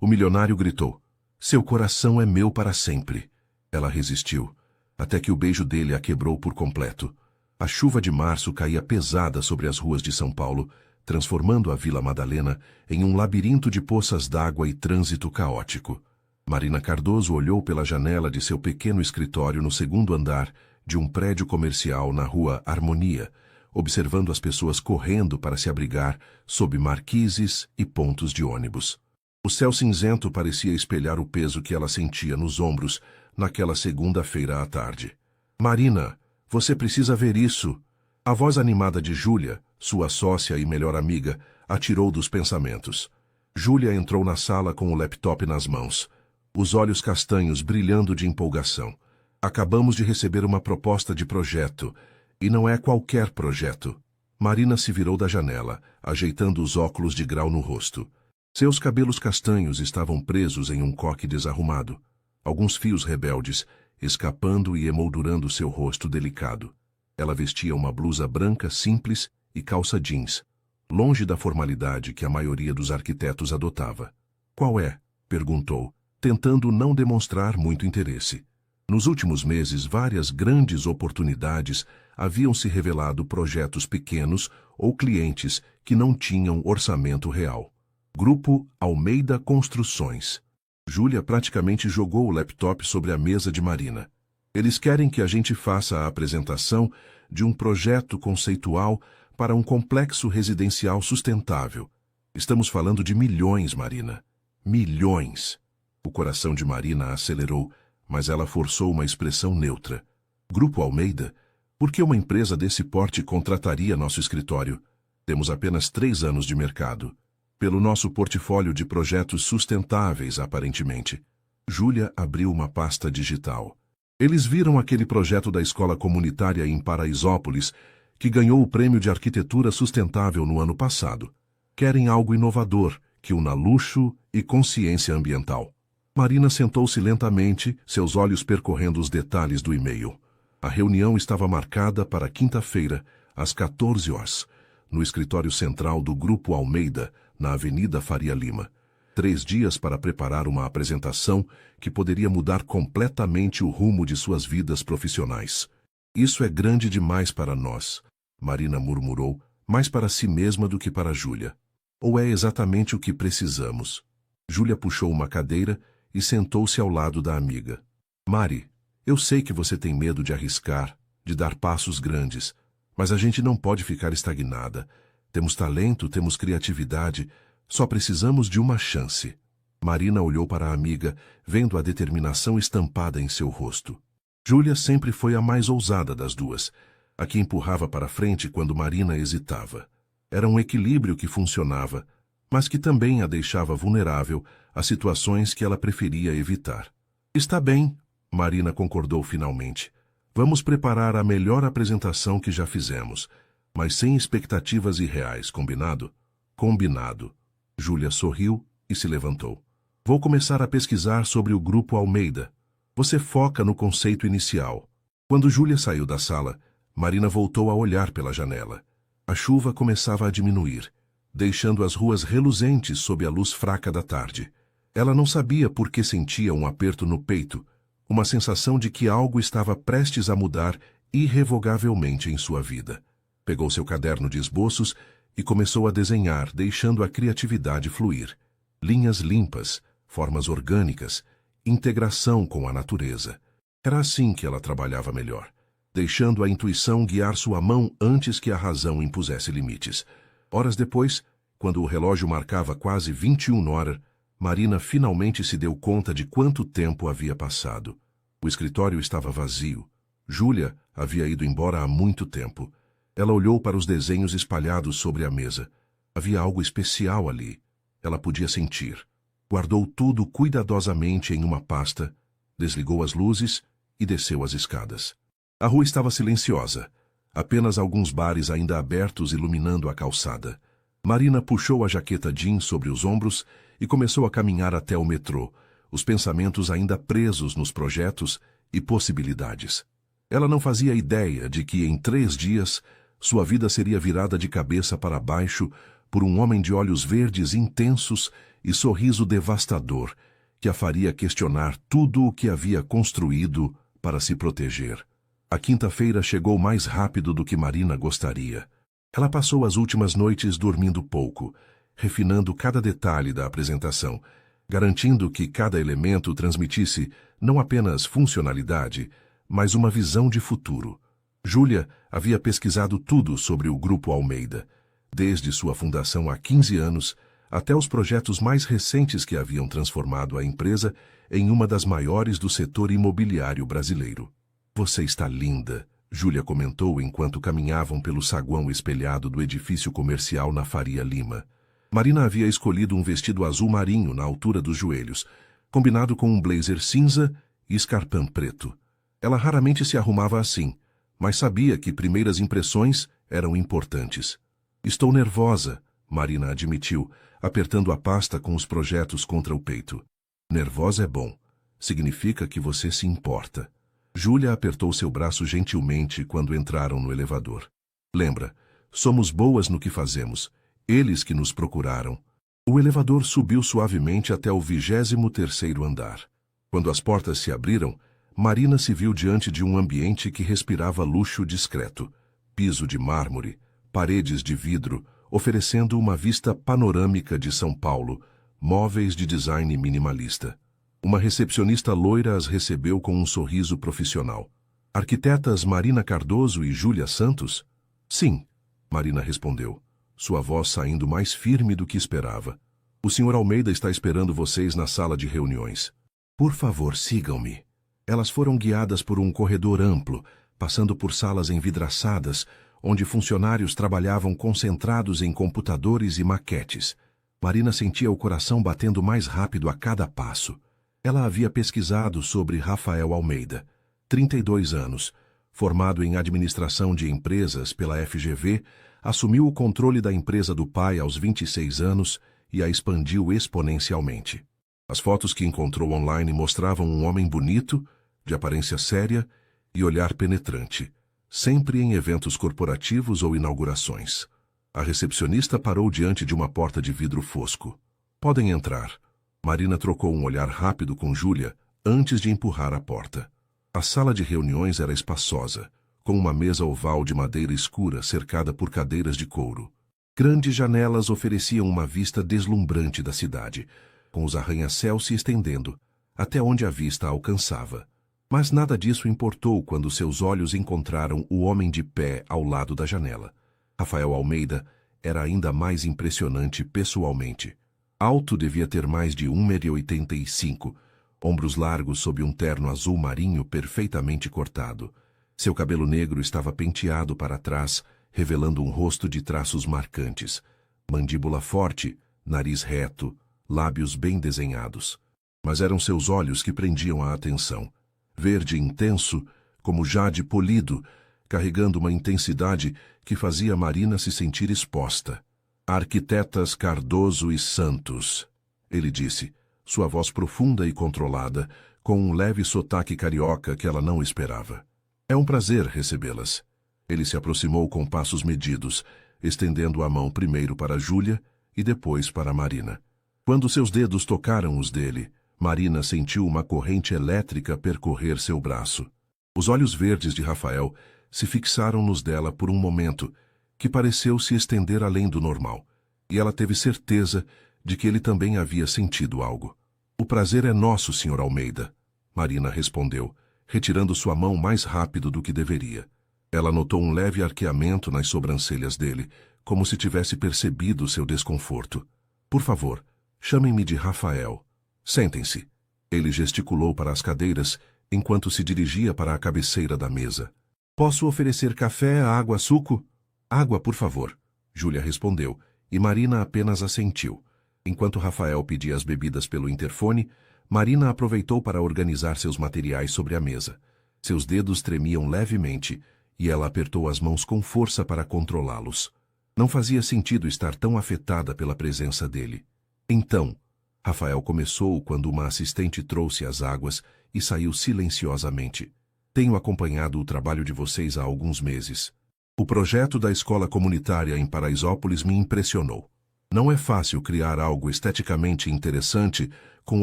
O milionário gritou. Seu coração é meu para sempre. Ela resistiu, até que o beijo dele a quebrou por completo. A chuva de março caía pesada sobre as ruas de São Paulo, transformando a Vila Madalena em um labirinto de poças d'água e trânsito caótico. Marina Cardoso olhou pela janela de seu pequeno escritório no segundo andar de um prédio comercial na rua Harmonia, observando as pessoas correndo para se abrigar sob marquises e pontos de ônibus. O céu cinzento parecia espelhar o peso que ela sentia nos ombros naquela segunda-feira à tarde. Marina, você precisa ver isso. A voz animada de Júlia, sua sócia e melhor amiga, a tirou dos pensamentos. Júlia entrou na sala com o laptop nas mãos, os olhos castanhos brilhando de empolgação. Acabamos de receber uma proposta de projeto, e não é qualquer projeto. Marina se virou da janela, ajeitando os óculos de grau no rosto. Seus cabelos castanhos estavam presos em um coque desarrumado, alguns fios rebeldes, escapando e emoldurando seu rosto delicado. Ela vestia uma blusa branca simples e calça jeans, longe da formalidade que a maioria dos arquitetos adotava. Qual é? Perguntou, tentando não demonstrar muito interesse. Nos últimos meses, várias grandes oportunidades haviam se revelado projetos pequenos ou clientes que não tinham orçamento real. Grupo Almeida Construções. Júlia praticamente jogou o laptop sobre a mesa de Marina. Eles querem que a gente faça a apresentação de um projeto conceitual para um complexo residencial sustentável. Estamos falando de milhões, Marina. Milhões. O coração de Marina acelerou, mas ela forçou uma expressão neutra. Grupo Almeida? Por que uma empresa desse porte contrataria nosso escritório? Temos apenas 3 anos de mercado. Pelo nosso portfólio de projetos sustentáveis, aparentemente. Júlia abriu uma pasta digital. Eles viram aquele projeto da escola comunitária em Paraisópolis, que ganhou o prêmio de arquitetura sustentável no ano passado. Querem algo inovador, que una luxo e consciência ambiental. Marina sentou-se lentamente, seus olhos percorrendo os detalhes do e-mail. A reunião estava marcada para quinta-feira, às 14 horas, no escritório central do Grupo Almeida, na Avenida Faria Lima. 3 dias para preparar uma apresentação que poderia mudar completamente o rumo de suas vidas profissionais. Isso é grande demais para nós, Marina murmurou, mais para si mesma do que para Júlia. Ou é exatamente o que precisamos? Júlia puxou uma cadeira e sentou-se ao lado da amiga. Mari, eu sei que você tem medo de arriscar, de dar passos grandes, mas a gente não pode ficar estagnada. Temos talento, temos criatividade, só precisamos de uma chance. Marina olhou para a amiga, vendo a determinação estampada em seu rosto. Júlia sempre foi a mais ousada das duas, a que empurrava para frente quando Marina hesitava. Era um equilíbrio que funcionava, mas que também a deixava vulnerável a situações que ela preferia evitar. Está bem, Marina concordou finalmente. Vamos preparar a melhor apresentação que já fizemos, mas sem expectativas irreais, combinado? Combinado. Júlia sorriu e se levantou. Vou começar a pesquisar sobre o Grupo Almeida. Você foca no conceito inicial. Quando Júlia saiu da sala, Marina voltou a olhar pela janela. A chuva começava a diminuir, deixando as ruas reluzentes sob a luz fraca da tarde. Ela não sabia por que sentia um aperto no peito, uma sensação de que algo estava prestes a mudar irrevogavelmente em sua vida. Pegou seu caderno de esboços e começou a desenhar, deixando a criatividade fluir. Linhas limpas, formas orgânicas, integração com a natureza. Era assim que ela trabalhava melhor, deixando a intuição guiar sua mão antes que a razão impusesse limites. Horas depois, quando o relógio marcava quase 21 horas, Marina finalmente se deu conta de quanto tempo havia passado. O escritório estava vazio. Júlia havia ido embora há muito tempo. Ela olhou para os desenhos espalhados sobre a mesa. Havia algo especial ali. Ela podia sentir. Guardou tudo cuidadosamente em uma pasta, desligou as luzes e desceu as escadas. A rua estava silenciosa. Apenas alguns bares ainda abertos iluminando a calçada. Marina puxou a jaqueta jeans sobre os ombros e começou a caminhar até o metrô, os pensamentos ainda presos nos projetos e possibilidades. Ela não fazia ideia de que, em 3 dias, sua vida seria virada de cabeça para baixo por um homem de olhos verdes intensos e sorriso devastador que a faria questionar tudo o que havia construído para se proteger. A quinta-feira chegou mais rápido do que Marina gostaria. Ela passou as últimas noites dormindo pouco, refinando cada detalhe da apresentação, garantindo que cada elemento transmitisse não apenas funcionalidade, mas uma visão de futuro. Júlia havia pesquisado tudo sobre o Grupo Almeida, desde sua fundação há 15 anos até os projetos mais recentes que haviam transformado a empresa em uma das maiores do setor imobiliário brasileiro. "Você está linda", Júlia comentou enquanto caminhavam pelo saguão espelhado do edifício comercial na Faria Lima. Marina havia escolhido um vestido azul marinho na altura dos joelhos, combinado com um blazer cinza e escarpão preto. Ela raramente se arrumava assim, mas sabia que primeiras impressões eram importantes. "Estou nervosa", Marina admitiu, apertando a pasta com os projetos contra o peito. "Nervosa é bom. Significa que você se importa." Júlia apertou seu braço gentilmente quando entraram no elevador. "Lembra, somos boas no que fazemos. Eles que nos procuraram." O elevador subiu suavemente até o 23º andar. Quando as portas se abriram, Marina se viu diante de um ambiente que respirava luxo discreto. Piso de mármore, paredes de vidro, oferecendo uma vista panorâmica de São Paulo, móveis de design minimalista. Uma recepcionista loira as recebeu com um sorriso profissional. "Arquitetas Marina Cardoso e Júlia Santos?" "Sim", Marina respondeu, sua voz saindo mais firme do que esperava. "O Sr. Almeida está esperando vocês na sala de reuniões. Por favor, sigam-me." Elas foram guiadas por um corredor amplo, passando por salas envidraçadas, onde funcionários trabalhavam concentrados em computadores e maquetes. Marina sentia o coração batendo mais rápido a cada passo. Ela havia pesquisado sobre Rafael Almeida, 32 anos, formado em administração de empresas pela FGV, assumiu o controle da empresa do pai aos 26 anos e a expandiu exponencialmente. As fotos que encontrou online mostravam um homem bonito, de aparência séria e olhar penetrante, sempre em eventos corporativos ou inaugurações. A recepcionista parou diante de uma porta de vidro fosco. "Podem entrar." Marina trocou um olhar rápido com Júlia antes de empurrar a porta. A sala de reuniões era espaçosa, com uma mesa oval de madeira escura cercada por cadeiras de couro. Grandes janelas ofereciam uma vista deslumbrante da cidade, com os arranha-céus se estendendo, até onde a vista alcançava. Mas nada disso importou quando seus olhos encontraram o homem de pé ao lado da janela. Rafael Almeida era ainda mais impressionante pessoalmente. Alto, devia ter mais de 1,85 m, ombros largos sob um terno azul marinho perfeitamente cortado. Seu cabelo negro estava penteado para trás, revelando um rosto de traços marcantes. Mandíbula forte, nariz reto, lábios bem desenhados. Mas eram seus olhos que prendiam a atenção. Verde intenso, como jade polido, carregando uma intensidade que fazia Marina se sentir exposta. "Arquitetas Cardoso e Santos", ele disse, sua voz profunda e controlada, com um leve sotaque carioca que ela não esperava. "É um prazer recebê-las." Ele se aproximou com passos medidos, estendendo a mão primeiro para Júlia e depois para Marina. Quando seus dedos tocaram os dele, Marina sentiu uma corrente elétrica percorrer seu braço. Os olhos verdes de Rafael se fixaram nos dela por um momento, que pareceu se estender além do normal, e ela teve certeza de que ele também havia sentido algo. "O prazer é nosso, Sr. Almeida", Marina respondeu, retirando sua mão mais rápido do que deveria. Ela notou um leve arqueamento nas sobrancelhas dele, como se tivesse percebido seu desconforto. "Por favor, chamem-me de Rafael. Sentem-se." Ele gesticulou para as cadeiras, enquanto se dirigia para a cabeceira da mesa. "Posso oferecer café, água, suco?" "Água, por favor", Júlia respondeu, e Marina apenas assentiu. Enquanto Rafael pedia as bebidas pelo interfone, Marina aproveitou para organizar seus materiais sobre a mesa. Seus dedos tremiam levemente, e ela apertou as mãos com força para controlá-los. Não fazia sentido estar tão afetada pela presença dele. "Então", Rafael começou quando uma assistente trouxe as águas e saiu silenciosamente. "Tenho acompanhado o trabalho de vocês há alguns meses. O projeto da escola comunitária em Paraisópolis me impressionou. Não é fácil criar algo esteticamente interessante com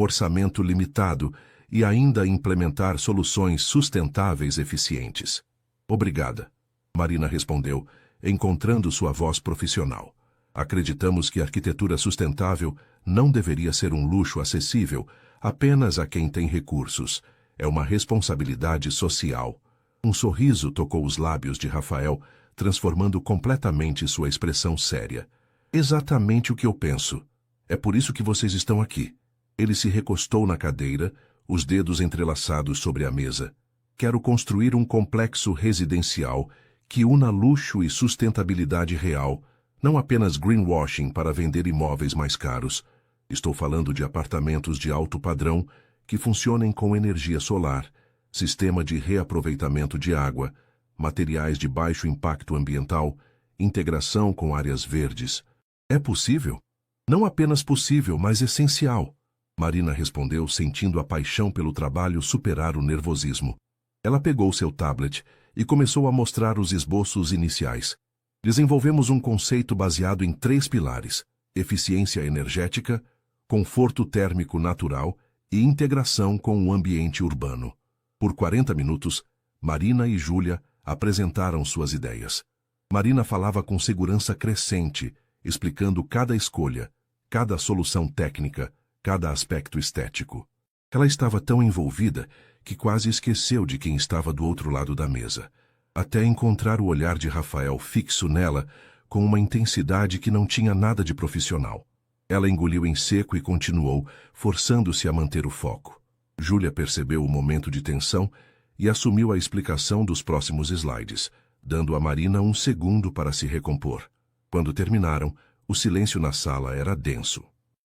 orçamento limitado e ainda implementar soluções sustentáveis eficientes. Obrigada, Marina respondeu, encontrando sua voz profissional. Acreditamos que a arquitetura sustentável não deveria ser um luxo acessível apenas a quem tem recursos. É uma responsabilidade social. Um sorriso tocou os lábios de Rafael, transformando completamente sua expressão séria. Exatamente o que eu penso. É por isso que vocês estão aqui. Ele se recostou na cadeira, os dedos entrelaçados sobre a mesa. Quero construir um complexo residencial que una luxo e sustentabilidade real, não apenas greenwashing para vender imóveis mais caros. Estou falando de apartamentos de alto padrão que funcionem com energia solar, sistema de reaproveitamento de água, materiais de baixo impacto ambiental, integração com áreas verdes. É possível? Não apenas possível, mas essencial. Marina respondeu, sentindo a paixão pelo trabalho superar o nervosismo. Ela pegou seu tablet e começou a mostrar os esboços iniciais. Desenvolvemos um conceito baseado em 3 pilares: eficiência energética, conforto térmico natural e integração com o ambiente urbano. Por 40 minutos, Marina e Júlia apresentaram suas ideias. Marina falava com segurança crescente, explicando cada escolha, cada solução técnica, cada aspecto estético. Ela estava tão envolvida que quase esqueceu de quem estava do outro lado da mesa, até encontrar o olhar de Rafael fixo nela com uma intensidade que não tinha nada de profissional. Ela engoliu em seco e continuou, forçando-se a manter o foco. Júlia percebeu o momento de tensão e assumiu a explicação dos próximos slides, dando a Marina um segundo para se recompor. Quando terminaram, o silêncio na sala era denso.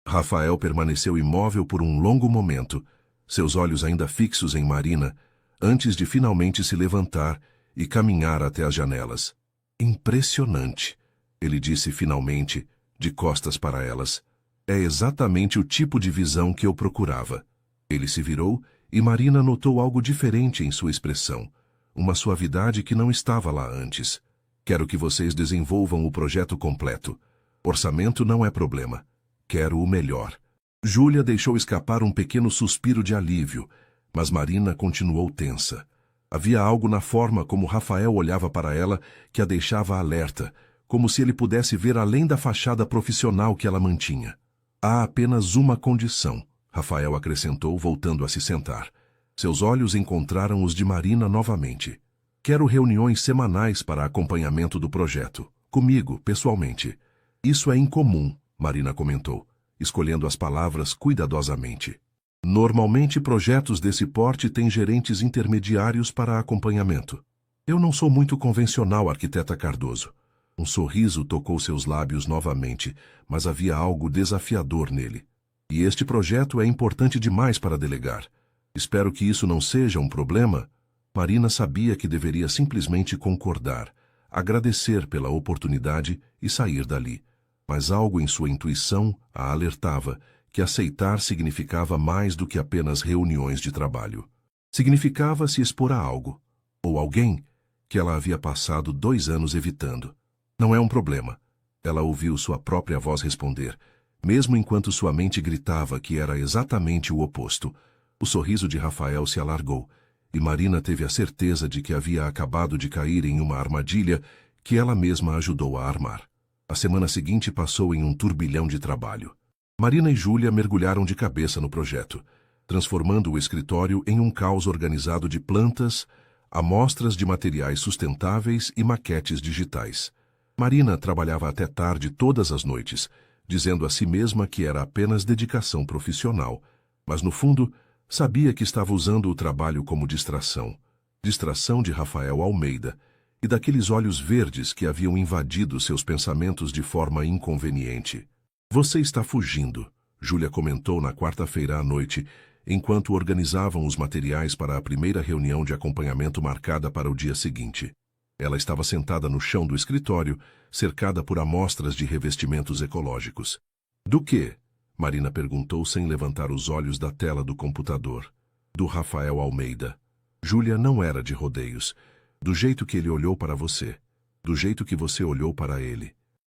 Rafael permaneceu imóvel por um longo momento, seus olhos ainda fixos em Marina, antes de finalmente se levantar e caminhar até as janelas. Impressionante, ele disse finalmente, de costas para elas. É exatamente o tipo de visão que eu procurava. Ele se virou e Marina notou algo diferente em sua expressão, uma suavidade que não estava lá antes. Quero que vocês desenvolvam o projeto completo. Orçamento não é problema. Quero o melhor. Júlia deixou escapar um pequeno suspiro de alívio, mas Marina continuou tensa. Havia algo na forma como Rafael olhava para ela que a deixava alerta, como se ele pudesse ver além da fachada profissional que ela mantinha. Há apenas uma condição, Rafael acrescentou, voltando a se sentar. Seus olhos encontraram os de Marina novamente. Quero reuniões semanais para acompanhamento do projeto. Comigo, pessoalmente. Isso é incomum, Marina comentou, escolhendo as palavras cuidadosamente. Normalmente projetos desse porte têm gerentes intermediários para acompanhamento. Eu não sou muito convencional, arquiteta Cardoso. Um sorriso tocou seus lábios novamente, mas havia algo desafiador nele. E este projeto é importante demais para delegar. Espero que isso não seja um problema. Marina sabia que deveria simplesmente concordar, agradecer pela oportunidade e sair dali. Mas algo em sua intuição a alertava que aceitar significava mais do que apenas reuniões de trabalho. Significava se expor a algo, ou alguém, que ela havia passado 2 anos evitando. Não é um problema. Ela ouviu sua própria voz responder, mesmo enquanto sua mente gritava que era exatamente o oposto. O sorriso de Rafael se alargou, e Marina teve a certeza de que havia acabado de cair em uma armadilha que ela mesma ajudou a armar. A semana seguinte passou em um turbilhão de trabalho. Marina e Júlia mergulharam de cabeça no projeto, transformando o escritório em um caos organizado de plantas, amostras de materiais sustentáveis e maquetes digitais. Marina trabalhava até tarde todas as noites, dizendo a si mesma que era apenas dedicação profissional, mas no fundo sabia que estava usando o trabalho como distração. Distração de Rafael Almeida e daqueles olhos verdes que haviam invadido seus pensamentos de forma inconveniente. Você está fugindo, Júlia comentou na quarta-feira à noite, enquanto organizavam os materiais para a primeira reunião de acompanhamento marcada para o dia seguinte. Ela estava sentada no chão do escritório, cercada por amostras de revestimentos ecológicos. Do quê? Marina perguntou sem levantar os olhos da tela do computador. Do Rafael Almeida. Júlia não era de rodeios. Do jeito que ele olhou para você. Do jeito que você olhou para ele.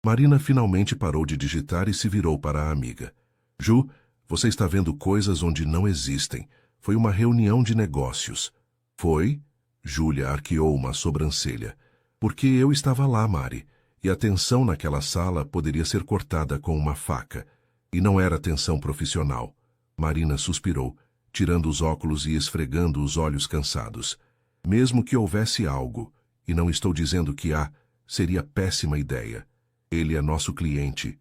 Marina finalmente parou de digitar e se virou para a amiga. Ju, você está vendo coisas onde não existem. Foi uma reunião de negócios. Foi? Júlia arqueou uma sobrancelha. Porque eu estava lá, Mari, e a tensão naquela sala poderia ser cortada com uma faca. E não era tensão profissional. Marina suspirou, tirando os óculos e esfregando os olhos cansados. Mesmo que houvesse algo, e não estou dizendo que há, seria péssima ideia. Ele é nosso cliente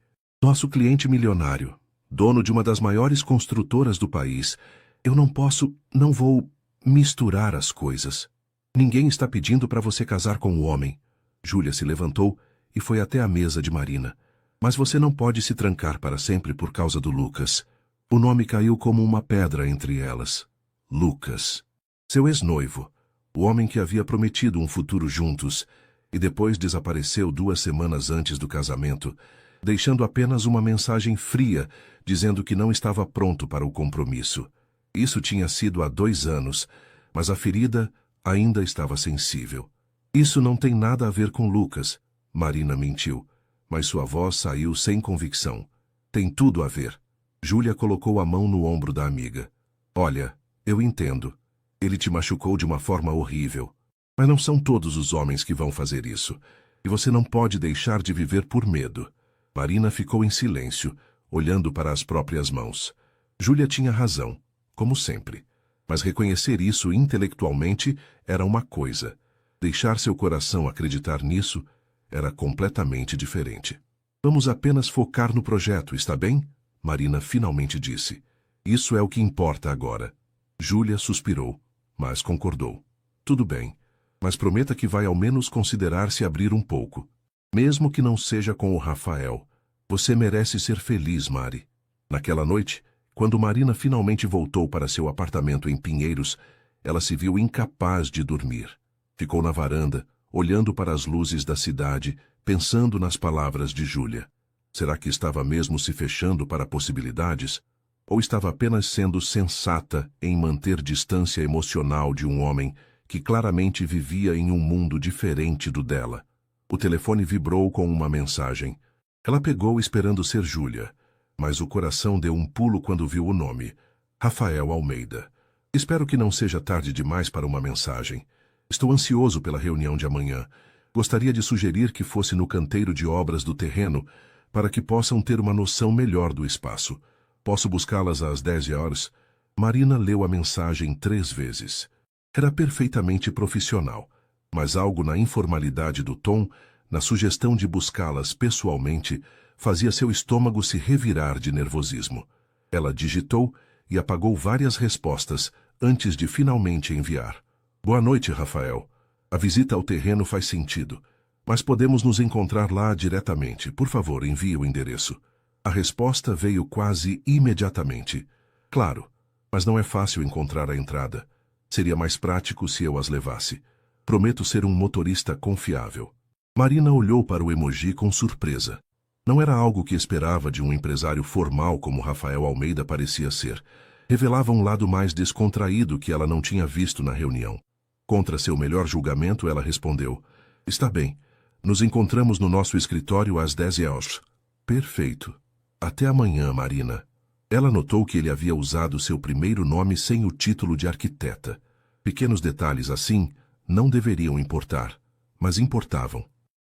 milionário, dono de uma das maiores construtoras do país. Eu não vou misturar as coisas. Ninguém está pedindo para você casar com o homem. Júlia se levantou e foi até a mesa de Marina. Mas você não pode se trancar para sempre por causa do Lucas. O nome caiu como uma pedra entre elas. Lucas. Seu ex-noivo. O homem que havia prometido um futuro juntos, e depois desapareceu 2 semanas antes do casamento, deixando apenas uma mensagem fria, dizendo que não estava pronto para o compromisso. Isso tinha sido há 2 anos, mas a ferida ainda estava sensível. Isso não tem nada a ver com Lucas, Marina mentiu, mas sua voz saiu sem convicção. Tem tudo a ver. Júlia colocou a mão no ombro da amiga. Olha, eu entendo. Ele te machucou de uma forma horrível. Mas não são todos os homens que vão fazer isso. E você não pode deixar de viver por medo. Marina ficou em silêncio, olhando para as próprias mãos. Júlia tinha razão, como sempre. Mas reconhecer isso intelectualmente era uma coisa. Deixar seu coração acreditar nisso era completamente diferente. Vamos apenas focar no projeto, está bem? Marina finalmente disse. Isso é o que importa agora. Júlia suspirou, mas concordou. Tudo bem, mas prometa que vai ao menos considerar se abrir um pouco. Mesmo que não seja com o Rafael. Você merece ser feliz, Mari. Naquela noite, quando Marina finalmente voltou para seu apartamento em Pinheiros, ela se viu incapaz de dormir. Ficou na varanda, olhando para as luzes da cidade, pensando nas palavras de Júlia. Será que estava mesmo se fechando para possibilidades? Ou estava apenas sendo sensata em manter distância emocional de um homem que claramente vivia em um mundo diferente do dela? O telefone vibrou com uma mensagem. Ela pegou esperando ser Júlia, mas o coração deu um pulo quando viu o nome. Rafael Almeida. Espero que não seja tarde demais para uma mensagem. Estou ansioso pela reunião de amanhã. Gostaria de sugerir que fosse no canteiro de obras do terreno, para que possam ter uma noção melhor do espaço. Posso buscá-las às 10 horas? Marina leu a mensagem 3 vezes. Era perfeitamente profissional, mas algo na informalidade do tom, na sugestão de buscá-las pessoalmente, fazia seu estômago se revirar de nervosismo. Ela digitou e apagou várias respostas antes de finalmente enviar. Boa noite, Rafael. A visita ao terreno faz sentido, mas podemos nos encontrar lá diretamente. Por favor, envie o endereço. A resposta veio quase imediatamente. Claro, mas não é fácil encontrar a entrada. Seria mais prático se eu as levasse. Prometo ser um motorista confiável. Marina olhou para o emoji com surpresa. Não era algo que esperava de um empresário formal como Rafael Almeida parecia ser. Revelava um lado mais descontraído que ela não tinha visto na reunião. Contra seu melhor julgamento, ela respondeu. Está bem. Nos encontramos no nosso escritório às 10 horas. Perfeito. Até amanhã, Marina. Ela notou que ele havia usado seu primeiro nome sem o título de arquiteta. Pequenos detalhes assim não deveriam importar, mas importavam.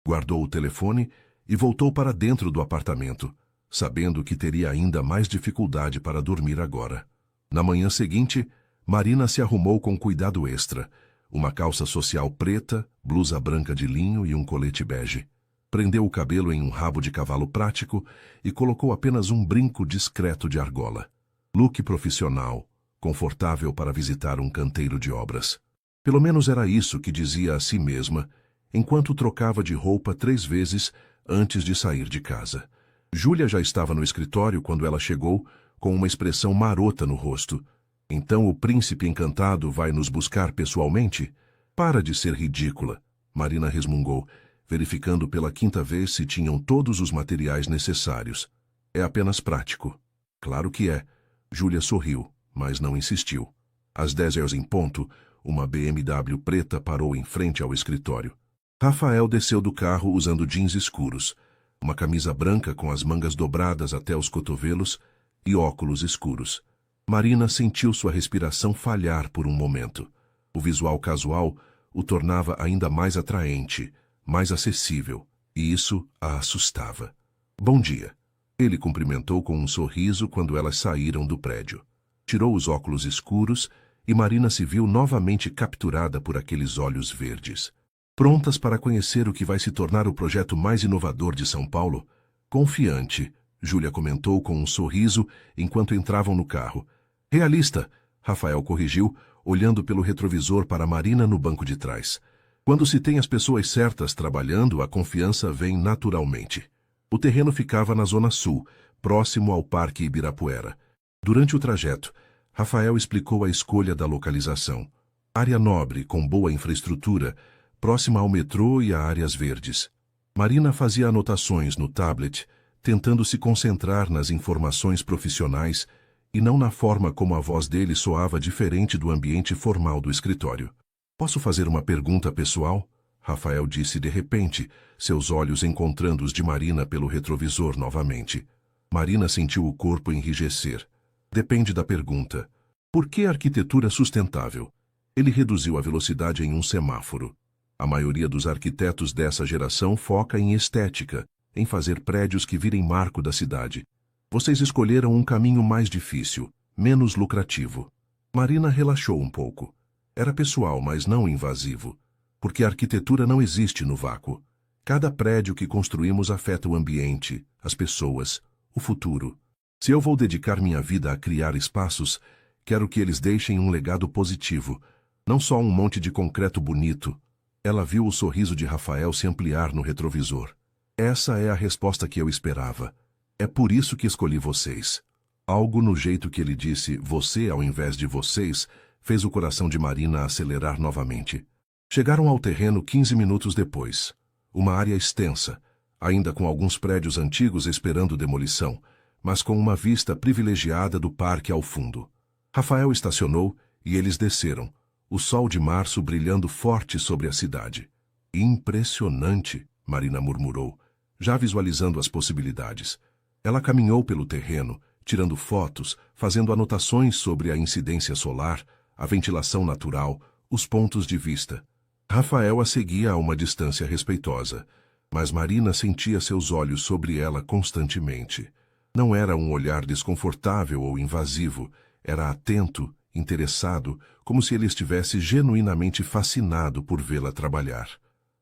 Guardou o telefone e voltou para dentro do apartamento, sabendo que teria ainda mais dificuldade para dormir agora. Na manhã seguinte, Marina se arrumou com cuidado extra. Uma calça social preta, blusa branca de linho e um colete bege. Prendeu o cabelo em um rabo de cavalo prático e colocou apenas um brinco discreto de argola. Look profissional, confortável para visitar um canteiro de obras. Pelo menos era isso que dizia a si mesma, enquanto trocava de roupa 3 vezes antes de sair de casa. Júlia já estava no escritório quando ela chegou, com uma expressão marota no rosto. Então o príncipe encantado vai nos buscar pessoalmente? Para de ser ridícula, Marina resmungou, verificando pela 5ª vez se tinham todos os materiais necessários. É apenas prático. Claro que é. Júlia sorriu, mas não insistiu. Às 10 horas em ponto, uma BMW preta parou em frente ao escritório. Rafael desceu do carro usando jeans escuros. uma camisa branca com as mangas dobradas até os cotovelos e óculos escuros. Marina sentiu sua respiração falhar por um momento. O visual casual o tornava ainda mais atraente, mais acessível, e isso a assustava. Bom dia. Ele cumprimentou com um sorriso quando elas saíram do prédio. Tirou os óculos escuros e Marina se viu novamente capturada por aqueles olhos verdes. Prontas para conhecer o que vai se tornar o projeto mais inovador de São Paulo? Confiante, Júlia comentou com um sorriso enquanto entravam no carro. Realista, Rafael corrigiu, olhando pelo retrovisor para Marina no banco de trás. Quando se tem as pessoas certas trabalhando, a confiança vem naturalmente. O terreno ficava na Zona Sul, próximo ao Parque Ibirapuera. Durante o trajeto, Rafael explicou a escolha da localização. Área nobre, com boa infraestrutura, próxima ao metrô e a áreas verdes. Marina fazia anotações no tablet, tentando se concentrar nas informações profissionais e não na forma como a voz dele soava diferente do ambiente formal do escritório. Posso fazer uma pergunta pessoal? Rafael disse de repente, seus olhos encontrando os de Marina pelo retrovisor novamente. Marina sentiu o corpo enrijecer. Depende da pergunta. Por que arquitetura sustentável? Ele reduziu a velocidade em um semáforo. A maioria dos arquitetos dessa geração foca em estética, em fazer prédios que virem marco da cidade. Vocês escolheram um caminho mais difícil, menos lucrativo. Marina relaxou um pouco. Era pessoal, mas não invasivo. Porque a arquitetura não existe no vácuo. Cada prédio que construímos afeta o ambiente, as pessoas, o futuro. Se eu vou dedicar minha vida a criar espaços, quero que eles deixem um legado positivo, não só um monte de concreto bonito. Ela viu o sorriso de Rafael se ampliar no retrovisor. Essa é a resposta que eu esperava. É por isso que escolhi vocês. Algo no jeito que ele disse você ao invés de vocês fez o coração de Marina acelerar novamente. Chegaram ao terreno 15 minutos depois. Uma área extensa, ainda com alguns prédios antigos esperando demolição, mas com uma vista privilegiada do parque ao fundo. Rafael estacionou e eles desceram, o sol de março brilhando forte sobre a cidade. Impressionante, Marina murmurou, já visualizando as possibilidades. Ela caminhou pelo terreno, tirando fotos, fazendo anotações sobre a incidência solar, a ventilação natural, os pontos de vista. Rafael a seguia a uma distância respeitosa, mas Marina sentia seus olhos sobre ela constantemente. Não era um olhar desconfortável ou invasivo, era atento, interessado, como se ele estivesse genuinamente fascinado por vê-la trabalhar.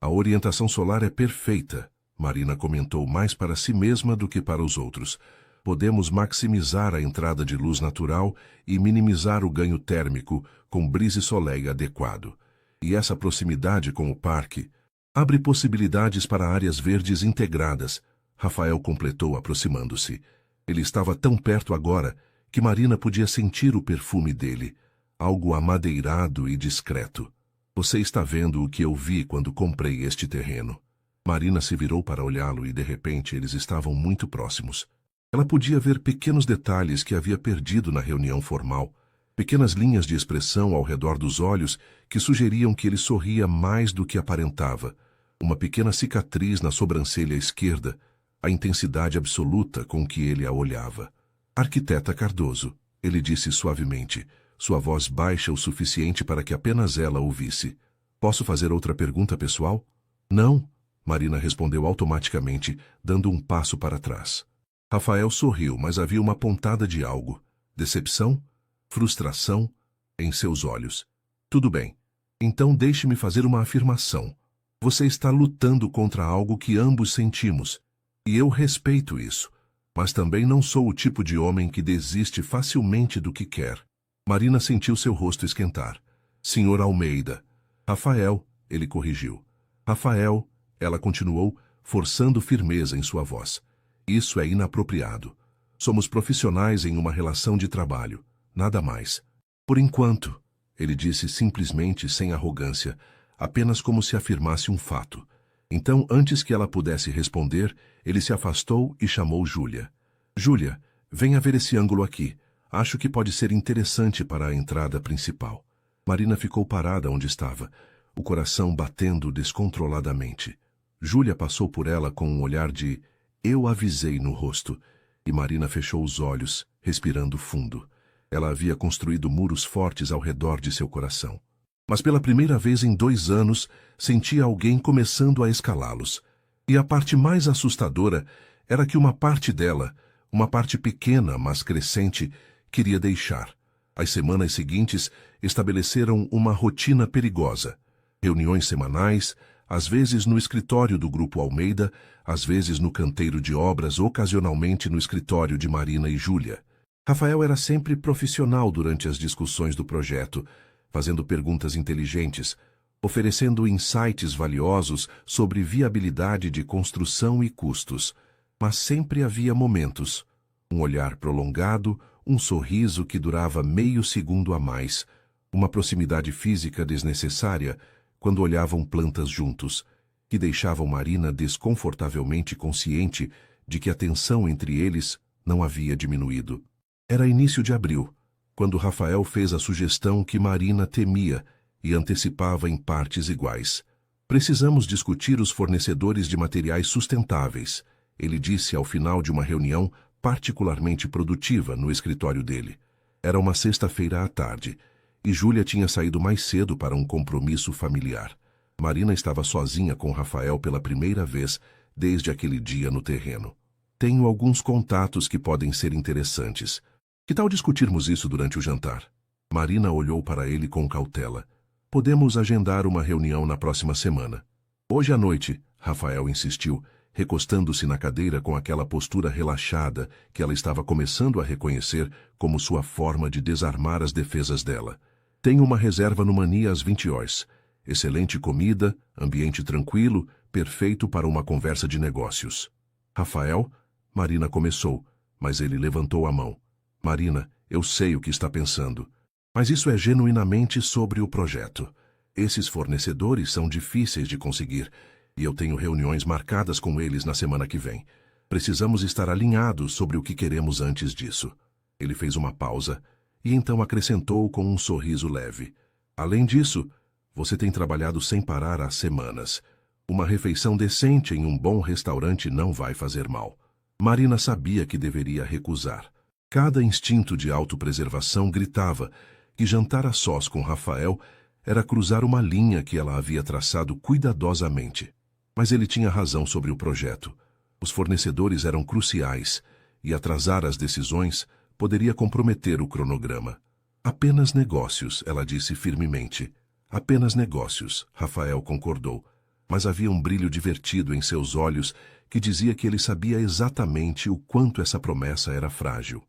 A orientação solar é perfeita, Marina comentou mais para si mesma do que para os outros. Podemos maximizar a entrada de luz natural e minimizar o ganho térmico com brise soleil adequado. E essa proximidade com o parque abre possibilidades para áreas verdes integradas, Rafael completou aproximando-se. Ele estava tão perto agora que Marina podia sentir o perfume dele, algo amadeirado e discreto. Você está vendo o que eu vi quando comprei este terreno. Marina se virou para olhá-lo e, de repente, eles estavam muito próximos. Ela podia ver pequenos detalhes que havia perdido na reunião formal, pequenas linhas de expressão ao redor dos olhos que sugeriam que ele sorria mais do que aparentava, uma pequena cicatriz na sobrancelha esquerda, a intensidade absoluta com que ele a olhava. Arquiteta Cardoso, ele disse suavemente, sua voz baixa o suficiente para que apenas ela ouvisse. Posso fazer outra pergunta pessoal? Não, Marina respondeu automaticamente, dando um passo para trás. Rafael sorriu, mas havia uma pontada de algo. Decepção? Frustração? Em seus olhos. Tudo bem. Então deixe-me fazer uma afirmação. Você está lutando contra algo que ambos sentimos. E eu respeito isso. Mas também não sou o tipo de homem que desiste facilmente do que quer. Marina sentiu seu rosto esquentar. Senhor Almeida. Rafael, ele corrigiu. Rafael, ela continuou, forçando firmeza em sua voz. Isso é inapropriado. Somos profissionais em uma relação de trabalho. Nada mais. Por enquanto, ele disse simplesmente sem arrogância, apenas como se afirmasse um fato. Então, antes que ela pudesse responder, ele se afastou e chamou Júlia. Júlia, venha ver esse ângulo aqui. Acho que pode ser interessante para a entrada principal. Marina ficou parada onde estava, o coração batendo descontroladamente. Júlia passou por ela com um olhar de Eu avisei no rosto, e Marina fechou os olhos, respirando fundo. Ela havia construído muros fortes ao redor de seu coração. Mas pela primeira vez em 2 anos, sentia alguém começando a escalá-los. E a parte mais assustadora era que uma parte dela, uma parte pequena, mas crescente, queria deixar. As semanas seguintes estabeleceram uma rotina perigosa. Reuniões semanais, às vezes no escritório do Grupo Almeida, às vezes no canteiro de obras, ocasionalmente no escritório de Marina e Júlia. Rafael era sempre profissional durante as discussões do projeto, fazendo perguntas inteligentes, oferecendo insights valiosos sobre viabilidade de construção e custos. Mas sempre havia momentos, um olhar prolongado, um sorriso que durava meio segundo a mais, uma proximidade física desnecessária quando olhavam plantas juntos, que deixavam Marina desconfortavelmente consciente de que a tensão entre eles não havia diminuído. Era início de abril, quando Rafael fez a sugestão que Marina temia e antecipava em partes iguais. Precisamos discutir os fornecedores de materiais sustentáveis, ele disse ao final de uma reunião particularmente produtiva no escritório dele. Era uma sexta-feira à tarde, e Júlia tinha saído mais cedo para um compromisso familiar. Marina estava sozinha com Rafael pela primeira vez desde aquele dia no terreno. Tenho alguns contatos que podem ser interessantes. Que tal discutirmos isso durante o jantar? Marina olhou para ele com cautela. Podemos agendar uma reunião na próxima semana. Hoje à noite, Rafael insistiu, recostando-se na cadeira com aquela postura relaxada que ela estava começando a reconhecer como sua forma de desarmar as defesas dela. Tenho uma reserva no Mania às 20 horas. Excelente comida, ambiente tranquilo, perfeito para uma conversa de negócios. Rafael, Marina começou, mas ele levantou a mão. Marina, eu sei o que está pensando, mas isso é genuinamente sobre o projeto. Esses fornecedores são difíceis de conseguir, e eu tenho reuniões marcadas com eles na semana que vem. Precisamos estar alinhados sobre o que queremos antes disso. Ele fez uma pausa, e então acrescentou com um sorriso leve. Além disso, você tem trabalhado sem parar há semanas. Uma refeição decente em um bom restaurante não vai fazer mal. Marina sabia que deveria recusar. Cada instinto de autopreservação gritava que jantar a sós com Rafael era cruzar uma linha que ela havia traçado cuidadosamente. Mas ele tinha razão sobre o projeto. Os fornecedores eram cruciais, e atrasar as decisões poderia comprometer o cronograma. Apenas negócios, ela disse firmemente. Apenas negócios, Rafael concordou, mas havia um brilho divertido em seus olhos que dizia que ele sabia exatamente o quanto essa promessa era frágil.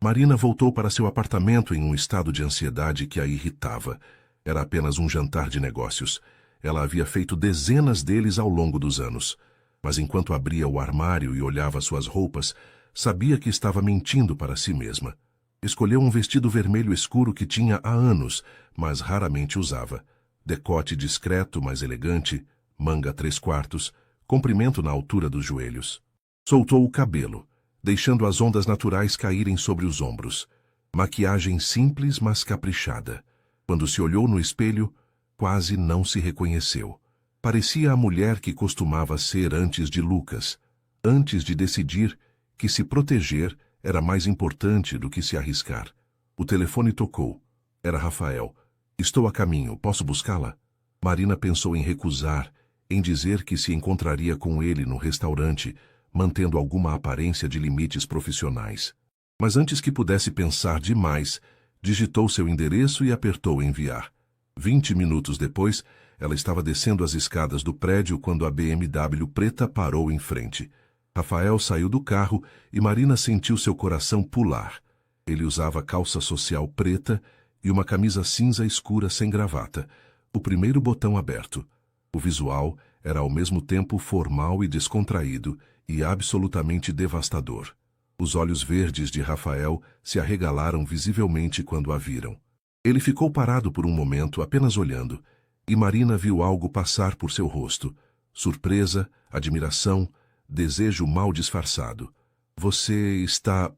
Marina voltou para seu apartamento em um estado de ansiedade que a irritava. Era apenas um jantar de negócios. Ela havia feito dezenas deles ao longo dos anos. Mas enquanto abria o armário e olhava suas roupas, sabia que estava mentindo para si mesma. Escolheu um vestido vermelho escuro que tinha há anos, mas raramente usava. Decote discreto, mas elegante, manga 3/4, comprimento na altura dos joelhos. Soltou o cabelo, deixando as ondas naturais caírem sobre os ombros. Maquiagem simples, mas caprichada. Quando se olhou no espelho, quase não se reconheceu. Parecia a mulher que costumava ser antes de Lucas, antes de decidir que se proteger era mais importante do que se arriscar. O telefone tocou. Era Rafael. Estou a caminho, posso buscá-la? Marina pensou em recusar, em dizer que se encontraria com ele no restaurante, mantendo alguma aparência de limites profissionais. Mas antes que pudesse pensar demais, digitou seu endereço e apertou enviar. 20 minutos depois, ela estava descendo as escadas do prédio quando a BMW preta parou em frente. Rafael saiu do carro e Marina sentiu seu coração pular. Ele usava calça social preta e uma camisa cinza escura sem gravata, o primeiro botão aberto. O visual era ao mesmo tempo formal e descontraído e absolutamente devastador. Os olhos verdes de Rafael se arregalaram visivelmente quando a viram. Ele ficou parado por um momento, apenas olhando, e Marina viu algo passar por seu rosto. Surpresa, admiração, desejo mal disfarçado. Você está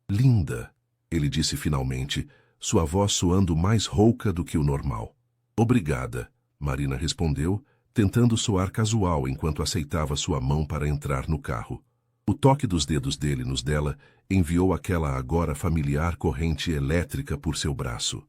linda, ele disse finalmente, sua voz soando mais rouca do que o normal. Obrigada, Marina respondeu, tentando soar casual enquanto aceitava sua mão para entrar no carro. O toque dos dedos dele nos dela enviou aquela agora familiar corrente elétrica por seu braço.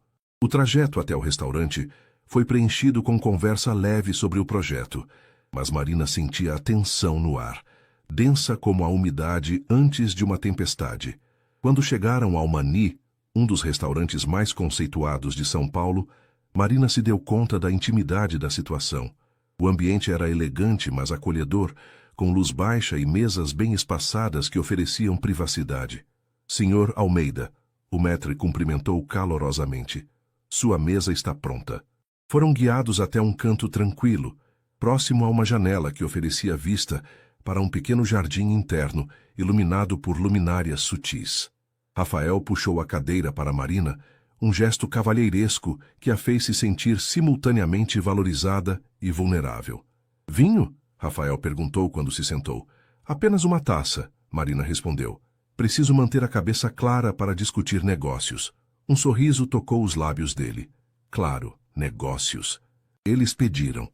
O trajeto até o restaurante foi preenchido com conversa leve sobre o projeto, mas Marina sentia a tensão no ar, densa como a umidade antes de uma tempestade. Quando chegaram ao Mani, um dos restaurantes mais conceituados de São Paulo, Marina se deu conta da intimidade da situação. O ambiente era elegante, mas acolhedor, com luz baixa e mesas bem espaçadas que ofereciam privacidade. Senhor Almeida, o maître cumprimentou calorosamente. Sua mesa está pronta. Foram guiados até um canto tranquilo, próximo a uma janela que oferecia vista para um pequeno jardim interno, iluminado por luminárias sutis. Rafael puxou a cadeira para Marina, um gesto cavalheiresco que a fez se sentir simultaneamente valorizada e vulnerável. Vinho? Rafael perguntou quando se sentou. Apenas uma taça, Marina respondeu. Preciso manter a cabeça clara para discutir negócios. Um sorriso tocou os lábios dele. Claro, negócios. Eles pediram.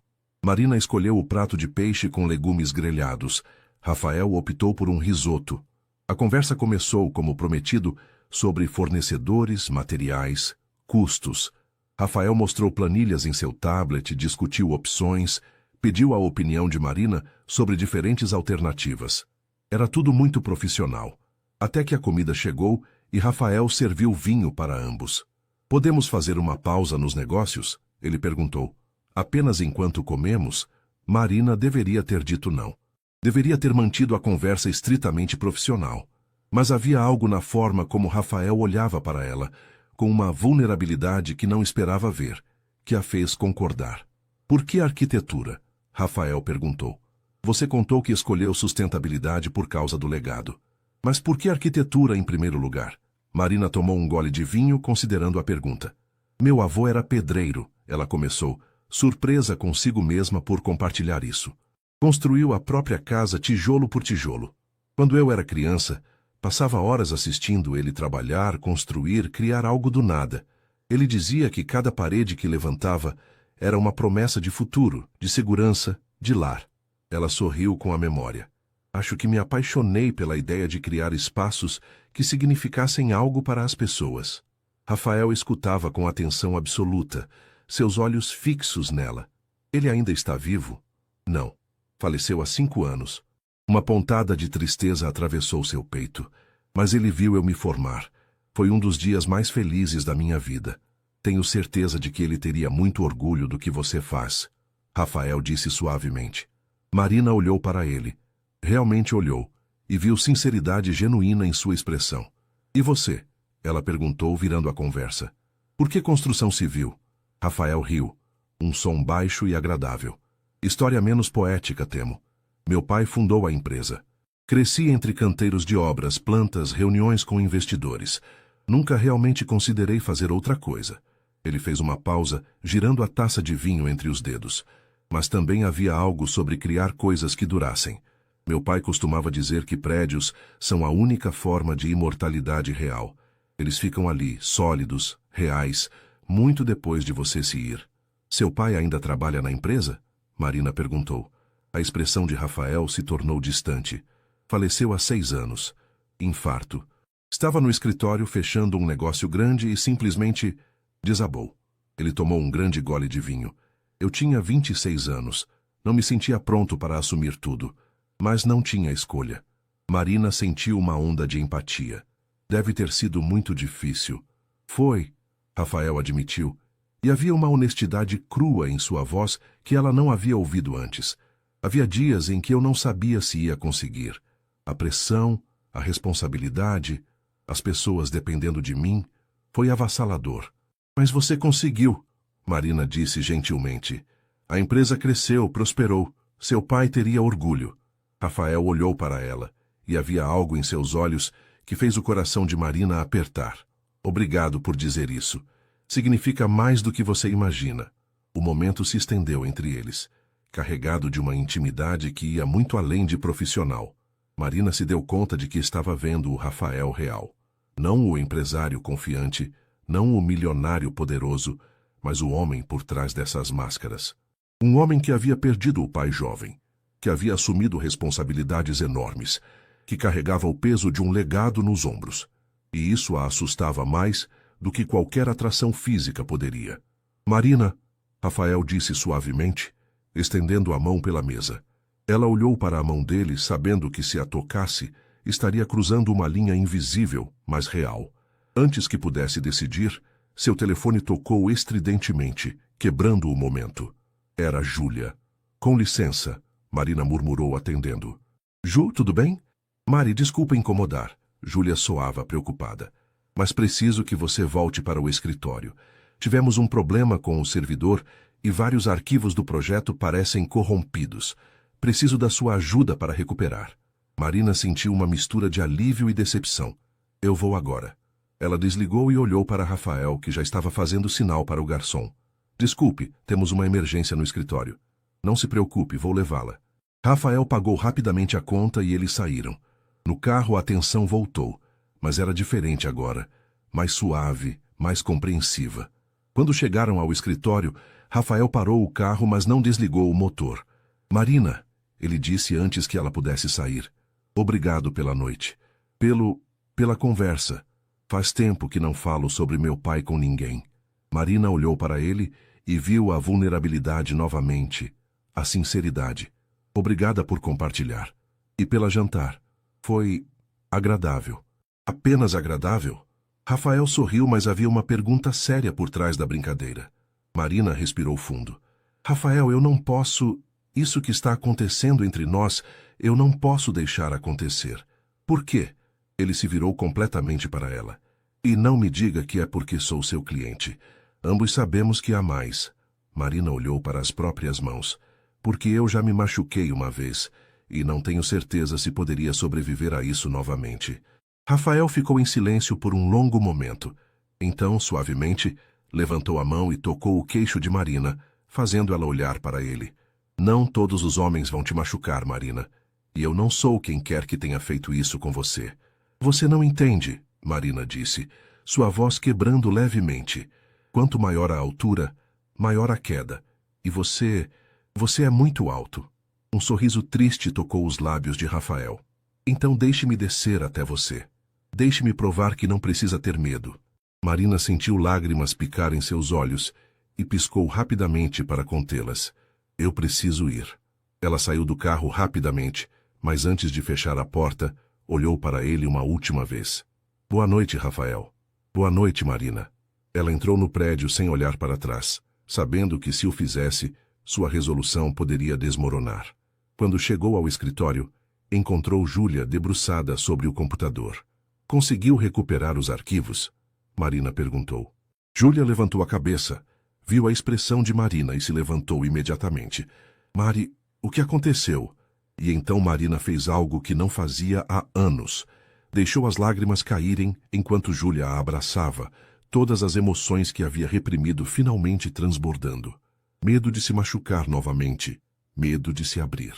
Marina escolheu o prato de peixe com legumes grelhados. Rafael optou por um risoto. A conversa começou, como prometido, sobre fornecedores, materiais, custos. Rafael mostrou planilhas em seu tablet, discutiu opções, pediu a opinião de Marina sobre diferentes alternativas. Era tudo muito profissional. Até que a comida chegou e Rafael serviu vinho para ambos. Podemos fazer uma pausa nos negócios? Ele perguntou. Apenas enquanto comemos? Marina deveria ter dito não. Deveria ter mantido a conversa estritamente profissional. Mas havia algo na forma como Rafael olhava para ela, com uma vulnerabilidade que não esperava ver, que a fez concordar. Por que arquitetura? Rafael perguntou. Você contou que escolheu sustentabilidade por causa do legado. Mas por que arquitetura em primeiro lugar? Marina tomou um gole de vinho, considerando a pergunta. Meu avô era pedreiro, ela começou, surpresa consigo mesma por compartilhar isso. Construiu a própria casa tijolo por tijolo. Quando eu era criança, passava horas assistindo ele trabalhar, construir, criar algo do nada. Ele dizia que cada parede que levantava era uma promessa de futuro, de segurança, de lar. Ela sorriu com a memória. Acho que me apaixonei pela ideia de criar espaços que significassem algo para as pessoas. Rafael escutava com atenção absoluta, seus olhos fixos nela. Ele ainda está vivo? Não. Faleceu há 5 anos. Uma pontada de tristeza atravessou seu peito. Mas ele viu eu me formar. Foi um dos dias mais felizes da minha vida. Tenho certeza de que ele teria muito orgulho do que você faz. Rafael disse suavemente. Marina olhou para ele. Realmente olhou, e viu sinceridade genuína em sua expressão. E você? Ela perguntou, virando a conversa. Por que construção civil? Rafael riu. Um som baixo e agradável. História menos poética, temo. Meu pai fundou a empresa. Cresci entre canteiros de obras, plantas, reuniões com investidores. Nunca realmente considerei fazer outra coisa. Ele fez uma pausa, girando a taça de vinho entre os dedos. Mas também havia algo sobre criar coisas que durassem. Meu pai costumava dizer que prédios são a única forma de imortalidade real. Eles ficam ali, sólidos, reais, muito depois de você se ir. Seu pai ainda trabalha na empresa? Marina perguntou. A expressão de Rafael se tornou distante. Faleceu há 6 anos. Infarto. Estava no escritório fechando um negócio grande e simplesmente desabou. Ele tomou um grande gole de vinho. Eu tinha 26 anos. Não me sentia pronto para assumir tudo. Mas não tinha escolha. Marina sentiu uma onda de empatia. Deve ter sido muito difícil. Foi, Rafael admitiu. E havia uma honestidade crua em sua voz que ela não havia ouvido antes. Havia dias em que eu não sabia se ia conseguir. A pressão, a responsabilidade, as pessoas dependendo de mim, foi avassalador. Mas você conseguiu, Marina disse gentilmente. A empresa cresceu, prosperou. Seu pai teria orgulho. Rafael olhou para ela, e havia algo em seus olhos que fez o coração de Marina apertar. Obrigado por dizer isso. Significa mais do que você imagina. O momento se estendeu entre eles, carregado de uma intimidade que ia muito além de profissional. Marina se deu conta de que estava vendo o Rafael real. Não o empresário confiante, não o milionário poderoso, mas o homem por trás dessas máscaras. Um homem que havia perdido o pai jovem, que havia assumido responsabilidades enormes, que carregava o peso de um legado nos ombros. E isso a assustava mais do que qualquer atração física poderia. Marina, Rafael disse suavemente, estendendo a mão pela mesa. Ela olhou para a mão dele, sabendo que se a tocasse, estaria cruzando uma linha invisível, mas real. Antes que pudesse decidir, seu telefone tocou estridentemente, quebrando o momento. Era Júlia. Com licença, Marina murmurou atendendo. Ju, tudo bem? Mari, desculpa incomodar. Júlia soava preocupada. Mas preciso que você volte para o escritório. Tivemos um problema com o servidor e vários arquivos do projeto parecem corrompidos. Preciso da sua ajuda para recuperar. Marina sentiu uma mistura de alívio e decepção. Eu vou agora. Ela desligou e olhou para Rafael, que já estava fazendo sinal para o garçom. Desculpe, temos uma emergência no escritório. Não se preocupe, vou levá-la. Rafael pagou rapidamente a conta e eles saíram. No carro a tensão voltou, mas era diferente agora, mais suave, mais compreensiva. Quando chegaram ao escritório, Rafael parou o carro, mas não desligou o motor. Marina, ele disse antes que ela pudesse sair. Obrigado pela noite. Pela conversa. Faz tempo que não falo sobre meu pai com ninguém. Marina olhou para ele e viu a vulnerabilidade novamente, a sinceridade. Obrigada por compartilhar. E pela jantar. Foi agradável. Apenas agradável? Rafael sorriu, mas havia uma pergunta séria por trás da brincadeira. Marina respirou fundo. Rafael, eu não posso... Isso que está acontecendo entre nós, eu não posso deixar acontecer. Por quê? Ele se virou completamente para ela. E não me diga que é porque sou seu cliente. Ambos sabemos que há mais. Marina olhou para as próprias mãos. Porque eu já me machuquei uma vez, e não tenho certeza se poderia sobreviver a isso novamente. Rafael ficou em silêncio por um longo momento. Então, suavemente, levantou a mão e tocou o queixo de Marina, fazendo ela olhar para ele. Não todos os homens vão te machucar, Marina. E eu não sou quem quer que tenha feito isso com você. Você não entende, Marina disse, sua voz quebrando levemente. Quanto maior a altura, maior a queda. E você é muito alto. Um sorriso triste tocou os lábios de Rafael. Então deixe-me descer até você. Deixe-me provar que não precisa ter medo. Marina sentiu lágrimas picar em seus olhos e piscou rapidamente para contê-las. Eu preciso ir. Ela saiu do carro rapidamente, mas antes de fechar a porta, olhou para ele uma última vez. Boa noite, Rafael. Boa noite, Marina. Ela entrou no prédio sem olhar para trás, sabendo que se o fizesse, sua resolução poderia desmoronar. Quando chegou ao escritório, encontrou Júlia debruçada sobre o computador. Conseguiu recuperar os arquivos? Marina perguntou. Júlia levantou a cabeça, viu a expressão de Marina e se levantou imediatamente. Mari, o que aconteceu? E então Marina fez algo que não fazia há anos. Deixou as lágrimas caírem enquanto Júlia a abraçava, todas as emoções que havia reprimido finalmente transbordando. Medo de se machucar novamente, medo de se abrir.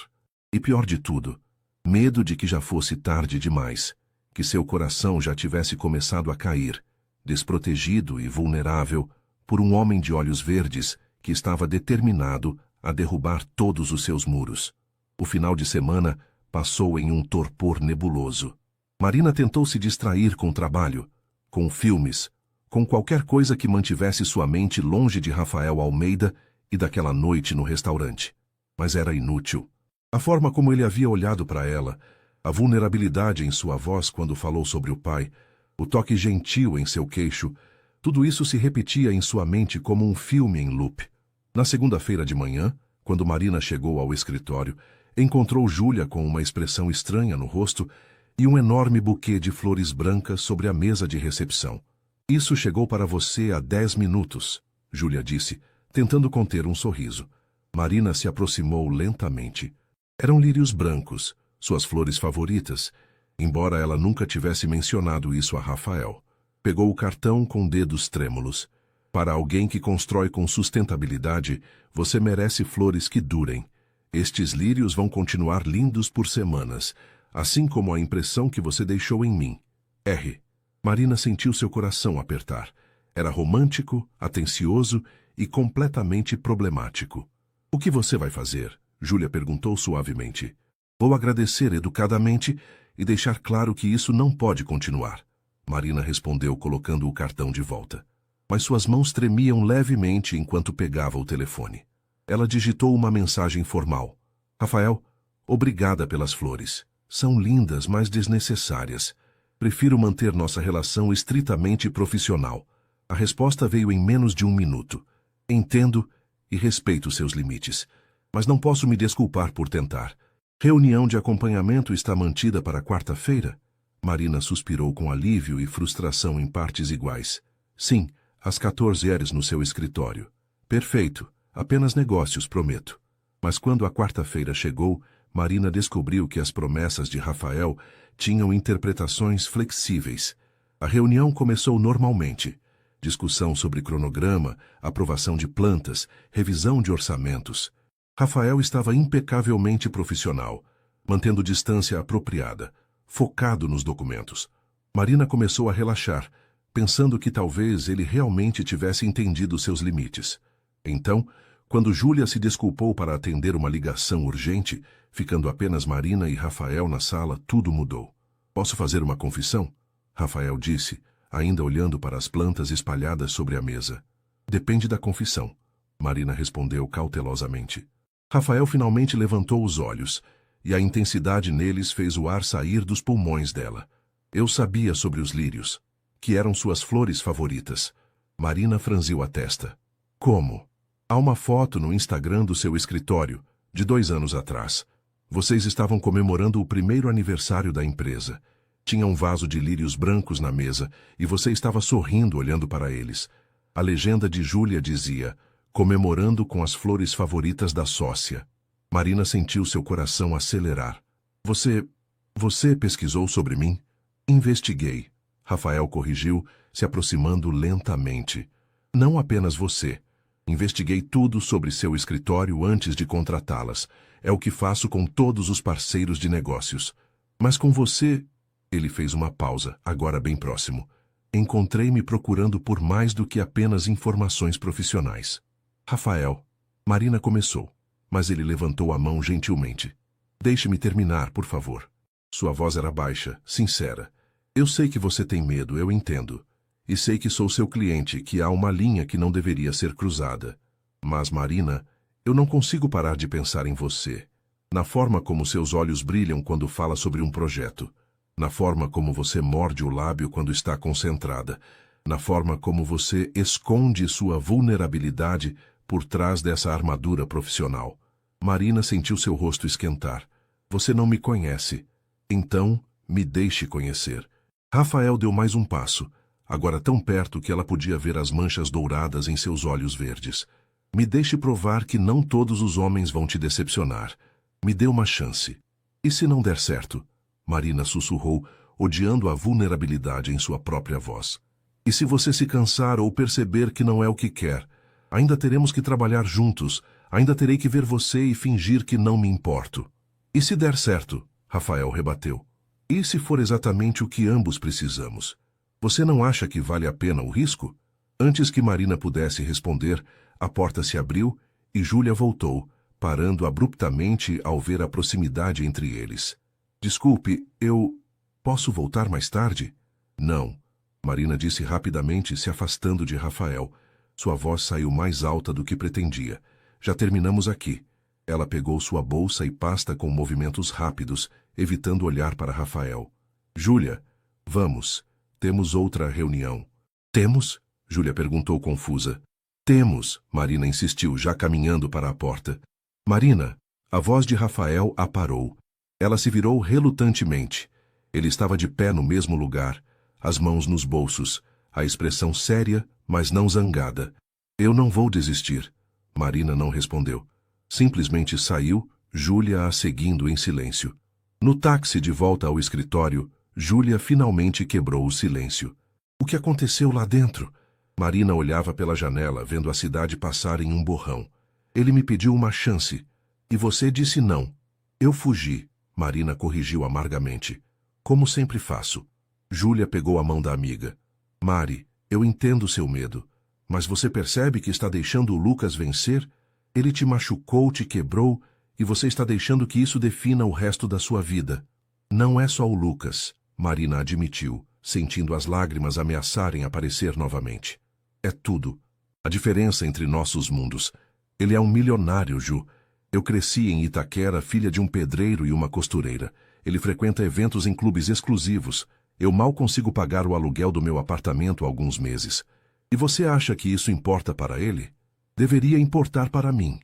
E pior de tudo, medo de que já fosse tarde demais, que seu coração já tivesse começado a cair, desprotegido e vulnerável, por um homem de olhos verdes que estava determinado a derrubar todos os seus muros. O final de semana passou em um torpor nebuloso. Marina tentou se distrair com o trabalho, com filmes, com qualquer coisa que mantivesse sua mente longe de Rafael Almeida e daquela noite no restaurante. Mas era inútil. A forma como ele havia olhado para ela, a vulnerabilidade em sua voz quando falou sobre o pai, o toque gentil em seu queixo, tudo isso se repetia em sua mente como um filme em loop. Na segunda-feira de manhã, quando Marina chegou ao escritório, encontrou Júlia com uma expressão estranha no rosto e um enorme buquê de flores brancas sobre a mesa de recepção. Isso chegou para você há 10 minutos, Júlia disse, tentando conter um sorriso. Marina se aproximou lentamente. Eram lírios brancos, suas flores favoritas, embora ela nunca tivesse mencionado isso a Rafael. Pegou o cartão com dedos trêmulos. Para alguém que constrói com sustentabilidade, você merece flores que durem. Estes lírios vão continuar lindos por semanas, assim como a impressão que você deixou em mim. R. Marina sentiu seu coração apertar. Era romântico, atencioso e completamente problemático. O que você vai fazer? Júlia perguntou suavemente. Vou agradecer educadamente e deixar claro que isso não pode continuar. Marina respondeu colocando o cartão de volta. Mas suas mãos tremiam levemente enquanto pegava o telefone. Ela digitou uma mensagem formal. Rafael, obrigada pelas flores. São lindas, mas desnecessárias. Prefiro manter nossa relação estritamente profissional. A resposta veio em menos de 1 minuto. Entendo e respeito seus limites, mas não posso me desculpar por tentar. Reunião de acompanhamento está mantida para quarta-feira? Marina suspirou com alívio e frustração em partes iguais. Sim, às 14 horas no seu escritório. Perfeito, apenas negócios, prometo. Mas quando a quarta-feira chegou, Marina descobriu que as promessas de Rafael tinham interpretações flexíveis. A reunião começou normalmente. Discussão sobre cronograma, aprovação de plantas, revisão de orçamentos. Rafael estava impecavelmente profissional, mantendo distância apropriada, focado nos documentos. Marina começou a relaxar, pensando que talvez ele realmente tivesse entendido seus limites. Então, quando Júlia se desculpou para atender uma ligação urgente, ficando apenas Marina e Rafael na sala, tudo mudou. Posso fazer uma confissão? Rafael disse, ainda olhando para as plantas espalhadas sobre a mesa. Depende da confissão, Marina respondeu cautelosamente. Rafael finalmente levantou os olhos, e a intensidade neles fez o ar sair dos pulmões dela. Eu sabia sobre os lírios, que eram suas flores favoritas. Marina franziu a testa. Como? Há uma foto no Instagram do seu escritório, de 2 anos atrás. Vocês estavam comemorando o 1º aniversário da empresa. Tinha um vaso de lírios brancos na mesa e você estava sorrindo olhando para eles. A legenda de Júlia dizia, comemorando com as flores favoritas da sócia. Marina sentiu seu coração acelerar. Você pesquisou sobre mim? Investiguei. Rafael corrigiu, se aproximando lentamente. Não apenas você. Investiguei tudo sobre seu escritório antes de contratá-las. É o que faço com todos os parceiros de negócios. Mas com você... Ele fez uma pausa, agora bem próximo. Encontrei-me procurando por mais do que apenas informações profissionais. Rafael. Marina começou, mas ele levantou a mão gentilmente. Deixe-me terminar, por favor. Sua voz era baixa, sincera. Eu sei que você tem medo, eu entendo. E sei que sou seu cliente, que há uma linha que não deveria ser cruzada. Mas, Marina, eu não consigo parar de pensar em você. Na forma como seus olhos brilham quando fala sobre um projeto. Na forma como você morde o lábio quando está concentrada. Na forma como você esconde sua vulnerabilidade por trás dessa armadura profissional. Marina sentiu seu rosto esquentar. Você não me conhece. Então, me deixe conhecer. Rafael deu mais um passo, agora tão perto que ela podia ver as manchas douradas em seus olhos verdes. Me deixe provar que não todos os homens vão te decepcionar. Me dê uma chance. E se não der certo? Marina sussurrou, odiando a vulnerabilidade em sua própria voz. E se você se cansar ou perceber que não é o que quer? Ainda teremos que trabalhar juntos, ainda terei que ver você e fingir que não me importo. E se der certo? Rafael rebateu. E se for exatamente o que ambos precisamos? Você não acha que vale a pena o risco? Antes que Marina pudesse responder, a porta se abriu e Júlia voltou, parando abruptamente ao ver a proximidade entre eles. Desculpe, eu... Posso voltar mais tarde? Não. Marina disse rapidamente, se afastando de Rafael. Sua voz saiu mais alta do que pretendia. Já terminamos aqui. Ela pegou sua bolsa e pasta com movimentos rápidos, evitando olhar para Rafael. Júlia, vamos. Temos outra reunião. Temos? Júlia perguntou confusa. Temos, Marina insistiu, já caminhando para a porta. Marina, a voz de Rafael a parou. Ela se virou relutantemente. Ele estava de pé no mesmo lugar, as mãos nos bolsos, a expressão séria, mas não zangada. Eu não vou desistir. Marina não respondeu. Simplesmente saiu, Júlia a seguindo em silêncio. No táxi de volta ao escritório, Júlia finalmente quebrou o silêncio. O que aconteceu lá dentro? Marina olhava pela janela, vendo a cidade passar em um borrão. Ele me pediu uma chance. E você disse não. Eu fugi. Marina corrigiu amargamente. Como sempre faço. Júlia pegou a mão da amiga. Mari, eu entendo seu medo. Mas você percebe que está deixando o Lucas vencer? Ele te machucou, te quebrou, e você está deixando que isso defina o resto da sua vida. Não é só o Lucas, Marina admitiu, sentindo as lágrimas ameaçarem aparecer novamente. É tudo. A diferença entre nossos mundos. Ele é um milionário, Ju. Eu cresci em Itaquera, filha de um pedreiro e uma costureira. Ele frequenta eventos em clubes exclusivos. Eu mal consigo pagar o aluguel do meu apartamento há alguns meses. E você acha que isso importa para ele? Deveria importar para mim.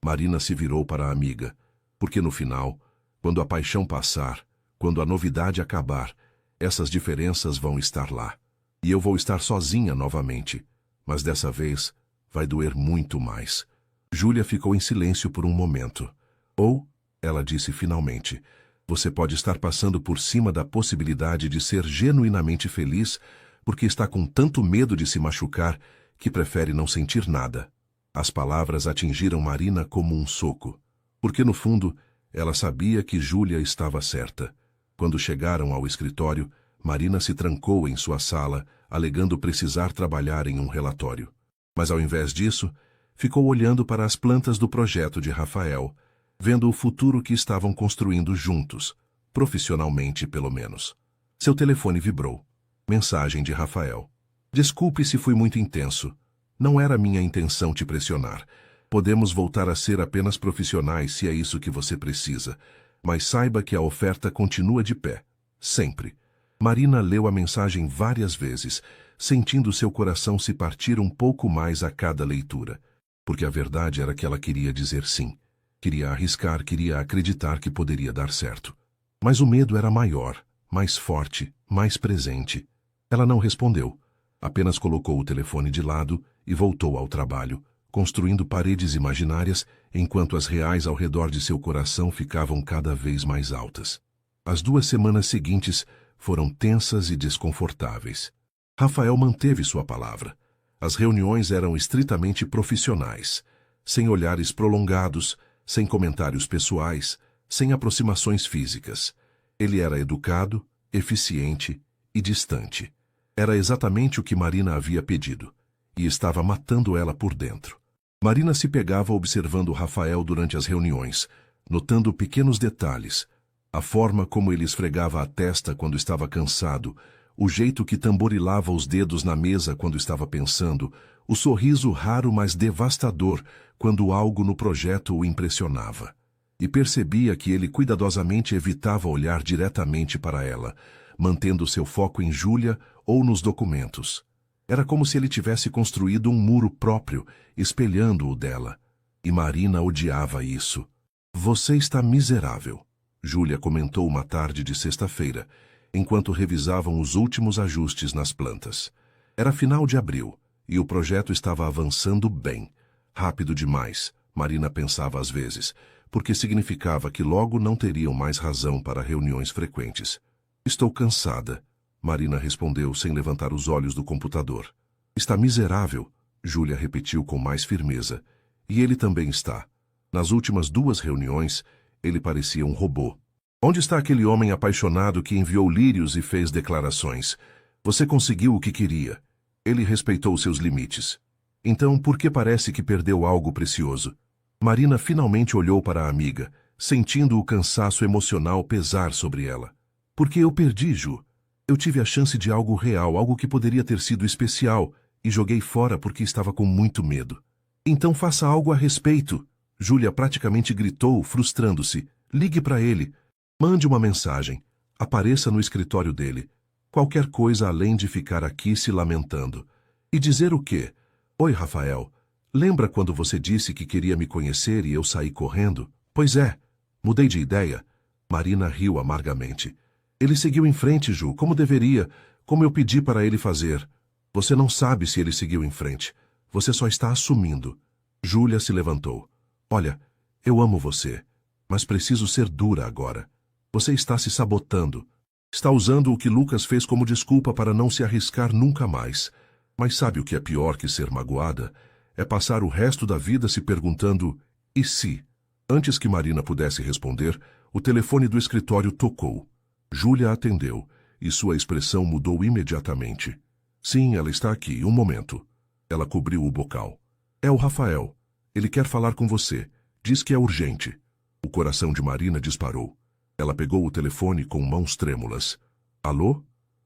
Marina se virou para a amiga. Porque no final, quando a paixão passar, quando a novidade acabar, essas diferenças vão estar lá. E eu vou estar sozinha novamente. Mas dessa vez, vai doer muito mais. Júlia ficou em silêncio por um momento. Ou, ela disse finalmente, você pode estar passando por cima da possibilidade de ser genuinamente feliz porque está com tanto medo de se machucar que prefere não sentir nada. As palavras atingiram Marina como um soco. Porque no fundo, ela sabia que Júlia estava certa. Quando chegaram ao escritório, Marina se trancou em sua sala, alegando precisar trabalhar em um relatório. Mas ao invés disso, ficou olhando para as plantas do projeto de Rafael, vendo o futuro que estavam construindo juntos, profissionalmente pelo menos. Seu telefone vibrou. Mensagem de Rafael. Desculpe se fui muito intenso. Não era minha intenção te pressionar. Podemos voltar a ser apenas profissionais se é isso que você precisa. Mas saiba que a oferta continua de pé. Sempre. Marina leu a mensagem várias vezes, sentindo seu coração se partir um pouco mais a cada leitura. Porque a verdade era que ela queria dizer sim. Queria arriscar, queria acreditar que poderia dar certo. Mas o medo era maior, mais forte, mais presente. Ela não respondeu. Apenas colocou o telefone de lado e voltou ao trabalho, construindo paredes imaginárias, enquanto as reais ao redor de seu coração ficavam cada vez mais altas. As 2 semanas seguintes foram tensas e desconfortáveis. Rafael manteve sua palavra. As reuniões eram estritamente profissionais, sem olhares prolongados, sem comentários pessoais, sem aproximações físicas. Ele era educado, eficiente e distante. Era exatamente o que Marina havia pedido, e estava matando ela por dentro. Marina se pegava observando Rafael durante as reuniões, notando pequenos detalhes, a forma como ele esfregava a testa quando estava cansado, o jeito que tamborilava os dedos na mesa quando estava pensando, o sorriso raro mas devastador quando algo no projeto o impressionava. E percebia que ele cuidadosamente evitava olhar diretamente para ela, mantendo seu foco em Júlia ou nos documentos. Era como se ele tivesse construído um muro próprio, espelhando o dela. E Marina odiava isso. Você está miserável, Júlia comentou uma tarde de sexta-feira, enquanto revisavam os últimos ajustes nas plantas. Era final de abril, e o projeto estava avançando bem. Rápido demais, Marina pensava às vezes, porque significava que logo não teriam mais razão para reuniões frequentes. Estou cansada, Marina respondeu sem levantar os olhos do computador. Está miserável, Júlia repetiu com mais firmeza. E ele também está. Nas últimas 2 reuniões, ele parecia um robô. Onde está aquele homem apaixonado que enviou lírios e fez declarações? Você conseguiu o que queria. Ele respeitou seus limites. Então, por que parece que perdeu algo precioso? Marina finalmente olhou para a amiga, sentindo o cansaço emocional pesar sobre ela. Porque eu perdi, Ju. Eu tive a chance de algo real, algo que poderia ter sido especial, e joguei fora porque estava com muito medo. Então faça algo a respeito. Júlia praticamente gritou, frustrando-se. Ligue para ele. Mande uma mensagem. Apareça no escritório dele. Qualquer coisa além de ficar aqui se lamentando. E dizer o quê? Oi, Rafael. Lembra quando você disse que queria me conhecer e eu saí correndo? Pois é. Mudei de ideia. Marina riu amargamente. Ele seguiu em frente, Ju, como deveria, como eu pedi para ele fazer. Você não sabe se ele seguiu em frente. Você só está assumindo. Júlia se levantou. Olha, eu amo você, mas preciso ser dura agora. Você está se sabotando. Está usando o que Lucas fez como desculpa para não se arriscar nunca mais. Mas sabe o que é pior que ser magoada? É passar o resto da vida se perguntando, e se? Antes que Marina pudesse responder, o telefone do escritório tocou. Júlia atendeu, e sua expressão mudou imediatamente. Sim, ela está aqui, um momento. Ela cobriu o bocal. É o Rafael. Ele quer falar com você. Diz que é urgente. O coração de Marina disparou. Ela pegou o telefone com mãos trêmulas. Alô?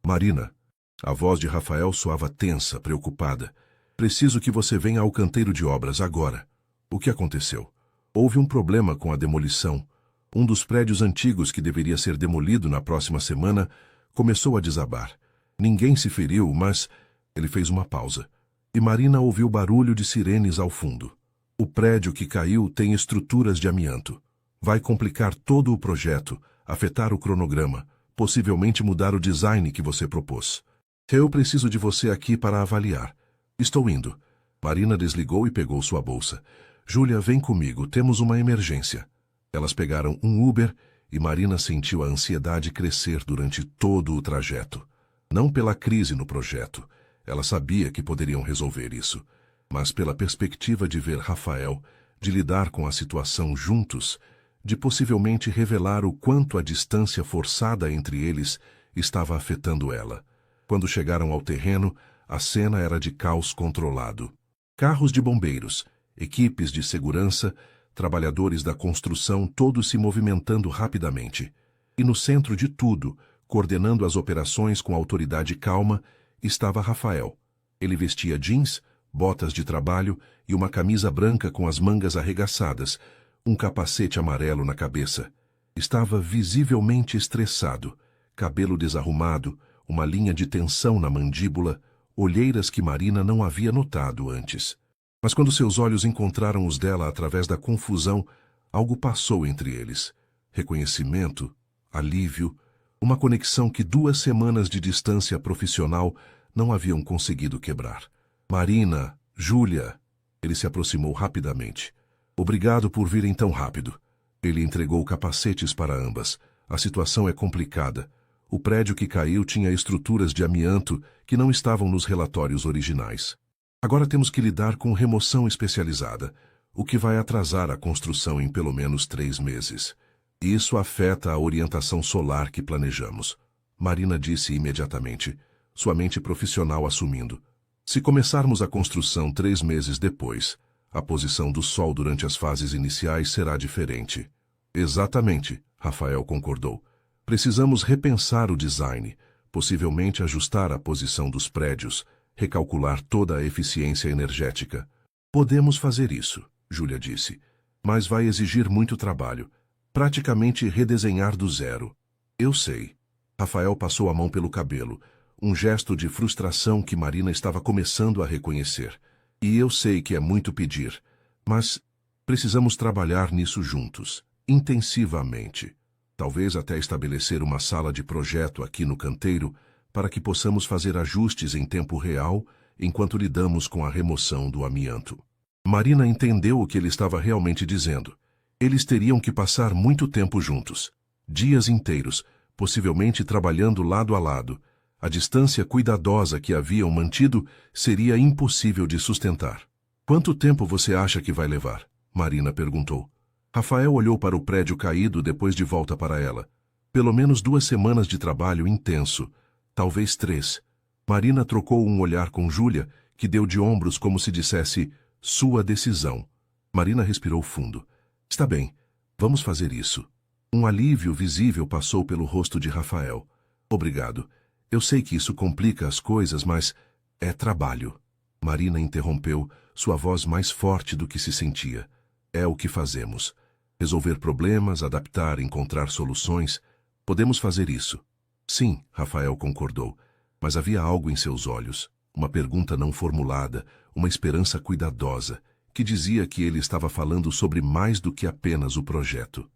Marina. A voz de Rafael soava tensa, preocupada. Preciso que você venha ao canteiro de obras agora. O que aconteceu? Houve um problema com a demolição. Um dos prédios antigos que deveria ser demolido na próxima semana começou a desabar. Ninguém se feriu, mas... Ele fez uma pausa. E Marina ouviu barulho de sirenes ao fundo. O prédio que caiu tem estruturas de amianto. Vai complicar todo o projeto, afetar o cronograma, possivelmente mudar o design que você propôs. Eu preciso de você aqui para avaliar. Estou indo. Marina desligou e pegou sua bolsa. Júlia, vem comigo, temos uma emergência. Elas pegaram um Uber e Marina sentiu a ansiedade crescer durante todo o trajeto. Não pela crise no projeto. Ela sabia que poderiam resolver isso. Mas pela perspectiva de ver Rafael, de lidar com a situação juntos, de possivelmente revelar o quanto a distância forçada entre eles estava afetando ela. Quando chegaram ao terreno, a cena era de caos controlado. Carros de bombeiros, equipes de segurança, trabalhadores da construção, todos se movimentando rapidamente. E no centro de tudo, coordenando as operações com autoridade calma, estava Rafael. Ele vestia jeans, botas de trabalho e uma camisa branca com as mangas arregaçadas, um capacete amarelo na cabeça. Estava visivelmente estressado, cabelo desarrumado, uma linha de tensão na mandíbula, olheiras que Marina não havia notado antes. Mas quando seus olhos encontraram os dela através da confusão, algo passou entre eles. Reconhecimento, alívio, uma conexão que 2 semanas de distância profissional não haviam conseguido quebrar. Marina, Júlia. Ele se aproximou rapidamente. Obrigado por virem tão rápido. Ele entregou capacetes para ambas. A situação é complicada. O prédio que caiu tinha estruturas de amianto que não estavam nos relatórios originais. Agora temos que lidar com remoção especializada, o que vai atrasar a construção em pelo menos 3 meses. Isso afeta a orientação solar que planejamos. Marina disse imediatamente, sua mente profissional assumindo. Se começarmos a construção 3 meses depois, a posição do Sol durante as fases iniciais será diferente. Exatamente, Rafael concordou. Precisamos repensar o design, possivelmente ajustar a posição dos prédios, recalcular toda a eficiência energética. Podemos fazer isso, Júlia disse, mas vai exigir muito trabalho, praticamente redesenhar do zero. Eu sei. Rafael passou a mão pelo cabelo, um gesto de frustração que Marina estava começando a reconhecer. E eu sei que é muito pedir, mas precisamos trabalhar nisso juntos, intensivamente. Talvez até estabelecer uma sala de projeto aqui no canteiro para que possamos fazer ajustes em tempo real enquanto lidamos com a remoção do amianto. Marina entendeu o que ele estava realmente dizendo. Eles teriam que passar muito tempo juntos, dias inteiros, possivelmente trabalhando lado a lado. A distância cuidadosa que haviam mantido seria impossível de sustentar. Quanto tempo você acha que vai levar? Marina perguntou. Rafael olhou para o prédio caído depois de volta para ela. Pelo menos 2 semanas de trabalho intenso, talvez 3. Marina trocou um olhar com Júlia, que deu de ombros como se dissesse, sua decisão. Marina respirou fundo. Está bem, vamos fazer isso. Um alívio visível passou pelo rosto de Rafael. Obrigado. Eu sei que isso complica as coisas, mas é trabalho. Marina interrompeu, sua voz mais forte do que se sentia. É o que fazemos. Resolver problemas, adaptar, encontrar soluções. Podemos fazer isso. Sim, Rafael concordou, mas havia algo em seus olhos, uma pergunta não formulada, uma esperança cuidadosa, que dizia que ele estava falando sobre mais do que apenas o projeto.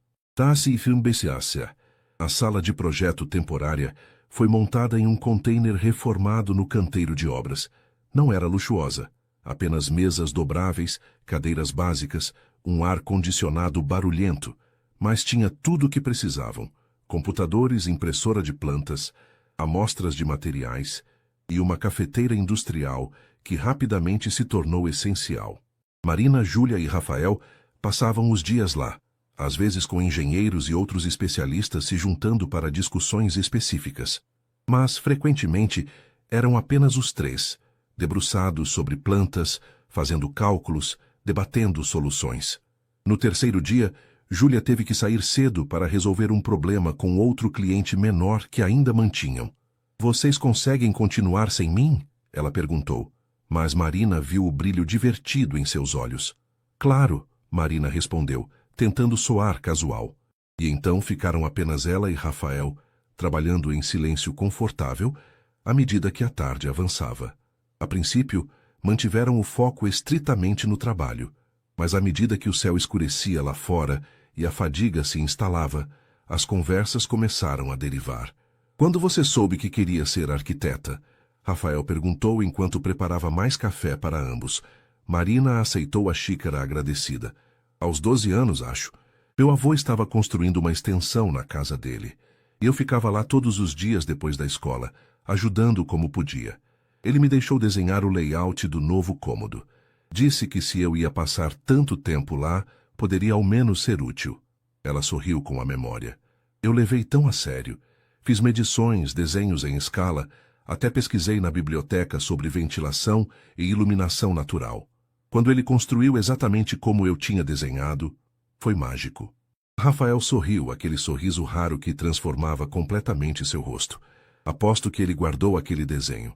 A sala de projeto temporária foi montada em um container reformado no canteiro de obras. Não era luxuosa, apenas mesas dobráveis, cadeiras básicas, um ar-condicionado barulhento, mas tinha tudo o que precisavam: computadores, impressora de plantas, amostras de materiais e uma cafeteira industrial que rapidamente se tornou essencial. Marina, Júlia e Rafael passavam os dias lá, às vezes com engenheiros e outros especialistas se juntando para discussões específicas. Mas, frequentemente, eram apenas os 3, debruçados sobre plantas, fazendo cálculos, debatendo soluções. No terceiro dia, Júlia teve que sair cedo para resolver um problema com outro cliente menor que ainda mantinham. Vocês conseguem continuar sem mim? Ela perguntou. Mas Marina viu o brilho divertido em seus olhos. Claro, Marina respondeu, tentando soar casual. E então ficaram apenas ela e Rafael, trabalhando em silêncio confortável, à medida que a tarde avançava. A princípio, mantiveram o foco estritamente no trabalho, mas à medida que o céu escurecia lá fora e a fadiga se instalava, as conversas começaram a derivar. Quando você soube que queria ser arquiteta? Rafael perguntou enquanto preparava mais café para ambos. Marina aceitou a xícara agradecida. Aos 12 anos, acho. Meu avô estava construindo uma extensão na casa dele. E eu ficava lá todos os dias depois da escola, ajudando como podia. Ele me deixou desenhar o layout do novo cômodo. Disse que se eu ia passar tanto tempo lá, poderia ao menos ser útil. Ela sorriu com a memória. Eu levei tão a sério. Fiz medições, desenhos em escala, até pesquisei na biblioteca sobre ventilação e iluminação natural. Quando ele construiu exatamente como eu tinha desenhado, foi mágico. Rafael sorriu, aquele sorriso raro que transformava completamente seu rosto. Aposto que ele guardou aquele desenho.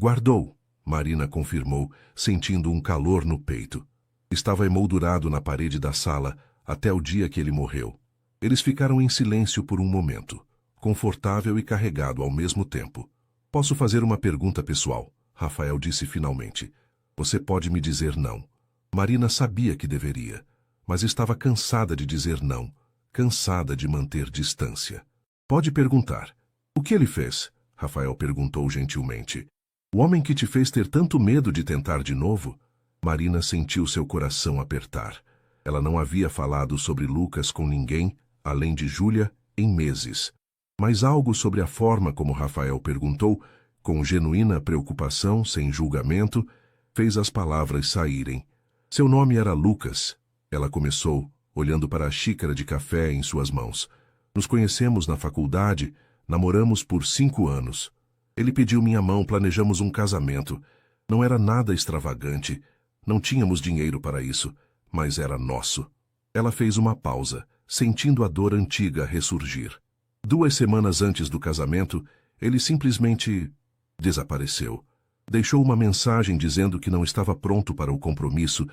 Guardou, Marina confirmou, sentindo um calor no peito. Estava emoldurado na parede da sala até o dia que ele morreu. Eles ficaram em silêncio por um momento, confortável e carregado ao mesmo tempo. Posso fazer uma pergunta pessoal? Rafael disse finalmente. Você pode me dizer não. Marina sabia que deveria, mas estava cansada de dizer não, cansada de manter distância. Pode perguntar. O que ele fez? Rafael perguntou gentilmente. O homem que te fez ter tanto medo de tentar de novo? Marina sentiu seu coração apertar. Ela não havia falado sobre Lucas com ninguém, além de Júlia, em meses. Mas algo sobre a forma como Rafael perguntou, com genuína preocupação, sem julgamento, fez as palavras saírem. Seu nome era Lucas. Ela começou, olhando para a xícara de café em suas mãos. Nos conhecemos na faculdade, namoramos por 5 anos. Ele pediu minha mão, planejamos um casamento. Não era nada extravagante, não tínhamos dinheiro para isso, mas era nosso. Ela fez uma pausa, sentindo a dor antiga ressurgir. 2 semanas antes do casamento, ele simplesmente desapareceu. Deixou uma mensagem dizendo que não estava pronto para o compromisso,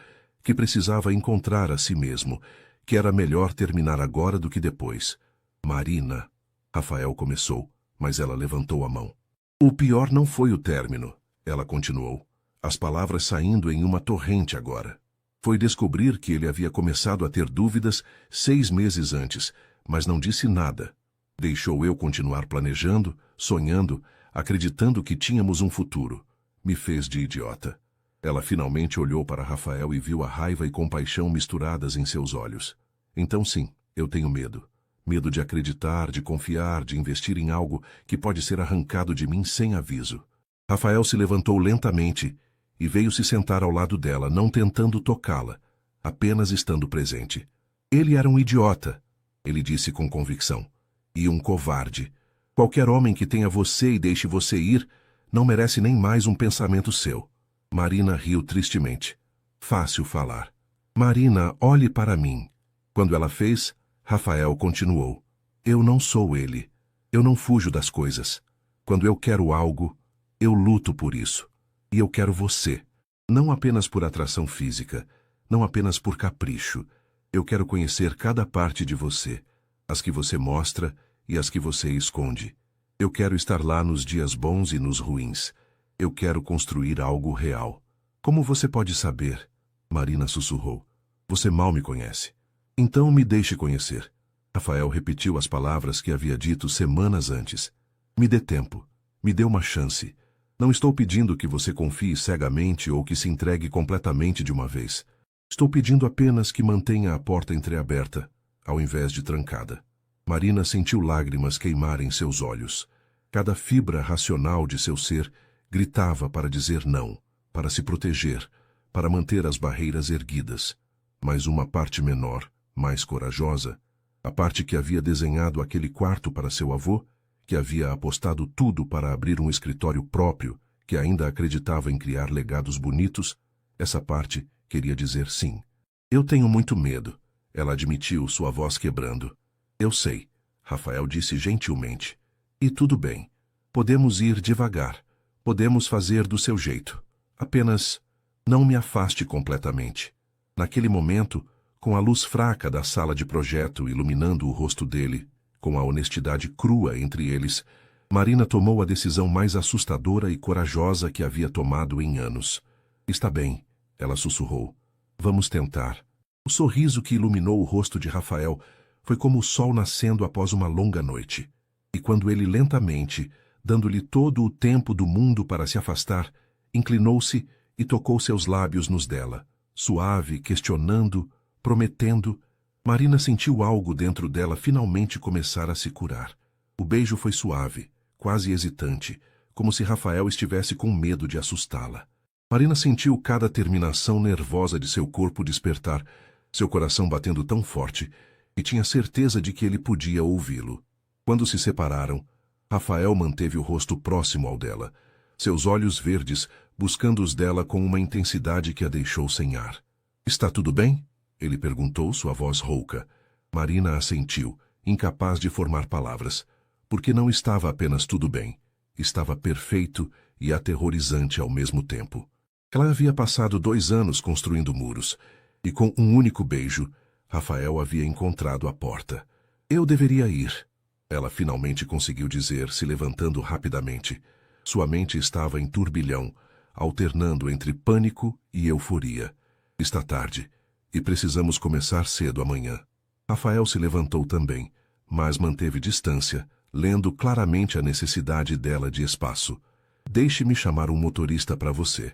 que precisava encontrar a si mesmo, que era melhor terminar agora do que depois. Marina, Rafael começou, mas ela levantou a mão. O pior não foi o término, ela continuou, as palavras saindo em uma torrente agora. Foi descobrir que ele havia começado a ter dúvidas 6 meses antes, mas não disse nada. Deixou eu continuar planejando, sonhando, acreditando que tínhamos um futuro. Me fez de idiota. Ela finalmente olhou para Rafael e viu a raiva e compaixão misturadas em seus olhos. Então sim, eu tenho medo. Medo de acreditar, de confiar, de investir em algo que pode ser arrancado de mim sem aviso. Rafael se levantou lentamente e veio se sentar ao lado dela, não tentando tocá-la, apenas estando presente. Ele era um idiota, ele disse com convicção. E um covarde. Qualquer homem que tenha você e deixe você ir, não merece nem mais um pensamento seu. Marina riu tristemente. Fácil falar. Marina, olhe para mim. Quando ela fez, Rafael continuou. Eu não sou ele. Eu não fujo das coisas. Quando eu quero algo, eu luto por isso. E eu quero você. Não apenas por atração física, não apenas por capricho. Eu quero conhecer cada parte de você. As que você mostra e as que você esconde. Eu quero estar lá nos dias bons e nos ruins. Eu quero construir algo real. Como você pode saber? Marina sussurrou. Você mal me conhece. Então me deixe conhecer. Rafael repetiu as palavras que havia dito semanas antes. Me dê tempo. Me dê uma chance. Não estou pedindo que você confie cegamente ou que se entregue completamente de uma vez. Estou pedindo apenas que mantenha a porta entreaberta, ao invés de trancada. Marina sentiu lágrimas queimarem seus olhos. Cada fibra racional de seu ser gritava para dizer não, para se proteger, para manter as barreiras erguidas. Mas uma parte menor, mais corajosa, a parte que havia desenhado aquele quarto para seu avô, que havia apostado tudo para abrir um escritório próprio, que ainda acreditava em criar legados bonitos, essa parte Queria dizer sim. Eu tenho muito medo, ela admitiu, sua voz quebrando. Eu sei, Rafael disse gentilmente. E tudo bem. Podemos ir devagar. Podemos fazer do seu jeito. Apenas, não me afaste completamente. Naquele momento, com a luz fraca da sala de projeto iluminando o rosto dele, com a honestidade crua entre eles, Marina tomou a decisão mais assustadora e corajosa que havia tomado em anos. Está bem, ela sussurrou. Vamos tentar. O sorriso que iluminou o rosto de Rafael foi como o sol nascendo após uma longa noite. E quando ele lentamente, dando-lhe todo o tempo do mundo para se afastar, inclinou-se e tocou seus lábios nos dela, suave, questionando, prometendo, Marina sentiu algo dentro dela finalmente começar a se curar. O beijo foi suave, quase hesitante, como se Rafael estivesse com medo de assustá-la. Marina sentiu cada terminação nervosa de seu corpo despertar, seu coração batendo tão forte, e tinha certeza de que ele podia ouvi-lo. Quando se separaram, Rafael manteve o rosto próximo ao dela, seus olhos verdes buscando os dela com uma intensidade que a deixou sem ar. Está tudo bem? Ele perguntou, sua voz rouca. Marina assentiu, incapaz de formar palavras, porque não estava apenas tudo bem, estava perfeito e aterrorizante ao mesmo tempo. Ela havia passado 2 anos construindo muros, e com um único beijo, Rafael havia encontrado a porta. Eu deveria ir. Ela finalmente conseguiu dizer, se levantando rapidamente. Sua mente estava em turbilhão, alternando entre pânico e euforia. Está tarde, e precisamos começar cedo amanhã. Rafael se levantou também, mas manteve distância, lendo claramente a necessidade dela de espaço. Deixe-me chamar um motorista para você.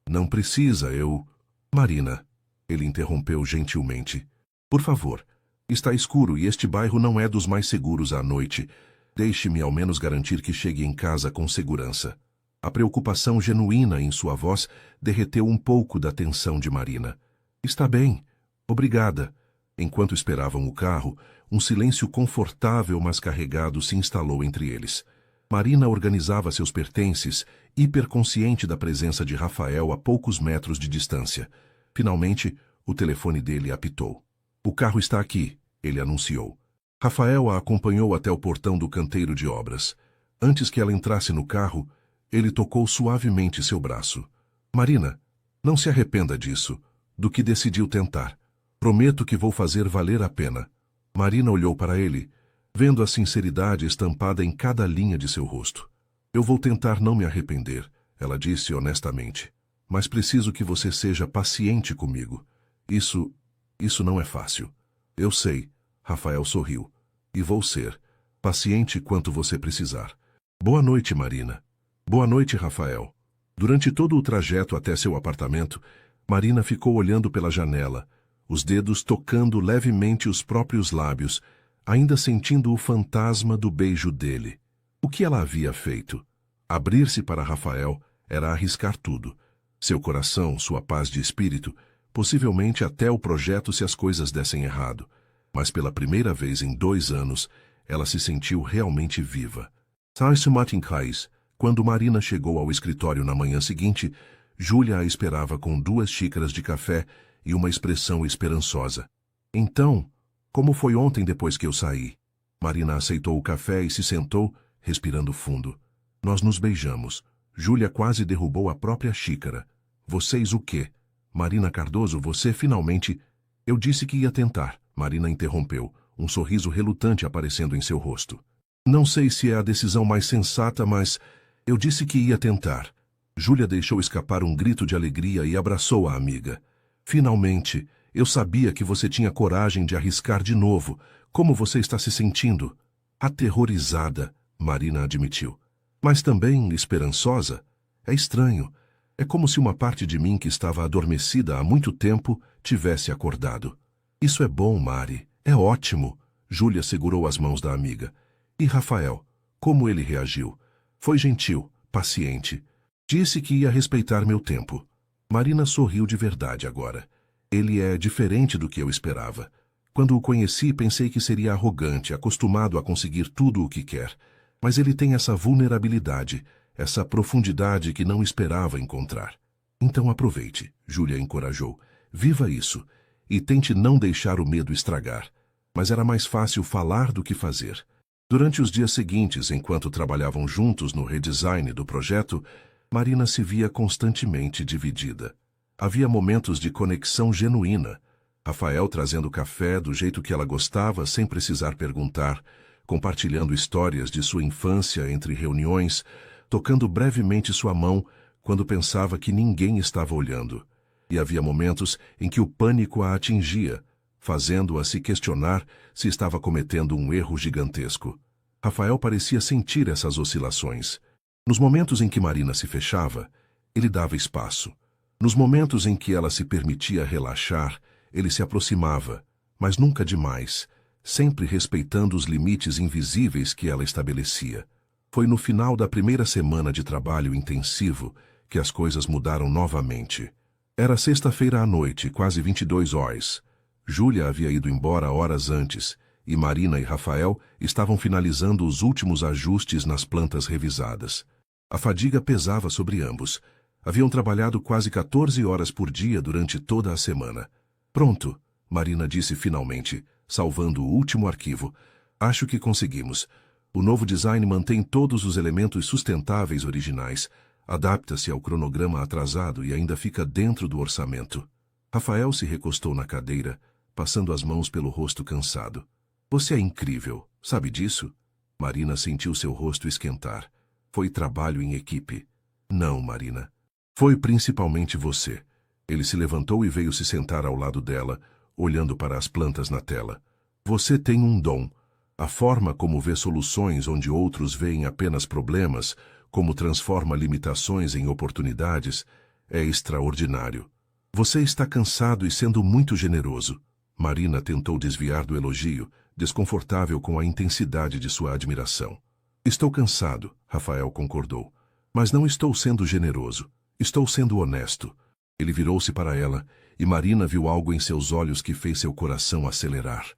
Não precisa, eu... Marina, ele interrompeu gentilmente. Por favor, está escuro e este bairro não é dos mais seguros à noite. Deixe-me ao menos garantir que chegue em casa com segurança. A preocupação genuína em sua voz derreteu um pouco da tensão de Marina. Está bem. Obrigada. Enquanto esperavam o carro, um silêncio confortável mas carregado se instalou entre eles. Marina organizava seus pertences, hiperconsciente da presença de Rafael a poucos metros de distância. Finalmente, o telefone dele apitou. O carro está aqui, ele anunciou. Rafael a acompanhou até o portão do canteiro de obras. Antes que ela entrasse no carro, ele tocou suavemente seu braço. Marina, não se arrependa disso, do que decidiu tentar. Prometo que vou fazer valer a pena. Marina olhou para ele, vendo a sinceridade estampada em cada linha de seu rosto. Eu vou tentar não me arrepender, ela disse honestamente. Mas preciso que você seja paciente comigo. Isso não é fácil. Eu sei, Rafael sorriu. E vou ser paciente quanto você precisar. Boa noite, Marina. Boa noite, Rafael. Durante todo o trajeto até seu apartamento, Marina ficou olhando pela janela, os dedos tocando levemente os próprios lábios, ainda sentindo o fantasma do beijo dele. O que ela havia feito? Abrir-se para Rafael era arriscar tudo. Seu coração, sua paz de espírito, possivelmente até o projeto se as coisas dessem errado. Mas pela primeira vez em 2 anos, ela se sentiu realmente viva. Quando Marina chegou ao escritório na manhã seguinte, Júlia a esperava com 2 xícaras de café e uma expressão esperançosa. Então, como foi ontem depois que eu saí? Marina aceitou o café e se sentou, respirando fundo. Nós nos beijamos. Júlia quase derrubou a própria xícara. Vocês o quê? Marina Cardoso, você finalmente... Eu disse que ia tentar. Marina interrompeu, um sorriso relutante aparecendo em seu rosto. Não sei se é a decisão mais sensata, mas eu disse que ia tentar. Júlia deixou escapar um grito de alegria e abraçou a amiga. Finalmente, eu sabia que você tinha coragem de arriscar de novo. Como você está se sentindo? Aterrorizada, Marina admitiu. Mas também esperançosa. É estranho. É como se uma parte de mim que estava adormecida há muito tempo tivesse acordado. Isso é bom, Mari. É ótimo. Júlia segurou as mãos da amiga. E Rafael? Como ele reagiu? Foi gentil, paciente. Disse que ia respeitar meu tempo. Marina sorriu de verdade agora. Ele é diferente do que eu esperava. Quando o conheci, pensei que seria arrogante, acostumado a conseguir tudo o que quer. Mas ele tem essa vulnerabilidade, essa profundidade que não esperava encontrar. Então aproveite, Júlia encorajou. Viva isso, e tente não deixar o medo estragar. Mas era mais fácil falar do que fazer. Durante os dias seguintes, enquanto trabalhavam juntos no redesign do projeto, Marina se via constantemente dividida. Havia momentos de conexão genuína. Rafael trazendo café do jeito que ela gostava, sem precisar perguntar, compartilhando histórias de sua infância entre reuniões, tocando brevemente sua mão quando pensava que ninguém estava olhando. E havia momentos em que o pânico a atingia, fazendo-a se questionar se estava cometendo um erro gigantesco. Rafael parecia sentir essas oscilações. Nos momentos em que Marina se fechava, ele dava espaço. Nos momentos em que ela se permitia relaxar, ele se aproximava, mas nunca demais, sempre respeitando os limites invisíveis que ela estabelecia. Foi no final da primeira semana de trabalho intensivo que as coisas mudaram novamente. Era sexta-feira à noite, quase 22 horas. Júlia havia ido embora horas antes, e Marina e Rafael estavam finalizando os últimos ajustes nas plantas revisadas. A fadiga pesava sobre ambos. Haviam trabalhado quase 14 horas por dia durante toda a semana. Pronto, Marina disse finalmente, salvando o último arquivo. Acho que conseguimos. O novo design mantém todos os elementos sustentáveis originais, adapta-se ao cronograma atrasado e ainda fica dentro do orçamento. Rafael se recostou na cadeira, passando as mãos pelo rosto cansado. Você é incrível, sabe disso? Marina sentiu seu rosto esquentar. Foi trabalho em equipe. Não, Marina. Foi principalmente você. Ele se levantou e veio se sentar ao lado dela, olhando para as plantas na tela. Você tem um dom. A forma como vê soluções onde outros veem apenas problemas, como transforma limitações em oportunidades, é extraordinário. Você está cansado e sendo muito generoso. Marina tentou desviar do elogio, desconfortável com a intensidade de sua admiração. Estou cansado, Rafael concordou. Mas não estou sendo generoso. Estou sendo honesto. Ele virou-se para ela, e Marina viu algo em seus olhos que fez seu coração acelerar.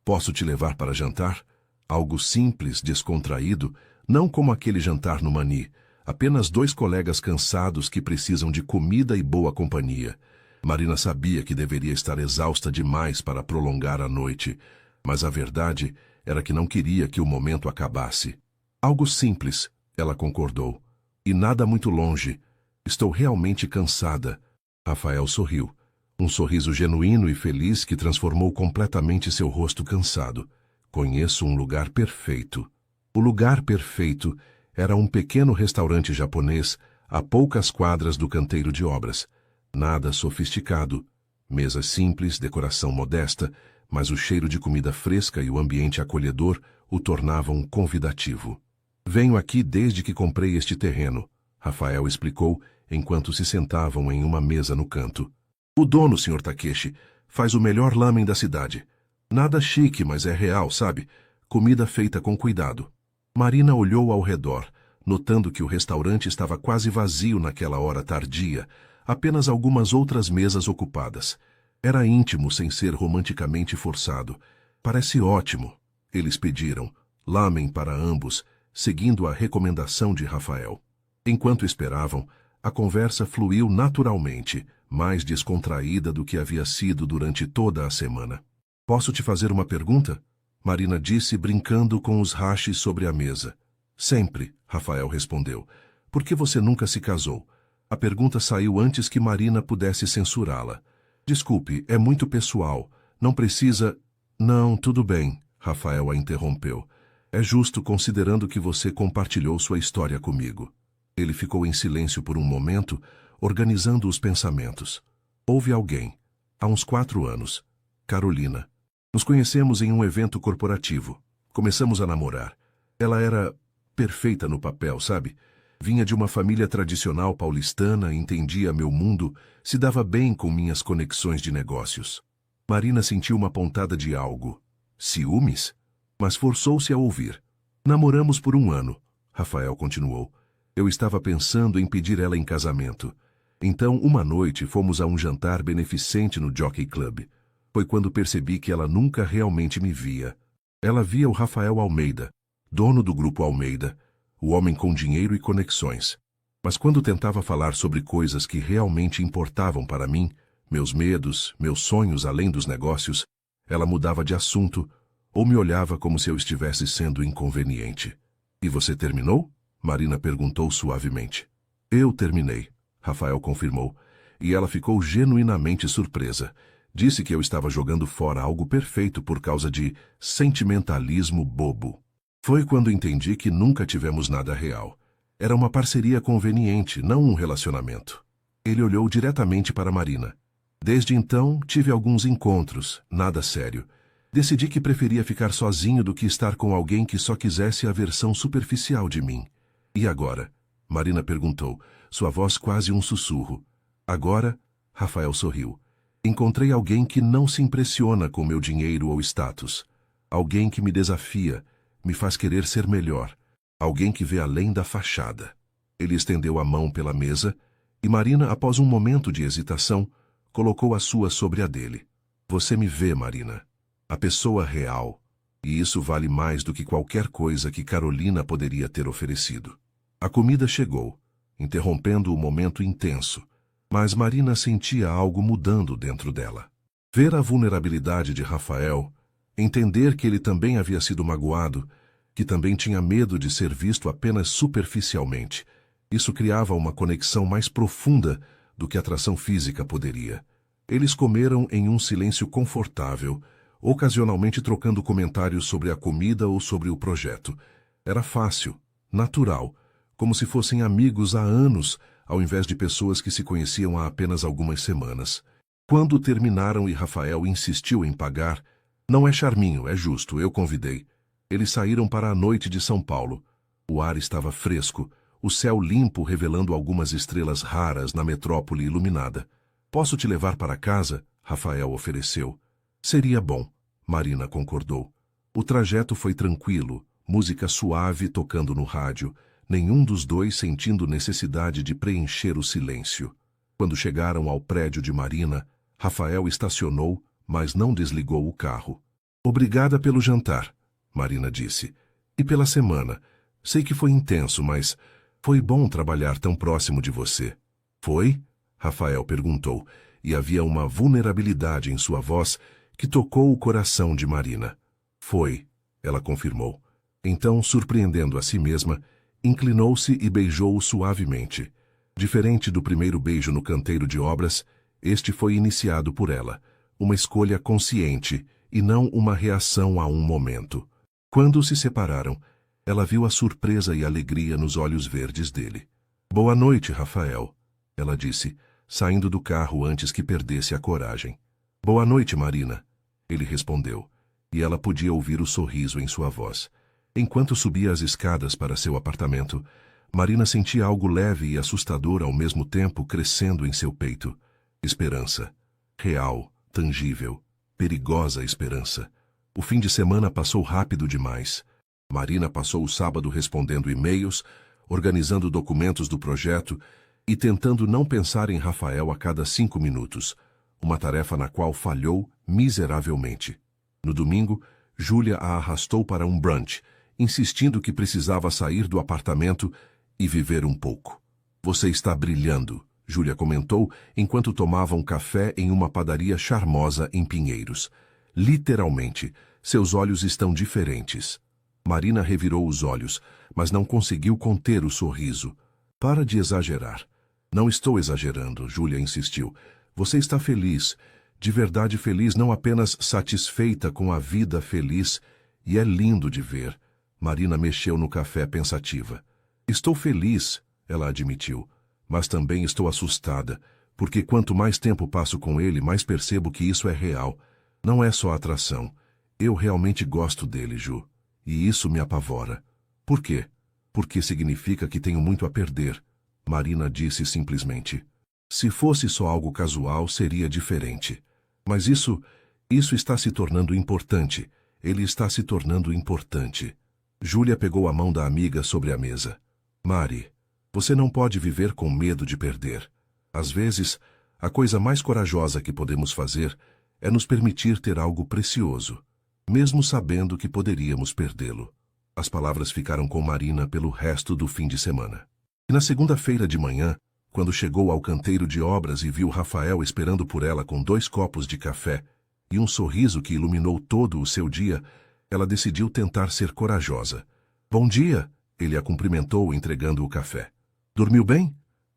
Posso te levar para jantar? Algo simples, descontraído, não como aquele jantar no Mani, apenas dois colegas cansados que precisam de comida e boa companhia. Marina sabia que deveria estar exausta demais para prolongar a noite, mas a verdade era que não queria que o momento acabasse. Algo simples, ela concordou. E nada muito longe. Estou realmente cansada. Rafael sorriu. Um sorriso genuíno e feliz que transformou completamente seu rosto cansado. Conheço um lugar perfeito. O lugar perfeito era um pequeno restaurante japonês a poucas quadras do canteiro de obras. Nada sofisticado. Mesas simples, decoração modesta, mas o cheiro de comida fresca e o ambiente acolhedor o tornavam convidativo. Venho aqui desde que comprei este terreno, Rafael explicou, enquanto se sentavam em uma mesa no canto. O dono, Sr. Takeshi, faz o melhor lamen da cidade. Nada chique, mas é real, sabe? Comida feita com cuidado. Marina olhou ao redor, notando que o restaurante estava quase vazio naquela hora tardia, apenas algumas outras mesas ocupadas. Era íntimo sem ser romanticamente forçado. Parece ótimo. Eles pediram lamen para ambos, seguindo a recomendação de Rafael. Enquanto esperavam, a conversa fluiu naturalmente, mais descontraída do que havia sido durante toda a semana. Posso te fazer uma pergunta? Marina disse, brincando com os hashis sobre a mesa. Sempre, Rafael respondeu. Por que você nunca se casou? A pergunta saiu antes que Marina pudesse censurá-la. Desculpe, é muito pessoal. Não precisa... Não, tudo bem, Rafael a interrompeu. É justo considerando que você compartilhou sua história comigo. Ele ficou em silêncio por um momento, organizando os pensamentos. Houve alguém. Há uns 4 anos. Carolina. Nos conhecemos em um evento corporativo. Começamos a namorar. Ela era perfeita no papel, sabe? Vinha de uma família tradicional paulistana, entendia meu mundo, se dava bem com minhas conexões de negócios. Marina sentiu uma pontada de algo. Ciúmes? Mas forçou-se a ouvir. Namoramos por 1 ano, Rafael continuou. Eu estava pensando em pedir ela em casamento. Então, uma noite, fomos a um jantar beneficente no Jockey Club. Foi quando percebi que ela nunca realmente me via. Ela via o Rafael Almeida, dono do Grupo Almeida, o homem com dinheiro e conexões. Mas quando tentava falar sobre coisas que realmente importavam para mim, Meus medos, meus sonhos além dos negócios, ela mudava de assunto ou me olhava como se eu estivesse sendo inconveniente. E você terminou? Marina perguntou suavemente. Eu terminei, Rafael confirmou, e ela ficou genuinamente surpresa. Disse que eu estava jogando fora algo perfeito por causa de sentimentalismo bobo. Foi quando entendi que nunca tivemos nada real. Era uma parceria conveniente, não um relacionamento. Ele olhou diretamente para Marina. Desde então, tive alguns encontros, nada sério. Decidi que preferia ficar sozinho do que estar com alguém que só quisesse a versão superficial de mim. E agora? Marina perguntou, sua voz quase um sussurro. Agora? Rafael sorriu. Encontrei alguém que não se impressiona com meu dinheiro ou status. Alguém que me desafia, me faz querer ser melhor. Alguém que vê além da fachada. Ele estendeu a mão pela mesa e Marina, após um momento de hesitação, colocou a sua sobre a dele. Você me vê, Marina. A pessoa real. E isso vale mais do que qualquer coisa que Carolina poderia ter oferecido. A comida chegou, interrompendo o momento intenso, mas Marina sentia algo mudando dentro dela. Ver a vulnerabilidade de Rafael, entender que ele também havia sido magoado, que também tinha medo de ser visto apenas superficialmente, isso criava uma conexão mais profunda do que a atração física poderia. Eles comeram em um silêncio confortável, ocasionalmente trocando comentários sobre a comida ou sobre o projeto. Era fácil, natural, como se fossem amigos há anos, ao invés de pessoas que se conheciam há apenas algumas semanas. Quando terminaram e Rafael insistiu em pagar, não é charminho, é justo, eu convidei. Eles saíram para a noite de São Paulo. O ar estava fresco, o céu limpo revelando algumas estrelas raras na metrópole iluminada. Posso te levar para casa? Rafael ofereceu. Seria bom, Marina concordou. O trajeto foi tranquilo, música suave tocando no rádio, nenhum dos dois sentindo necessidade de preencher o silêncio. Quando chegaram ao prédio de Marina, Rafael estacionou, mas não desligou o carro. Obrigada pelo jantar, Marina disse. E pela semana. Sei que foi intenso, mas foi bom trabalhar tão próximo de você. Foi? Rafael perguntou, e havia uma vulnerabilidade em sua voz que tocou o coração de Marina. Foi, ela confirmou. Então, surpreendendo a si mesma, inclinou-se e beijou-o suavemente. Diferente do primeiro beijo no canteiro de obras, este foi iniciado por ela, uma escolha consciente e não uma reação a um momento. Quando se separaram, ela viu a surpresa e alegria nos olhos verdes dele. Boa noite, Rafael, ela disse, saindo do carro antes que perdesse a coragem. Boa noite, Marina, ele respondeu, e ela podia ouvir o sorriso em sua voz. Enquanto subia as escadas para seu apartamento, Marina sentia algo leve e assustador ao mesmo tempo crescendo em seu peito. Esperança. Real, tangível, perigosa esperança. O fim de semana passou rápido demais. Marina passou o sábado respondendo e-mails, organizando documentos do projeto e tentando não pensar em Rafael a cada 5 minutos, uma tarefa na qual falhou miseravelmente. No domingo, Júlia a arrastou para um brunch, insistindo que precisava sair do apartamento e viver um pouco. Você está brilhando, Júlia comentou enquanto tomava um café em uma padaria charmosa em Pinheiros. Literalmente, seus olhos estão diferentes. Marina revirou os olhos, mas não conseguiu conter o sorriso. Para de exagerar. Não estou exagerando, Júlia insistiu. Você está feliz, de verdade feliz, não apenas satisfeita com a vida feliz, e é lindo de ver. Marina mexeu no café pensativa. Estou feliz, ela admitiu, mas também estou assustada, porque quanto mais tempo passo com ele, mais percebo que isso é real. Não é só atração. Eu realmente gosto dele, Ju. E isso me apavora. Por quê? Porque significa que tenho muito a perder. Marina disse simplesmente. Se fosse só algo casual, seria diferente. Mas isso está se tornando importante. Ele está se tornando importante. Júlia pegou a mão da amiga sobre a mesa. Mari, você não pode viver com medo de perder. Às vezes, a coisa mais corajosa que podemos fazer é nos permitir ter algo precioso, mesmo sabendo que poderíamos perdê-lo. As palavras ficaram com Marina pelo resto do fim de semana. E na segunda-feira de manhã, Quando chegou ao canteiro de obras e viu Rafael esperando por ela com 2 copos de café e um sorriso que iluminou todo o seu dia, ela decidiu tentar ser corajosa. Bom dia, ele a cumprimentou entregando o café. Dormiu bem?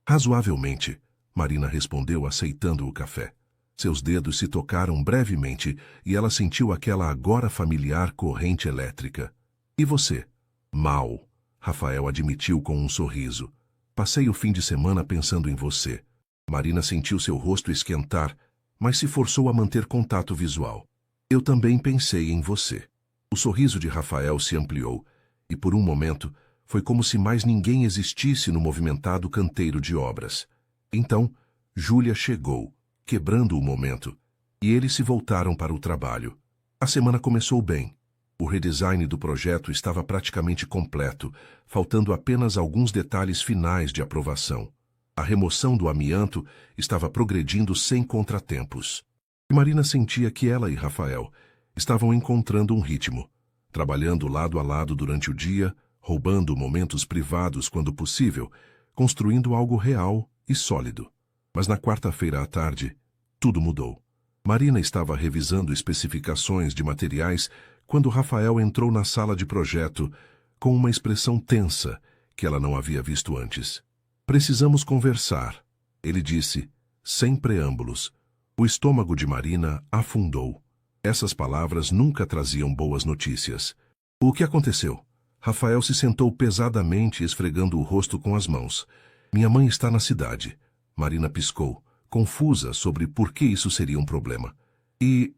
Razoavelmente, Marina respondeu aceitando o café. Seus dedos se tocaram brevemente e ela sentiu aquela agora familiar corrente elétrica. E você? Mal, Rafael admitiu com um sorriso. Passei o fim de semana pensando em você. Marina sentiu seu rosto esquentar, mas se forçou a manter contato visual. Eu também pensei em você. O sorriso de Rafael se ampliou, e por um momento foi como se mais ninguém existisse no movimentado canteiro de obras. Então, Júlia chegou, quebrando o momento, e eles se voltaram para o trabalho. A semana começou bem. O redesign do projeto estava praticamente completo, faltando apenas alguns detalhes finais de aprovação. A remoção do amianto estava progredindo sem contratempos. E Marina sentia que ela e Rafael estavam encontrando um ritmo, trabalhando lado a lado durante o dia, roubando momentos privados quando possível, construindo algo real e sólido. Mas na quarta-feira à tarde, tudo mudou. Marina estava revisando especificações de materiais quando Rafael entrou na sala de projeto com uma expressão tensa que ela não havia visto antes. Precisamos conversar, ele disse, sem preâmbulos. O estômago de Marina afundou. Essas palavras nunca traziam boas notícias. O que aconteceu? Rafael se sentou pesadamente, esfregando o rosto com as mãos. Minha mãe está na cidade. Marina piscou, confusa sobre por que isso seria um problema. E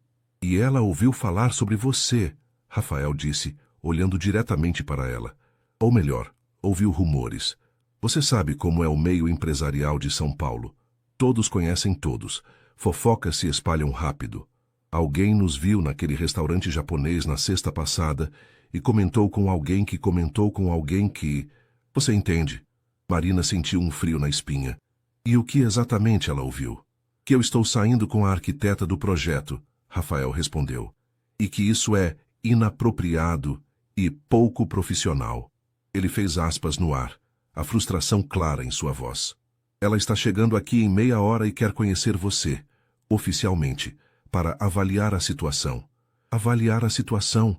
ela ouviu falar sobre você, Rafael disse, olhando diretamente para ela. Ou melhor, ouviu rumores. Você sabe como é o meio empresarial de São Paulo. Todos conhecem todos. Fofocas se espalham rápido. Alguém nos viu naquele restaurante japonês na sexta passada e comentou com alguém que comentou com alguém que... Você entende? Marina sentiu um frio na espinha. E o que exatamente ela ouviu? Que eu estou saindo com a arquiteta do projeto, Rafael respondeu. E que isso é inapropriado e pouco profissional. Ele fez aspas no ar, a frustração clara em sua voz. Ela está chegando aqui em meia hora e quer conhecer você, oficialmente, para avaliar a situação. Avaliar a situação,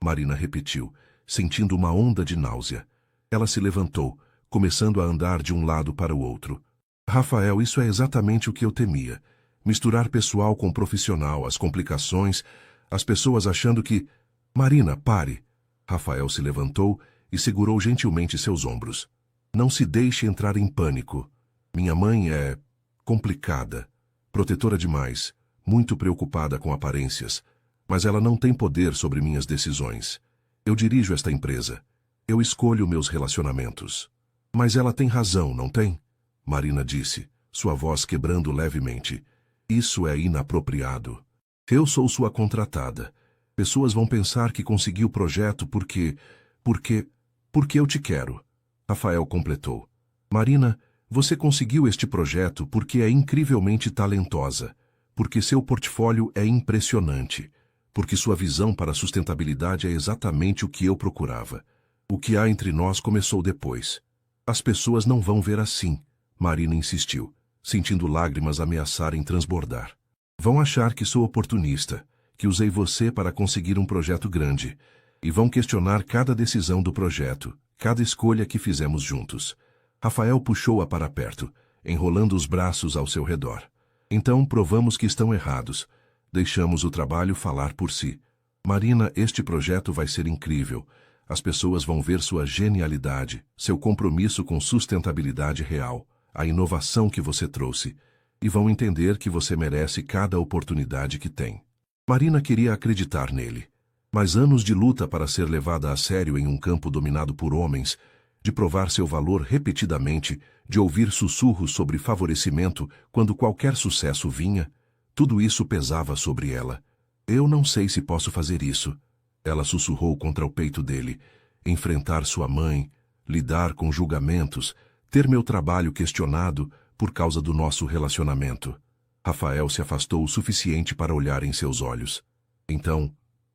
Marina repetiu, sentindo uma onda de náusea. Ela se levantou, começando a andar de um lado para o outro. Rafael, isso é exatamente o que eu temia. Misturar pessoal com profissional, as complicações, as pessoas achando que... Marina, pare. Rafael se levantou e segurou gentilmente seus ombros. Não se deixe entrar em pânico. Minha mãe é... complicada, protetora demais, muito preocupada com aparências, mas ela não tem poder sobre minhas decisões. Eu dirijo esta empresa. Eu escolho meus relacionamentos. Mas ela tem razão, não tem? Marina disse, sua voz quebrando levemente. Isso é inapropriado. Eu sou sua contratada. Pessoas vão pensar que consegui o projeto porque eu te quero. Rafael completou. Marina, você conseguiu este projeto porque é incrivelmente talentosa, porque seu portfólio é impressionante, porque sua visão para a sustentabilidade é exatamente o que eu procurava. O que há entre nós começou depois. As pessoas não vão ver assim, Marina insistiu, sentindo lágrimas ameaçarem transbordar. Vão achar que sou oportunista, que usei você para conseguir um projeto grande, e vão questionar cada decisão do projeto, cada escolha que fizemos juntos. Rafael puxou-a para perto, enrolando os braços ao seu redor. Então provamos que estão errados. Deixamos o trabalho falar por si. Marina, este projeto vai ser incrível. As pessoas vão ver sua genialidade, seu compromisso com sustentabilidade real, a inovação que você trouxe, e vão entender que você merece cada oportunidade que tem. Marina queria acreditar nele, mas anos de luta para ser levada a sério em um campo dominado por homens, de provar seu valor repetidamente, de ouvir sussurros sobre favorecimento quando qualquer sucesso vinha, tudo isso pesava sobre ela. Eu não sei se posso fazer isso. Ela sussurrou contra o peito dele. Enfrentar sua mãe, lidar com julgamentos, ter meu trabalho questionado por causa do nosso relacionamento. Rafael se afastou o suficiente para olhar em seus olhos. Então,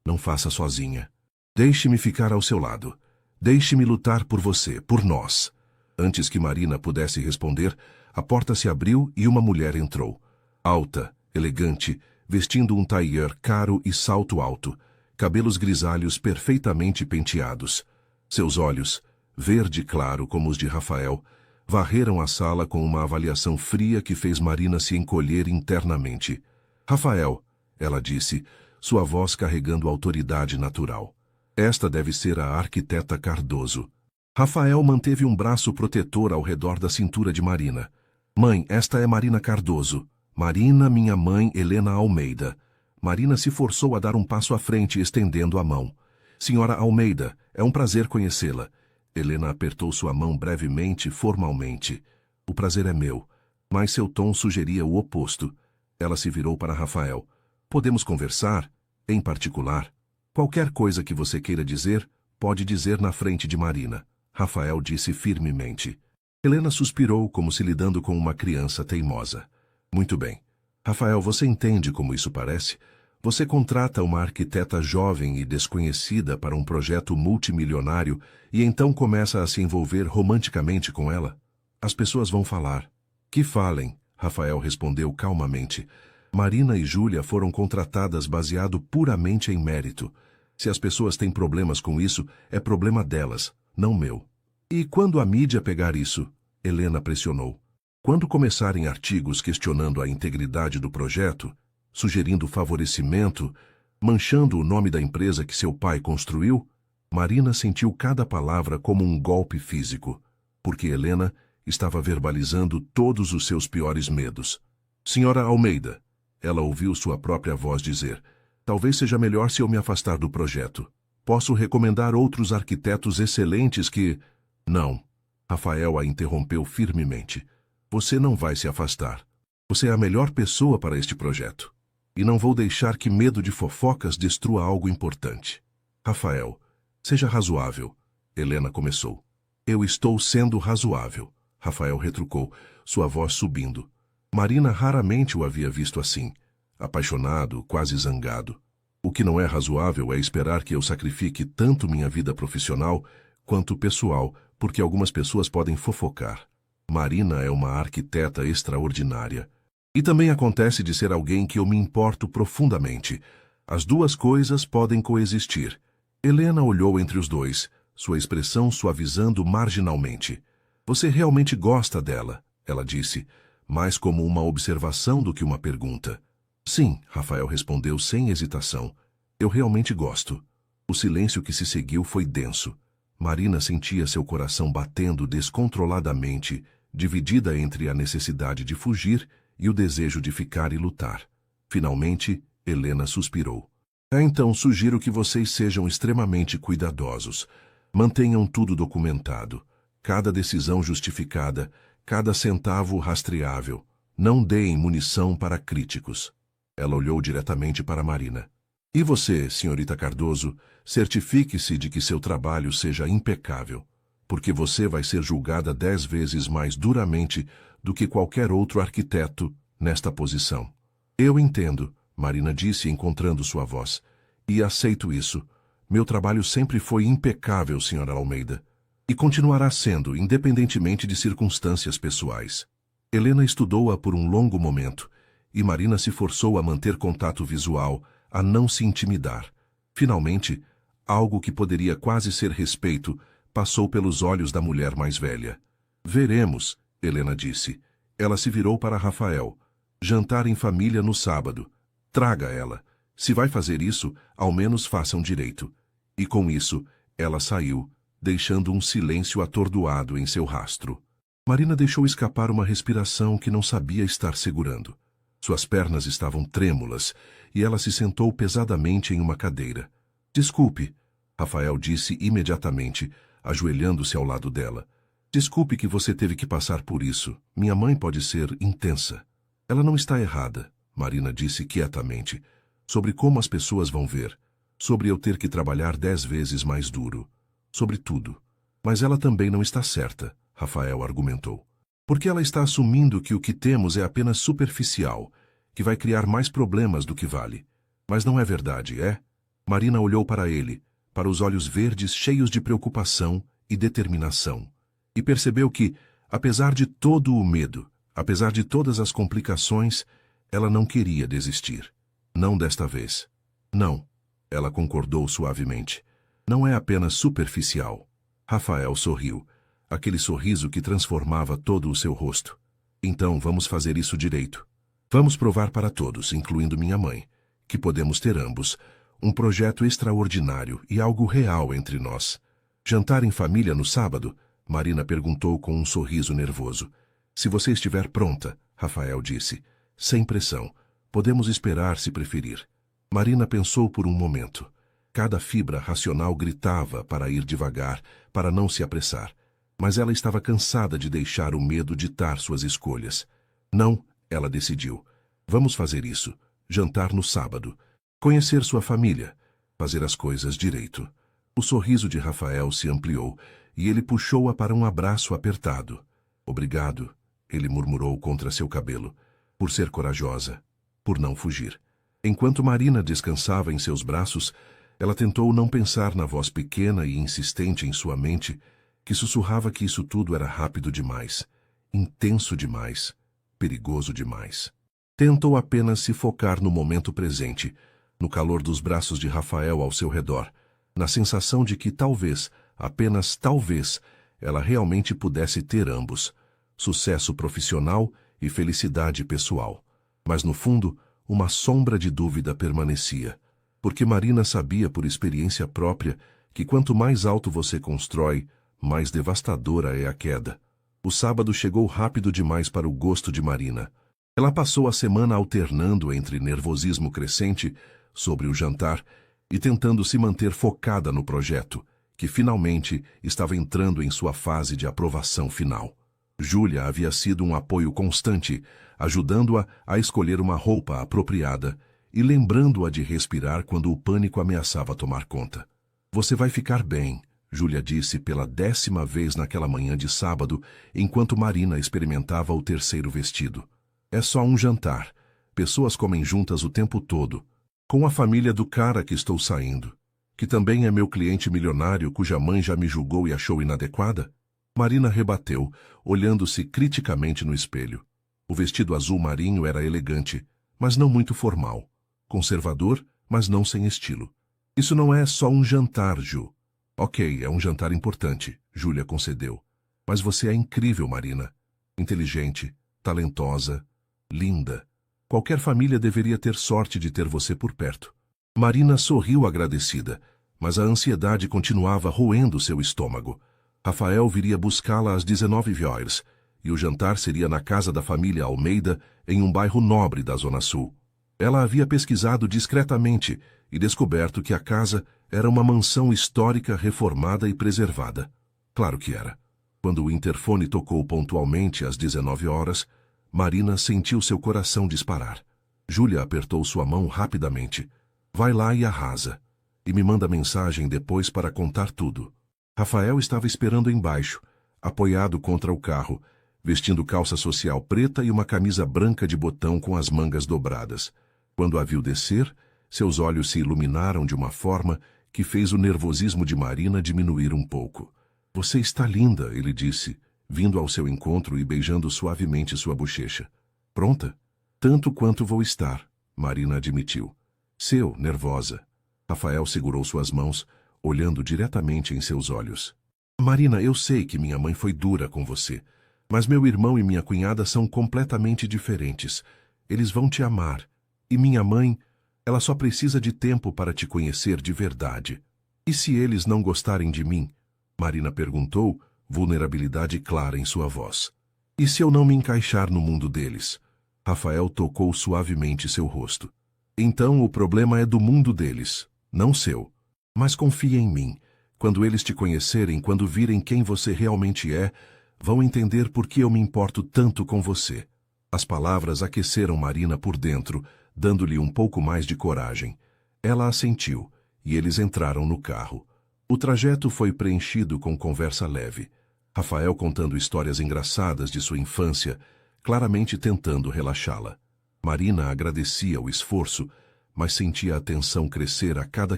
não faça sozinha. Deixe-me ficar ao seu lado. Deixe-me lutar por você, por nós. Antes que Marina pudesse responder, A porta se abriu e uma mulher entrou. Alta, elegante, vestindo um tailleur caro e salto alto, cabelos grisalhos perfeitamente penteados. Seus olhos, verde claro como os de Rafael, varreram a sala com uma avaliação fria que fez Marina se encolher internamente. Rafael, ela disse, sua voz carregando autoridade natural. Esta deve ser a arquiteta Cardoso. Rafael manteve um braço protetor ao redor da cintura de Marina. Mãe, esta é Marina Cardoso. Marina, minha mãe, Helena Almeida. Marina se forçou a dar um passo à frente, estendendo a mão. Senhora Almeida, é um prazer conhecê-la. Helena apertou sua mão brevemente, formalmente. O prazer é meu. Mas seu tom sugeria o oposto. Ela se virou para Rafael. Podemos conversar? Em particular? Qualquer coisa que você queira dizer, pode dizer na frente de Marina. Rafael disse firmemente. Helena suspirou como se lidando com uma criança teimosa. Muito bem. Rafael, você entende como isso parece? Você contrata uma arquiteta jovem e desconhecida para um projeto multimilionário e então começa a se envolver romanticamente com ela? As pessoas vão falar. Que falem, Rafael respondeu calmamente. Marina e Júlia foram contratadas baseado puramente em mérito. Se as pessoas têm problemas com isso, é problema delas, não meu. E quando a mídia pegar isso? Helena pressionou. Quando começarem artigos questionando a integridade do projeto, sugerindo favorecimento, manchando o nome da empresa que seu pai construiu, Marina sentiu cada palavra como um golpe físico, porque Helena estava verbalizando todos os seus piores medos. Senhora Almeida, ela ouviu sua própria voz dizer, talvez seja melhor se eu me afastar do projeto. Posso recomendar outros arquitetos excelentes que... Não. Rafael a interrompeu firmemente. Você não vai se afastar. Você é a melhor pessoa para este projeto. E não vou deixar que medo de fofocas destrua algo importante. Rafael, seja razoável. Helena começou. Eu estou sendo razoável. Rafael retrucou, sua voz subindo. Marina raramente o havia visto assim, apaixonado, quase zangado. O que não é razoável é esperar que eu sacrifique tanto minha vida profissional quanto pessoal, porque algumas pessoas podem fofocar. Marina é uma arquiteta extraordinária. E também acontece de ser alguém que eu me importo profundamente. As duas coisas podem coexistir. Helena olhou entre os dois, sua expressão suavizando marginalmente. Você realmente gosta dela, ela disse, mais como uma observação do que uma pergunta. Sim, Rafael respondeu sem hesitação. Eu realmente gosto. O silêncio que se seguiu foi denso. Marina sentia seu coração batendo descontroladamente, dividida entre a necessidade de fugir e o desejo de ficar e lutar. Finalmente, Helena suspirou. Então sugiro que vocês sejam extremamente cuidadosos. Mantenham tudo documentado. Cada decisão justificada, cada centavo rastreável. Não deem munição para críticos. Ela olhou diretamente para Marina. E você, senhorita Cardoso, certifique-se de que seu trabalho seja impecável, porque você vai ser julgada 10 vezes mais duramente do que qualquer outro arquiteto nesta posição. Eu entendo, Marina disse encontrando sua voz, e aceito isso. Meu trabalho sempre foi impecável, senhora Almeida, e continuará sendo, independentemente de circunstâncias pessoais. Helena estudou-a por um longo momento, e Marina se forçou a manter contato visual, a não se intimidar. Finalmente, algo que poderia quase ser respeito passou pelos olhos da mulher mais velha. Veremos, Helena disse. Ela se virou para Rafael. Jantar em família no sábado. Traga ela. Se vai fazer isso, ao menos façam direito. E com isso, ela saiu, deixando um silêncio atordoado em seu rastro. Marina deixou escapar uma respiração que não sabia estar segurando. Suas pernas estavam trêmulas e ela se sentou pesadamente em uma cadeira. Desculpe, Rafael disse imediatamente, ajoelhando-se ao lado dela. Desculpe que você teve que passar por isso. Minha mãe pode ser intensa. Ela não está errada, Marina disse quietamente, sobre como as pessoas vão ver, sobre eu ter que trabalhar 10 vezes mais duro, sobre tudo. Mas ela também não está certa, Rafael argumentou. Porque ela está assumindo que o que temos é apenas superficial, que vai criar mais problemas do que vale. Mas não é verdade, é? Marina olhou para ele, para os olhos verdes cheios de preocupação e determinação, e percebeu que, apesar de todo o medo, Apesar de todas as complicações, ela não queria desistir. Não desta vez. Não. Ela concordou suavemente. Não é apenas superficial. Rafael sorriu. Aquele sorriso que transformava todo o seu rosto. Então vamos fazer isso direito. Vamos provar para todos, incluindo minha mãe, que podemos ter ambos um projeto extraordinário e algo real entre nós. Jantar em família no sábado? Marina perguntou com um sorriso nervoso. Se você estiver pronta, Rafael disse. Sem pressão. Podemos esperar se preferir. Marina pensou por um momento. Cada fibra racional gritava para ir devagar, para não se apressar. Mas ela estava cansada de deixar o medo ditar suas escolhas. Não, ela decidiu. Vamos fazer isso. Jantar no sábado. Conhecer sua família. Fazer as coisas direito. O sorriso de Rafael se ampliou e ele puxou-a para um abraço apertado. Obrigado, ele murmurou contra seu cabelo, por ser corajosa, por não fugir. Enquanto Marina descansava em seus braços, ela tentou não pensar na voz pequena e insistente em sua mente, que sussurrava que isso tudo era rápido demais, intenso demais, perigoso demais. Tentou apenas se focar no momento presente, no calor dos braços de Rafael ao seu redor, na sensação de que talvez, apenas talvez, ela realmente pudesse ter ambos, sucesso profissional e felicidade pessoal. Mas no fundo, uma sombra de dúvida permanecia, porque Marina sabia por experiência própria que quanto mais alto você constrói, mais devastadora é a queda. O sábado chegou rápido demais para o gosto de Marina. Ela passou a semana alternando entre nervosismo crescente sobre o jantar e tentando se manter focada no projeto, que finalmente estava entrando em sua fase de aprovação final. Júlia havia sido um apoio constante, ajudando-a a escolher uma roupa apropriada e lembrando-a de respirar quando o pânico ameaçava tomar conta. Você vai ficar bem, Júlia disse pela 10ª vez naquela manhã de sábado, enquanto Marina experimentava o terceiro vestido. É só um jantar. Pessoas comem juntas o tempo todo. Com a família do cara que estou saindo, que também é meu cliente milionário cuja mãe já me julgou e achou inadequada? Marina rebateu, olhando-se criticamente no espelho. O vestido azul marinho era elegante, mas não muito formal. Conservador, mas não sem estilo. Isso não é só um jantar, Ju. Ok, é um jantar importante, Júlia concedeu. Mas você é incrível, Marina. Inteligente, talentosa, linda. Qualquer família deveria ter sorte de ter você por perto. Marina sorriu agradecida, mas a ansiedade continuava roendo seu estômago. Rafael viria buscá-la às 19 horas, e o jantar seria na casa da família Almeida, em um bairro nobre da Zona Sul. Ela havia pesquisado discretamente e descoberto que a casa era uma mansão histórica reformada e preservada. Claro que era. Quando o interfone tocou pontualmente às 19 horas, Marina sentiu seu coração disparar. Júlia apertou sua mão rapidamente. Vai lá e arrasa. E me manda mensagem depois para contar tudo. Rafael estava esperando embaixo, apoiado contra o carro, vestindo calça social preta e uma camisa branca de botão com as mangas dobradas. Quando a viu descer, seus olhos se iluminaram de uma forma que fez o nervosismo de Marina diminuir um pouco. Você está linda, ele disse, vindo ao seu encontro e beijando suavemente sua bochecha. Pronta? Tanto quanto vou estar, Marina admitiu. Seu, nervosa. Rafael segurou suas mãos, olhando diretamente em seus olhos. Marina, eu sei que minha mãe foi dura com você, mas meu irmão e minha cunhada são completamente diferentes. Eles vão te amar. E minha mãe, ela só precisa de tempo para te conhecer de verdade. E se eles não gostarem de mim? Marina perguntou, vulnerabilidade clara em sua voz. E se eu não me encaixar no mundo deles? Rafael tocou suavemente seu rosto. Então o problema é do mundo deles, não seu. Mas confie em mim. Quando eles te conhecerem, quando virem quem você realmente é, vão entender por que eu me importo tanto com você. As palavras aqueceram Marina por dentro, dando-lhe um pouco mais de coragem. Ela assentiu, e eles entraram no carro. O trajeto foi preenchido com conversa leve. Rafael contando histórias engraçadas de sua infância, claramente tentando relaxá-la. Marina agradecia o esforço, mas sentia a tensão crescer a cada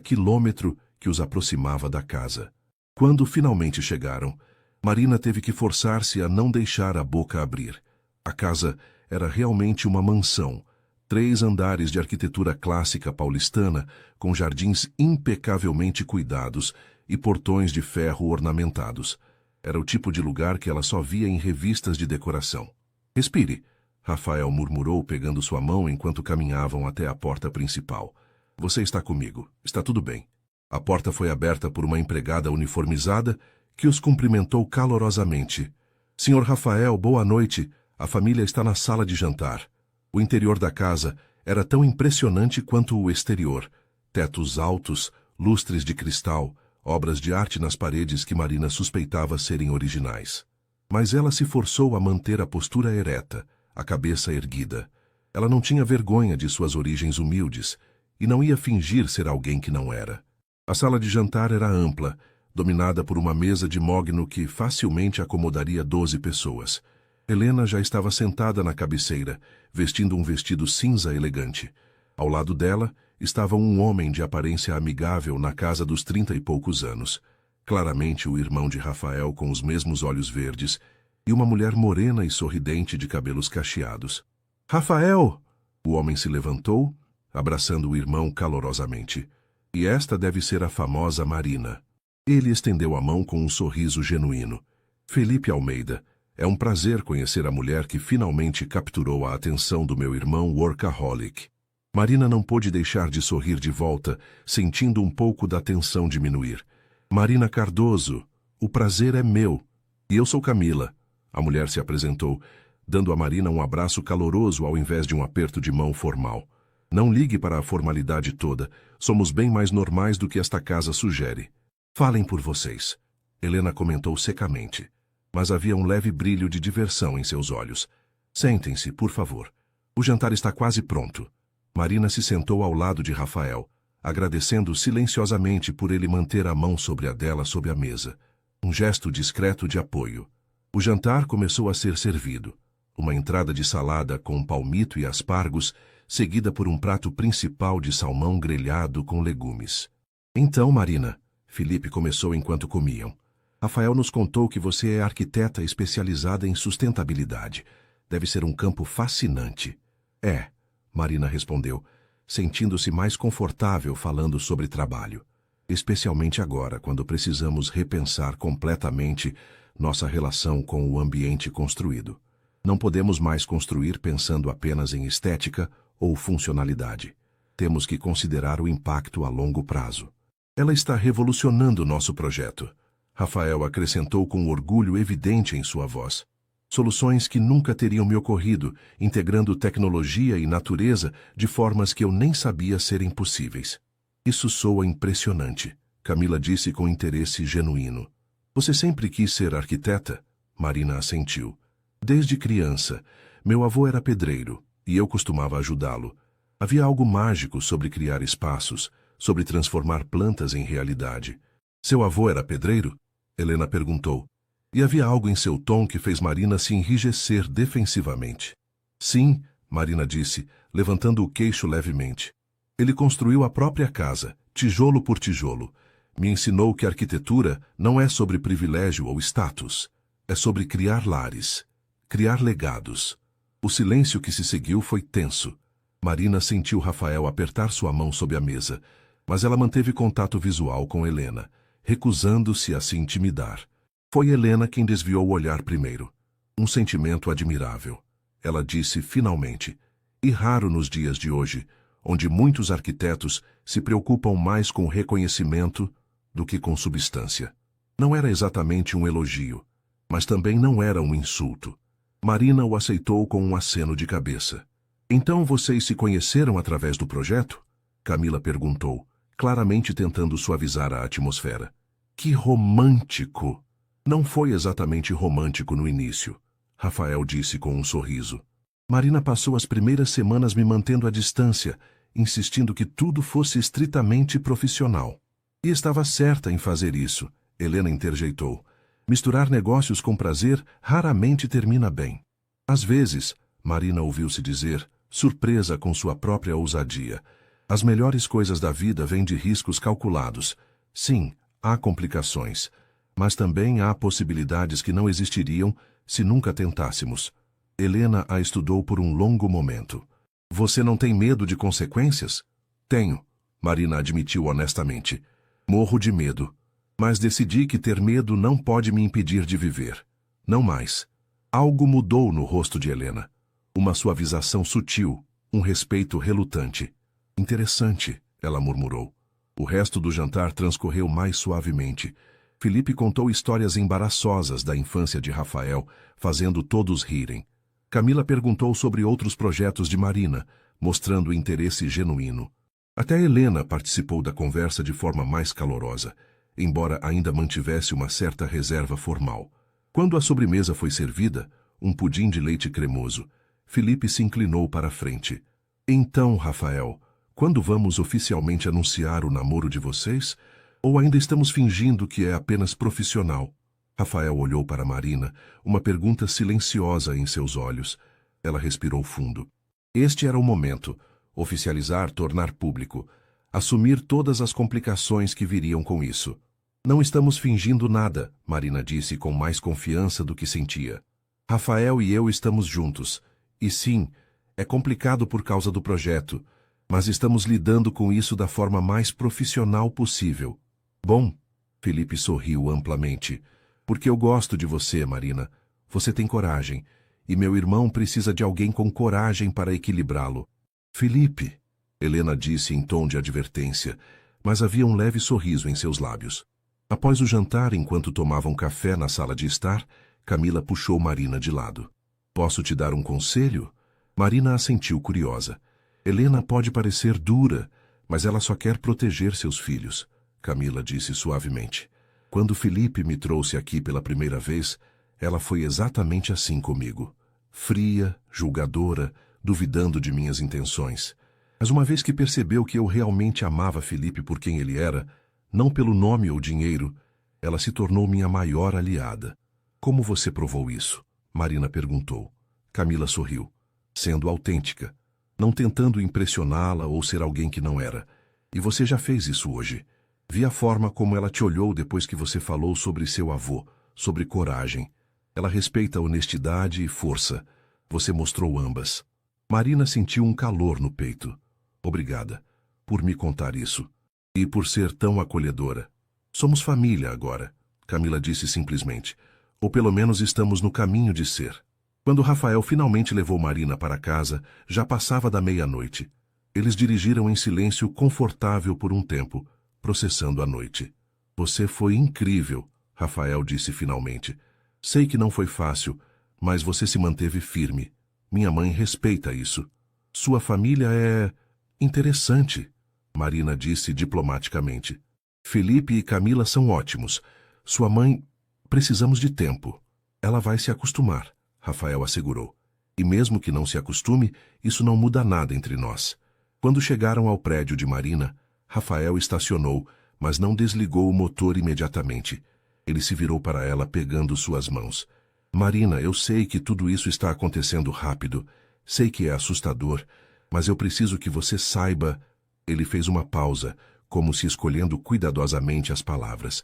quilômetro que os aproximava da casa. Quando finalmente chegaram, Marina teve que forçar-se a não deixar a boca abrir. A casa era realmente uma mansão, 3 andares de arquitetura clássica paulistana, com jardins impecavelmente cuidados e portões de ferro ornamentados. Era o tipo de lugar que ela só via em revistas de decoração. Respire, Rafael murmurou pegando sua mão enquanto caminhavam até a porta principal. Você está comigo, está tudo bem. A porta foi aberta por uma empregada uniformizada que os cumprimentou calorosamente. Senhor Rafael, boa noite. A família está na sala de jantar. O interior da casa era tão impressionante quanto o exterior. Tetos altos, lustres de cristal, obras de arte nas paredes que Marina suspeitava serem originais. Mas ela se forçou a manter a postura ereta, a cabeça erguida. Ela não tinha vergonha de suas origens humildes e não ia fingir ser alguém que não era. A sala de jantar era ampla, dominada por uma mesa de mogno que facilmente acomodaria 12 pessoas. Helena já estava sentada na cabeceira, vestindo um vestido cinza elegante. Ao lado dela estava um homem de aparência amigável na casa dos 30 e poucos anos. Claramente o irmão de Rafael com os mesmos olhos verdes, e uma mulher morena e sorridente de cabelos cacheados. Rafael! O homem se levantou, abraçando o irmão calorosamente. E esta deve ser a famosa Marina. Ele estendeu a mão com um sorriso genuíno. Felipe Almeida, é um prazer conhecer a mulher que finalmente capturou a atenção do meu irmão workaholic. Marina não pôde deixar de sorrir de volta, sentindo um pouco da tensão diminuir. Marina Cardoso, o prazer é meu. E eu sou Camila. A mulher se apresentou, dando a Marina um abraço caloroso ao invés de um aperto de mão formal. Não ligue para a formalidade toda. Somos bem mais normais do que esta casa sugere. Falem por vocês. Helena comentou secamente. Mas havia um leve brilho de diversão em seus olhos. Sentem-se, por favor. O jantar está quase pronto. Marina se sentou ao lado de Rafael, agradecendo silenciosamente por ele manter a mão sobre a dela sob a mesa. Um gesto discreto de apoio. O jantar começou a ser servido. Uma entrada de salada com palmito e aspargos, seguida por um prato principal de salmão grelhado com legumes. Então, Marina, Felipe começou enquanto comiam. Rafael nos contou que você é arquiteta especializada em sustentabilidade. Deve ser um campo fascinante. É, Marina respondeu, sentindo-se mais confortável falando sobre trabalho. Especialmente agora, quando precisamos repensar completamente nossa relação com o ambiente construído. Não podemos mais construir pensando apenas em estética ou funcionalidade. Temos que considerar o impacto a longo prazo. Ela está revolucionando nosso projeto. Rafael acrescentou com orgulho evidente em sua voz. Soluções que nunca teriam me ocorrido, integrando tecnologia e natureza de formas que eu nem sabia serem possíveis. Isso soa impressionante, Camila disse com interesse genuíno. Você sempre quis ser arquiteta? Marina assentiu. Desde criança, meu avô era pedreiro e eu costumava ajudá-lo. Havia algo mágico sobre criar espaços, sobre transformar plantas em realidade. Seu avô era pedreiro? Helena perguntou. E havia algo em seu tom que fez Marina se enrijecer defensivamente. Sim, Marina disse, levantando o queixo levemente. Ele construiu a própria casa, tijolo por tijolo. Me ensinou que a arquitetura não é sobre privilégio ou status. É sobre criar lares, criar legados. O silêncio que se seguiu foi tenso. Marina sentiu Rafael apertar sua mão sob a mesa, mas ela manteve contato visual com Helena, recusando-se a se intimidar. Foi Helena quem desviou o olhar primeiro. Um sentimento admirável. Ela disse finalmente, e raro nos dias de hoje, onde muitos arquitetos se preocupam mais com reconhecimento do que com substância. Não era exatamente um elogio, mas também não era um insulto. Marina o aceitou com um aceno de cabeça. Então vocês se conheceram através do projeto? Camila perguntou, claramente tentando suavizar a atmosfera. Que romântico! Não foi exatamente romântico no início, Rafael disse com um sorriso. Marina passou as primeiras semanas me mantendo à distância, insistindo que tudo fosse estritamente profissional. E estava certa em fazer isso, Helena interjeitou. Misturar negócios com prazer raramente termina bem. Às vezes, Marina ouviu-se dizer, surpresa com sua própria ousadia, as melhores coisas da vida vêm de riscos calculados. Sim, há complicações, mas também há possibilidades que não existiriam se nunca tentássemos. Helena a estudou por um longo momento. Você não tem medo de consequências? Tenho, Marina admitiu honestamente. Morro de medo. Mas decidi que ter medo não pode me impedir de viver. Não mais. Algo mudou no rosto de Helena. Uma suavização sutil, um respeito relutante. Interessante, ela murmurou. O resto do jantar transcorreu mais suavemente. Felipe contou histórias embaraçosas da infância de Rafael, fazendo todos rirem. Camila perguntou sobre outros projetos de Marina, mostrando interesse genuíno. Até Helena participou da conversa de forma mais calorosa, embora ainda mantivesse uma certa reserva formal. Quando a sobremesa foi servida, um pudim de leite cremoso, Felipe se inclinou para a frente. Então, Rafael, quando vamos oficialmente anunciar o namoro de vocês? Ou ainda estamos fingindo que é apenas profissional? Rafael olhou para Marina, uma pergunta silenciosa em seus olhos. Ela respirou fundo. Este era o momento. Oficializar, tornar público. Assumir todas as complicações que viriam com isso. Não estamos fingindo nada, Marina disse com mais confiança do que sentia. Rafael e eu estamos juntos. E sim, é complicado por causa do projeto, mas estamos lidando com isso da forma mais profissional possível. Bom, Felipe sorriu amplamente. Porque eu gosto de você, Marina. Você tem coragem. E meu irmão precisa de alguém com coragem para equilibrá-lo. Felipe, Helena disse em tom de advertência, mas havia um leve sorriso em seus lábios. Após o jantar, enquanto tomavam café na sala de estar, Camila puxou Marina de lado. Posso te dar um conselho? Marina assentiu curiosa. Helena pode parecer dura, mas ela só quer proteger seus filhos, Camila disse suavemente. Quando Felipe me trouxe aqui pela primeira vez, ela foi exatamente assim comigo. Fria, julgadora, duvidando de minhas intenções. Mas uma vez que percebeu que eu realmente amava Felipe por quem ele era, não pelo nome ou dinheiro, ela se tornou minha maior aliada. Como você provou isso? Marina perguntou. Camila sorriu, sendo autêntica, não tentando impressioná-la ou ser alguém que não era. E você já fez isso hoje. Vi a forma como ela te olhou depois que você falou sobre seu avô, sobre coragem. Ela respeita honestidade e força. Você mostrou ambas. Marina sentiu um calor no peito. Obrigada por me contar isso. E por ser tão acolhedora. Somos família agora, Camila disse simplesmente. Ou pelo menos estamos no caminho de ser. Quando Rafael finalmente levou Marina para casa, já passava da meia-noite. Eles dirigiram em silêncio confortável por um tempo, processando a noite. Você foi incrível, Rafael disse finalmente. Sei que não foi fácil, mas você se manteve firme. Minha mãe respeita isso. Sua família é interessante, Marina disse diplomaticamente. Felipe e Camila são ótimos. Sua mãe... Precisamos de tempo. Ela vai se acostumar, Rafael assegurou. E mesmo que não se acostume, isso não muda nada entre nós. Quando chegaram ao prédio de Marina, Rafael estacionou, mas não desligou o motor imediatamente. Ele se virou para ela pegando suas mãos. Marina, eu sei que tudo isso está acontecendo rápido. Sei que é assustador, mas eu preciso que você saiba... Ele fez uma pausa, como se escolhendo cuidadosamente as palavras.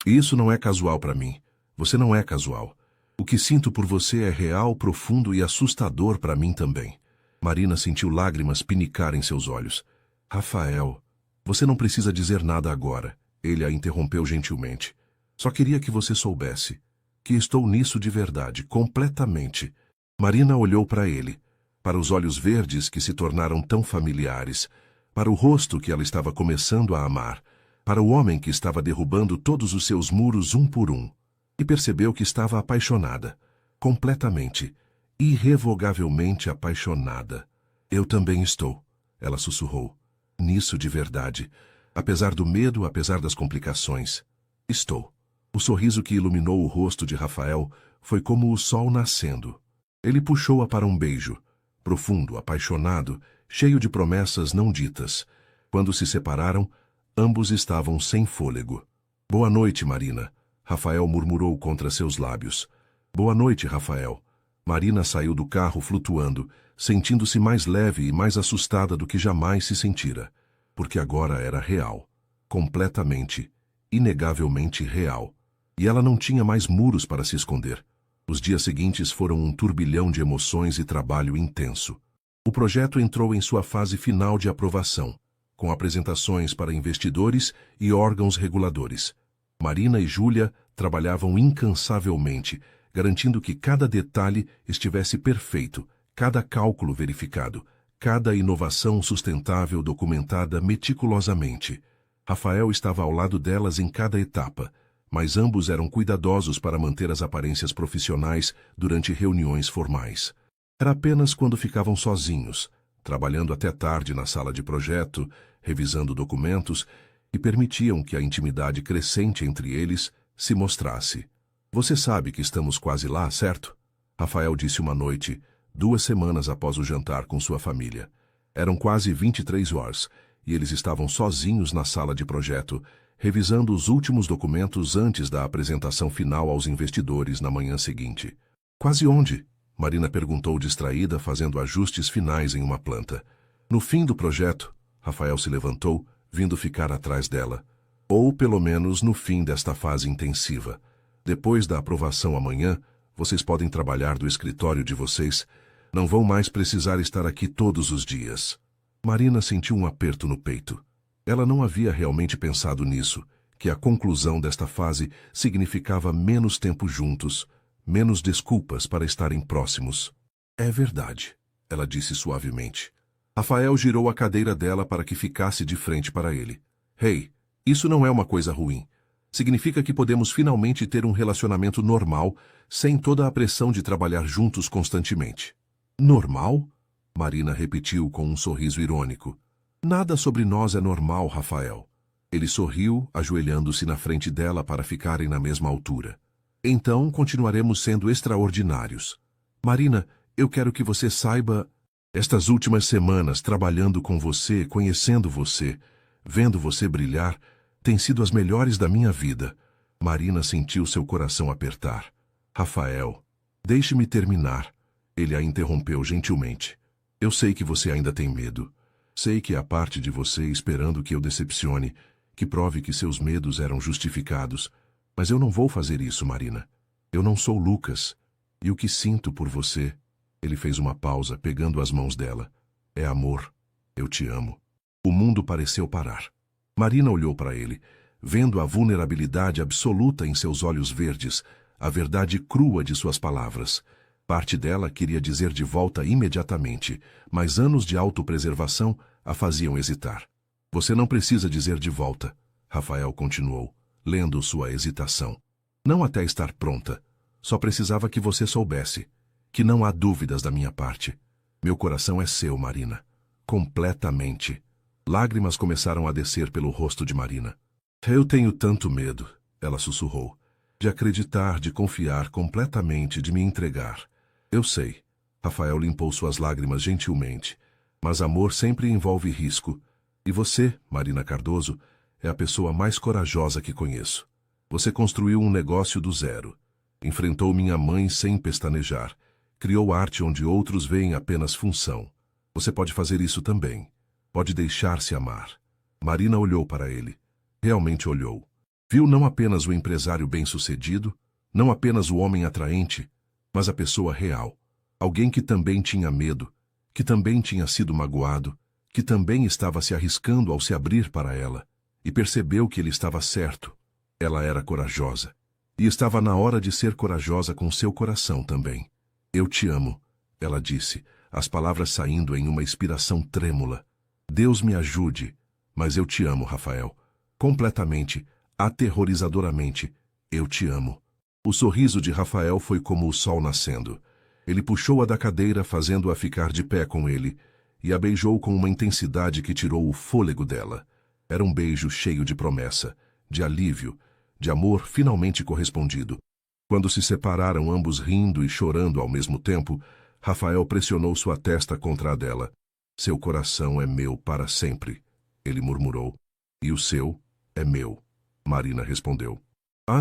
Isso não é casual para mim. Você não é casual. O que sinto por você é real, profundo e assustador para mim também. Marina sentiu lágrimas pinicar em seus olhos. Rafael, você não precisa dizer nada agora. Ele a interrompeu gentilmente. Só queria que você soubesse que estou nisso de verdade, completamente. Marina olhou para ele, para os olhos verdes que se tornaram tão familiares, para o rosto que ela estava começando a amar, para o homem que estava derrubando todos os seus muros um por um, e percebeu que estava apaixonada, completamente, irrevogavelmente apaixonada. Eu também estou, ela sussurrou. Nisso de verdade, apesar do medo, apesar das complicações. Estou. O sorriso que iluminou o rosto de Rafael foi como o sol nascendo. Ele puxou-a para um beijo, profundo, apaixonado, cheio de promessas não ditas. Quando se separaram, ambos estavam sem fôlego. Boa noite, Marina, Rafael murmurou contra seus lábios. Boa noite, Rafael. Marina saiu do carro flutuando, sentindo-se mais leve e mais assustada do que jamais se sentira, porque agora era real, completamente, inegavelmente real. E ela não tinha mais muros para se esconder. Os dias seguintes foram um turbilhão de emoções e trabalho intenso. O projeto entrou em sua fase final de aprovação, com apresentações para investidores e órgãos reguladores. Marina e Júlia trabalhavam incansavelmente, garantindo que cada detalhe estivesse perfeito, cada cálculo verificado, cada inovação sustentável documentada meticulosamente. Rafael estava ao lado delas em cada etapa, mas ambos eram cuidadosos para manter as aparências profissionais durante reuniões formais. Era apenas quando ficavam sozinhos, trabalhando até tarde na sala de projeto, revisando documentos, e permitiam que a intimidade crescente entre eles se mostrasse. Você sabe que estamos quase lá, certo? Rafael disse uma noite, 2 semanas após o jantar com sua família. Eram quase 23 horas, e eles estavam sozinhos na sala de projeto, revisando os últimos documentos antes da apresentação final aos investidores na manhã seguinte. Quase onde? Marina perguntou distraída, fazendo ajustes finais em uma planta. No fim do projeto, Rafael se levantou, vindo ficar atrás dela. Ou, pelo menos, no fim desta fase intensiva. Depois da aprovação amanhã, vocês podem trabalhar do escritório de vocês. Não vão mais precisar estar aqui todos os dias. Marina sentiu um aperto no peito. Ela não havia realmente pensado nisso, que a conclusão desta fase significava menos tempo juntos, menos desculpas para estarem próximos. É verdade, ela disse suavemente. Rafael girou a cadeira dela para que ficasse de frente para ele. Hey, isso não é uma coisa ruim. Significa que podemos finalmente ter um relacionamento normal, sem toda a pressão de trabalhar juntos constantemente. Normal? Marina repetiu com um sorriso irônico. Nada sobre nós é normal, Rafael. Ele sorriu, ajoelhando-se na frente dela para ficarem na mesma altura. Então continuaremos sendo extraordinários. Marina, eu quero que você saiba... Estas últimas semanas trabalhando com você, conhecendo você, vendo você brilhar, têm sido as melhores da minha vida. Marina sentiu seu coração apertar. Rafael, deixe-me terminar. Ele a interrompeu gentilmente. Eu sei que você ainda tem medo. Sei que há parte de você esperando que eu decepcione, que prove que seus medos eram justificados. Mas eu não vou fazer isso, Marina. Eu não sou Lucas. E o que sinto por você... Ele fez uma pausa, pegando as mãos dela. É amor. Eu te amo. O mundo pareceu parar. Marina olhou para ele, vendo a vulnerabilidade absoluta em seus olhos verdes, a verdade crua de suas palavras. Parte dela queria dizer de volta imediatamente, mas anos de autopreservação a faziam hesitar. Você não precisa dizer de volta, Rafael continuou, lendo sua hesitação. Não até estar pronta. Só precisava que você soubesse. Que não há dúvidas da minha parte. Meu coração é seu, Marina. Completamente. Lágrimas começaram a descer pelo rosto de Marina. Eu tenho tanto medo, ela sussurrou, de acreditar, de confiar completamente, de me entregar. Eu sei. Rafael limpou suas lágrimas gentilmente. Mas amor sempre envolve risco. E você, Marina Cardoso, é a pessoa mais corajosa que conheço. Você construiu um negócio do zero. Enfrentou minha mãe sem pestanejar. Criou arte onde outros veem apenas função. Você pode fazer isso também. Pode deixar-se amar. Marina olhou para ele. Realmente olhou. Viu não apenas o empresário bem-sucedido, não apenas o homem atraente, mas a pessoa real. Alguém que também tinha medo, que também tinha sido magoado, que também estava se arriscando ao se abrir para ela, e percebeu que ele estava certo. Ela era corajosa. E estava na hora de ser corajosa com seu coração também. Eu te amo, ela disse, as palavras saindo em uma expiração trêmula. Deus me ajude, mas eu te amo, Rafael. Completamente, aterrorizadoramente, eu te amo. O sorriso de Rafael foi como o sol nascendo. Ele puxou-a da cadeira, fazendo-a ficar de pé com ele, e a beijou com uma intensidade que tirou o fôlego dela. Era um beijo cheio de promessa, de alívio, de amor finalmente correspondido. Quando se separaram, ambos rindo e chorando ao mesmo tempo, Rafael pressionou sua testa contra a dela. Seu coração é meu para sempre, ele murmurou. E o seu é meu, Marina respondeu. A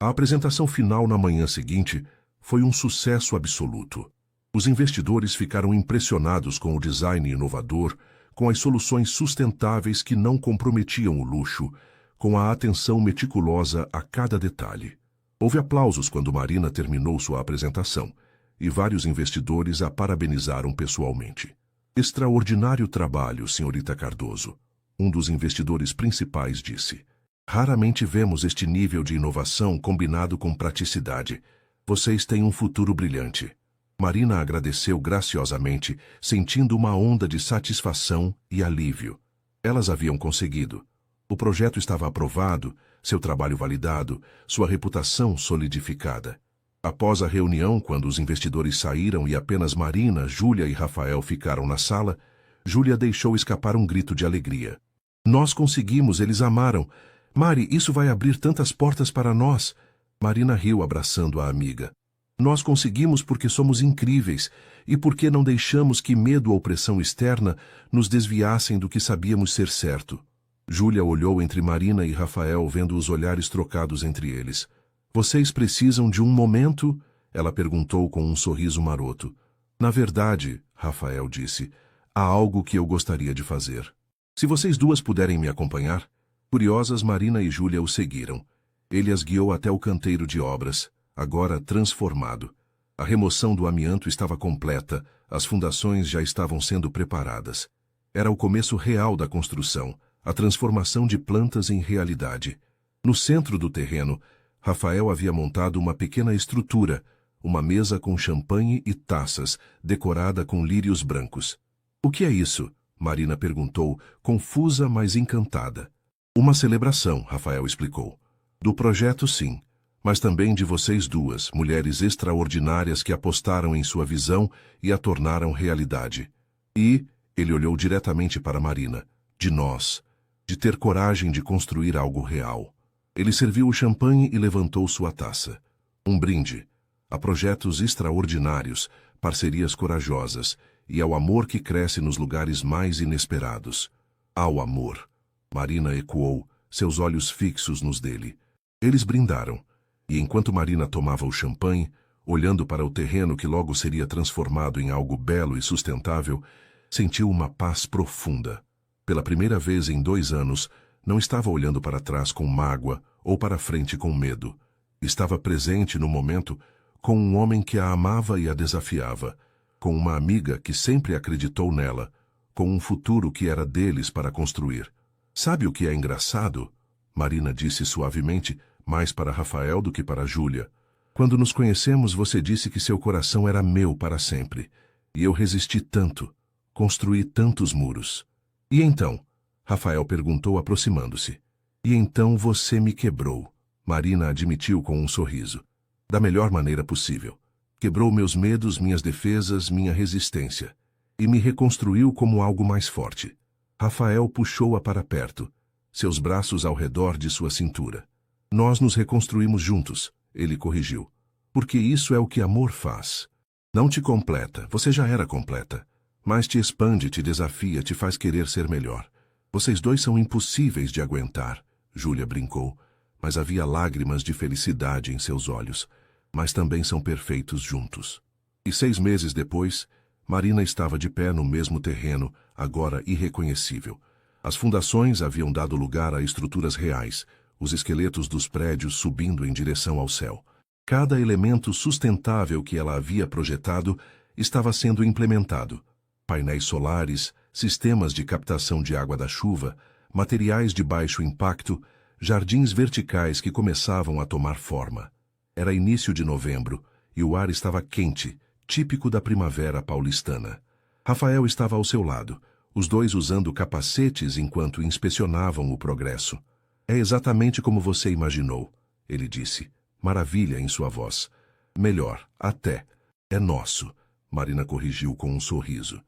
apresentação final na manhã seguinte foi um sucesso absoluto. Os investidores ficaram impressionados com o design inovador, com as soluções sustentáveis que não comprometiam o luxo, com a atenção meticulosa a cada detalhe. Houve aplausos quando Marina terminou sua apresentação, e vários investidores a parabenizaram pessoalmente. Extraordinário trabalho, senhorita Cardoso, um dos investidores principais disse. Raramente vemos este nível de inovação combinado com praticidade. Vocês têm um futuro brilhante. Marina agradeceu graciosamente, sentindo uma onda de satisfação e alívio. Elas haviam conseguido. O projeto estava aprovado, seu trabalho validado, sua reputação solidificada. Após a reunião, quando os investidores saíram e apenas Marina, Júlia e Rafael ficaram na sala, Júlia deixou escapar um grito de alegria. Nós conseguimos, eles amaram. Mari, isso vai abrir tantas portas para nós. Marina riu abraçando a amiga. Nós conseguimos porque somos incríveis e porque não deixamos que medo ou pressão externa nos desviassem do que sabíamos ser certo. Júlia olhou entre Marina e Rafael, vendo os olhares trocados entre eles. Vocês precisam de um momento? Ela perguntou com um sorriso maroto. Na verdade, Rafael disse, há algo que eu gostaria de fazer. Se vocês duas puderem me acompanhar. Curiosas, Marina e Júlia o seguiram. Ele as guiou até o canteiro de obras, agora transformado. A remoção do amianto estava completa, as fundações já estavam sendo preparadas. Era o começo real da construção, a transformação de plantas em realidade. No centro do terreno, Rafael havia montado uma pequena estrutura, uma mesa com champanhe e taças, decorada com lírios brancos. O que é isso? Marina perguntou, confusa, mas encantada. Uma celebração, Rafael explicou. Do projeto, sim, mas também de vocês duas, mulheres extraordinárias que apostaram em sua visão e a tornaram realidade. E, ele olhou diretamente para Marina, de nós, de ter coragem de construir algo real. Ele serviu o champanhe e levantou sua taça. Um brinde a projetos extraordinários, parcerias corajosas e ao amor que cresce nos lugares mais inesperados. Ao amor, Marina ecoou, seus olhos fixos nos dele. Eles brindaram, e enquanto Marina tomava o champanhe, olhando para o terreno que logo seria transformado em algo belo e sustentável, sentiu uma paz profunda. Pela primeira vez em 2 anos, não estava olhando para trás com mágoa ou para frente com medo. Estava presente no momento com um homem que a amava e a desafiava, com uma amiga que sempre acreditou nela, com um futuro que era deles para construir. Sabe o que é engraçado? Marina disse suavemente, mais para Rafael do que para Júlia. Quando nos conhecemos, você disse que seu coração era meu para sempre. E eu resisti tanto, construí tantos muros. E então? Rafael perguntou aproximando-se. E então você me quebrou, Marina admitiu com um sorriso. Da melhor maneira possível. Quebrou meus medos, minhas defesas, minha resistência. E me reconstruiu como algo mais forte. Rafael puxou-a para perto, seus braços ao redor de sua cintura. Nós nos reconstruímos juntos, ele corrigiu. Porque isso é o que amor faz. Não te completa, você já era completa. Mas te expande, te desafia, te faz querer ser melhor. Vocês dois são impossíveis de aguentar, Júlia brincou, mas havia lágrimas de felicidade em seus olhos. Mas também são perfeitos juntos. E 6 meses depois, Marina estava de pé no mesmo terreno, agora irreconhecível. As fundações haviam dado lugar a estruturas reais, os esqueletos dos prédios subindo em direção ao céu. Cada elemento sustentável que ela havia projetado estava sendo implementado. Painéis solares, sistemas de captação de água da chuva, materiais de baixo impacto, jardins verticais que começavam a tomar forma. Era início de novembro e o ar estava quente, típico da primavera paulistana. Rafael estava ao seu lado, os dois usando capacetes enquanto inspecionavam o progresso. É exatamente como você imaginou, ele disse, maravilha em sua voz. Melhor, até. É nosso, Marina corrigiu com um sorriso.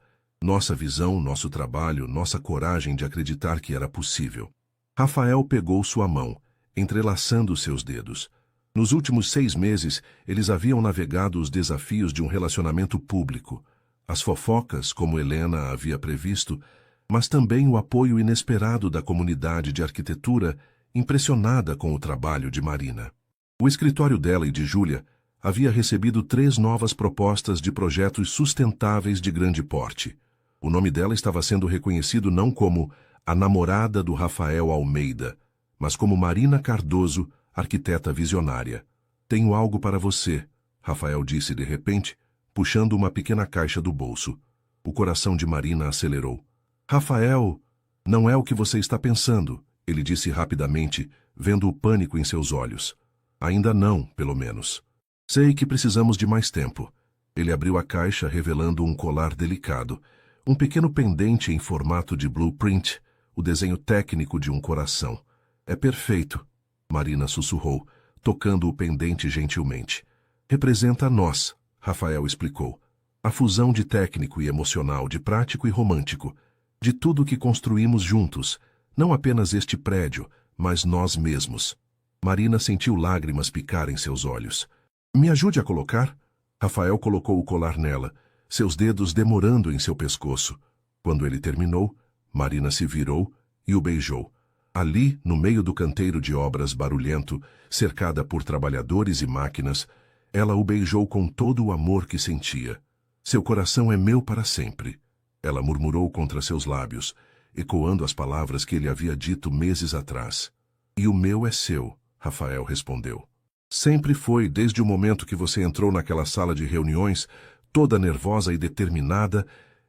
Nossa visão, nosso trabalho, nossa coragem de acreditar que era possível. Rafael pegou sua mão, entrelaçando seus dedos. Nos últimos 6 meses, eles haviam navegado os desafios de um relacionamento público, as fofocas, como Helena havia previsto, mas também o apoio inesperado da comunidade de arquitetura, impressionada com o trabalho de Marina. O escritório dela e de Júlia havia recebido 3 novas propostas de projetos sustentáveis de grande porte. O nome dela estava sendo reconhecido não como a namorada do Rafael Almeida, mas como Marina Cardoso, arquiteta visionária. Tenho algo para você, Rafael disse de repente, puxando uma pequena caixa do bolso. O coração de Marina acelerou. Rafael, não é o que você está pensando, ele disse rapidamente, vendo o pânico em seus olhos. Ainda não, pelo menos. Sei que precisamos de mais tempo. Ele abriu a caixa revelando um colar delicado, um pequeno pendente em formato de blueprint, o desenho técnico de um coração. É perfeito, Marina sussurrou, tocando o pendente gentilmente. Representa nós, Rafael explicou. A fusão de técnico e emocional, de prático e romântico, de tudo o que construímos juntos, não apenas este prédio, mas nós mesmos. Marina sentiu lágrimas picar em seus olhos. Me ajude a colocar? Rafael colocou o colar nela, seus dedos demorando em seu pescoço. Quando ele terminou, Marina se virou e o beijou. Ali, no meio do canteiro de obras barulhento, cercada por trabalhadores e máquinas, ela o beijou com todo o amor que sentia. Seu coração é meu para sempre. Ela murmurou contra seus lábios, ecoando as palavras que ele havia dito meses atrás. E o meu é seu, Rafael respondeu. Sempre foi, desde o momento que você entrou naquela sala de reuniões, toda nervosa e determinada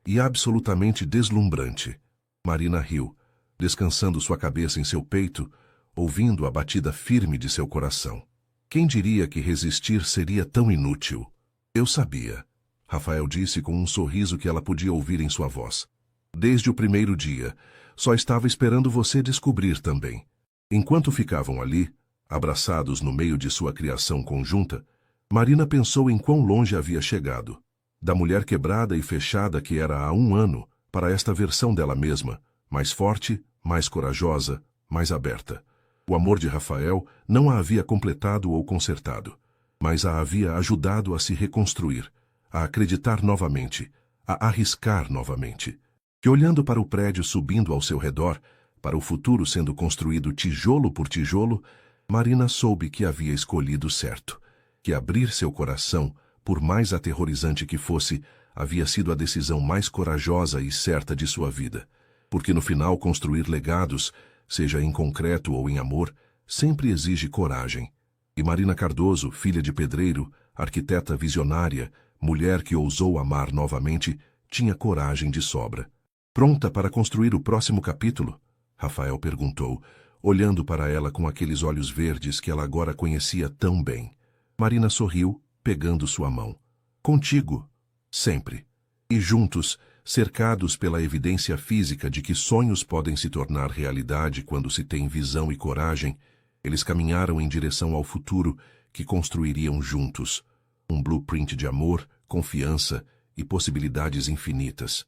e absolutamente deslumbrante. Marina riu, descansando sua cabeça em seu peito, ouvindo a batida firme de seu coração. Quem diria que resistir seria tão inútil? Eu sabia, Rafael disse com um sorriso que ela podia ouvir em sua voz. Desde o primeiro dia, só estava esperando você descobrir também. Enquanto ficavam ali, abraçados no meio de sua criação conjunta, Marina pensou em quão longe havia chegado. Da mulher quebrada e fechada que era há 1 ano, para esta versão dela mesma, mais forte, mais corajosa, mais aberta. O amor de Rafael não a havia completado ou consertado, mas a havia ajudado a se reconstruir, a acreditar novamente, a arriscar novamente. Que olhando para o prédio subindo ao seu redor, para o futuro sendo construído tijolo por tijolo, Marina soube que havia escolhido certo, que abrir seu coração, por mais aterrorizante que fosse, havia sido a decisão mais corajosa e certa de sua vida, porque no final construir legados, seja em concreto ou em amor, sempre exige coragem. E Marina Cardoso, filha de pedreiro, arquiteta visionária, mulher que ousou amar novamente, tinha coragem de sobra. Pronta para construir o próximo capítulo? Rafael perguntou, olhando para ela com aqueles olhos verdes que ela agora conhecia tão bem. Marina sorriu, pegando sua mão. Contigo, sempre. E juntos, cercados pela evidência física de que sonhos podem se tornar realidade quando se tem visão e coragem, eles caminharam em direção ao futuro que construiriam juntos. Um blueprint de amor, confiança e possibilidades infinitas.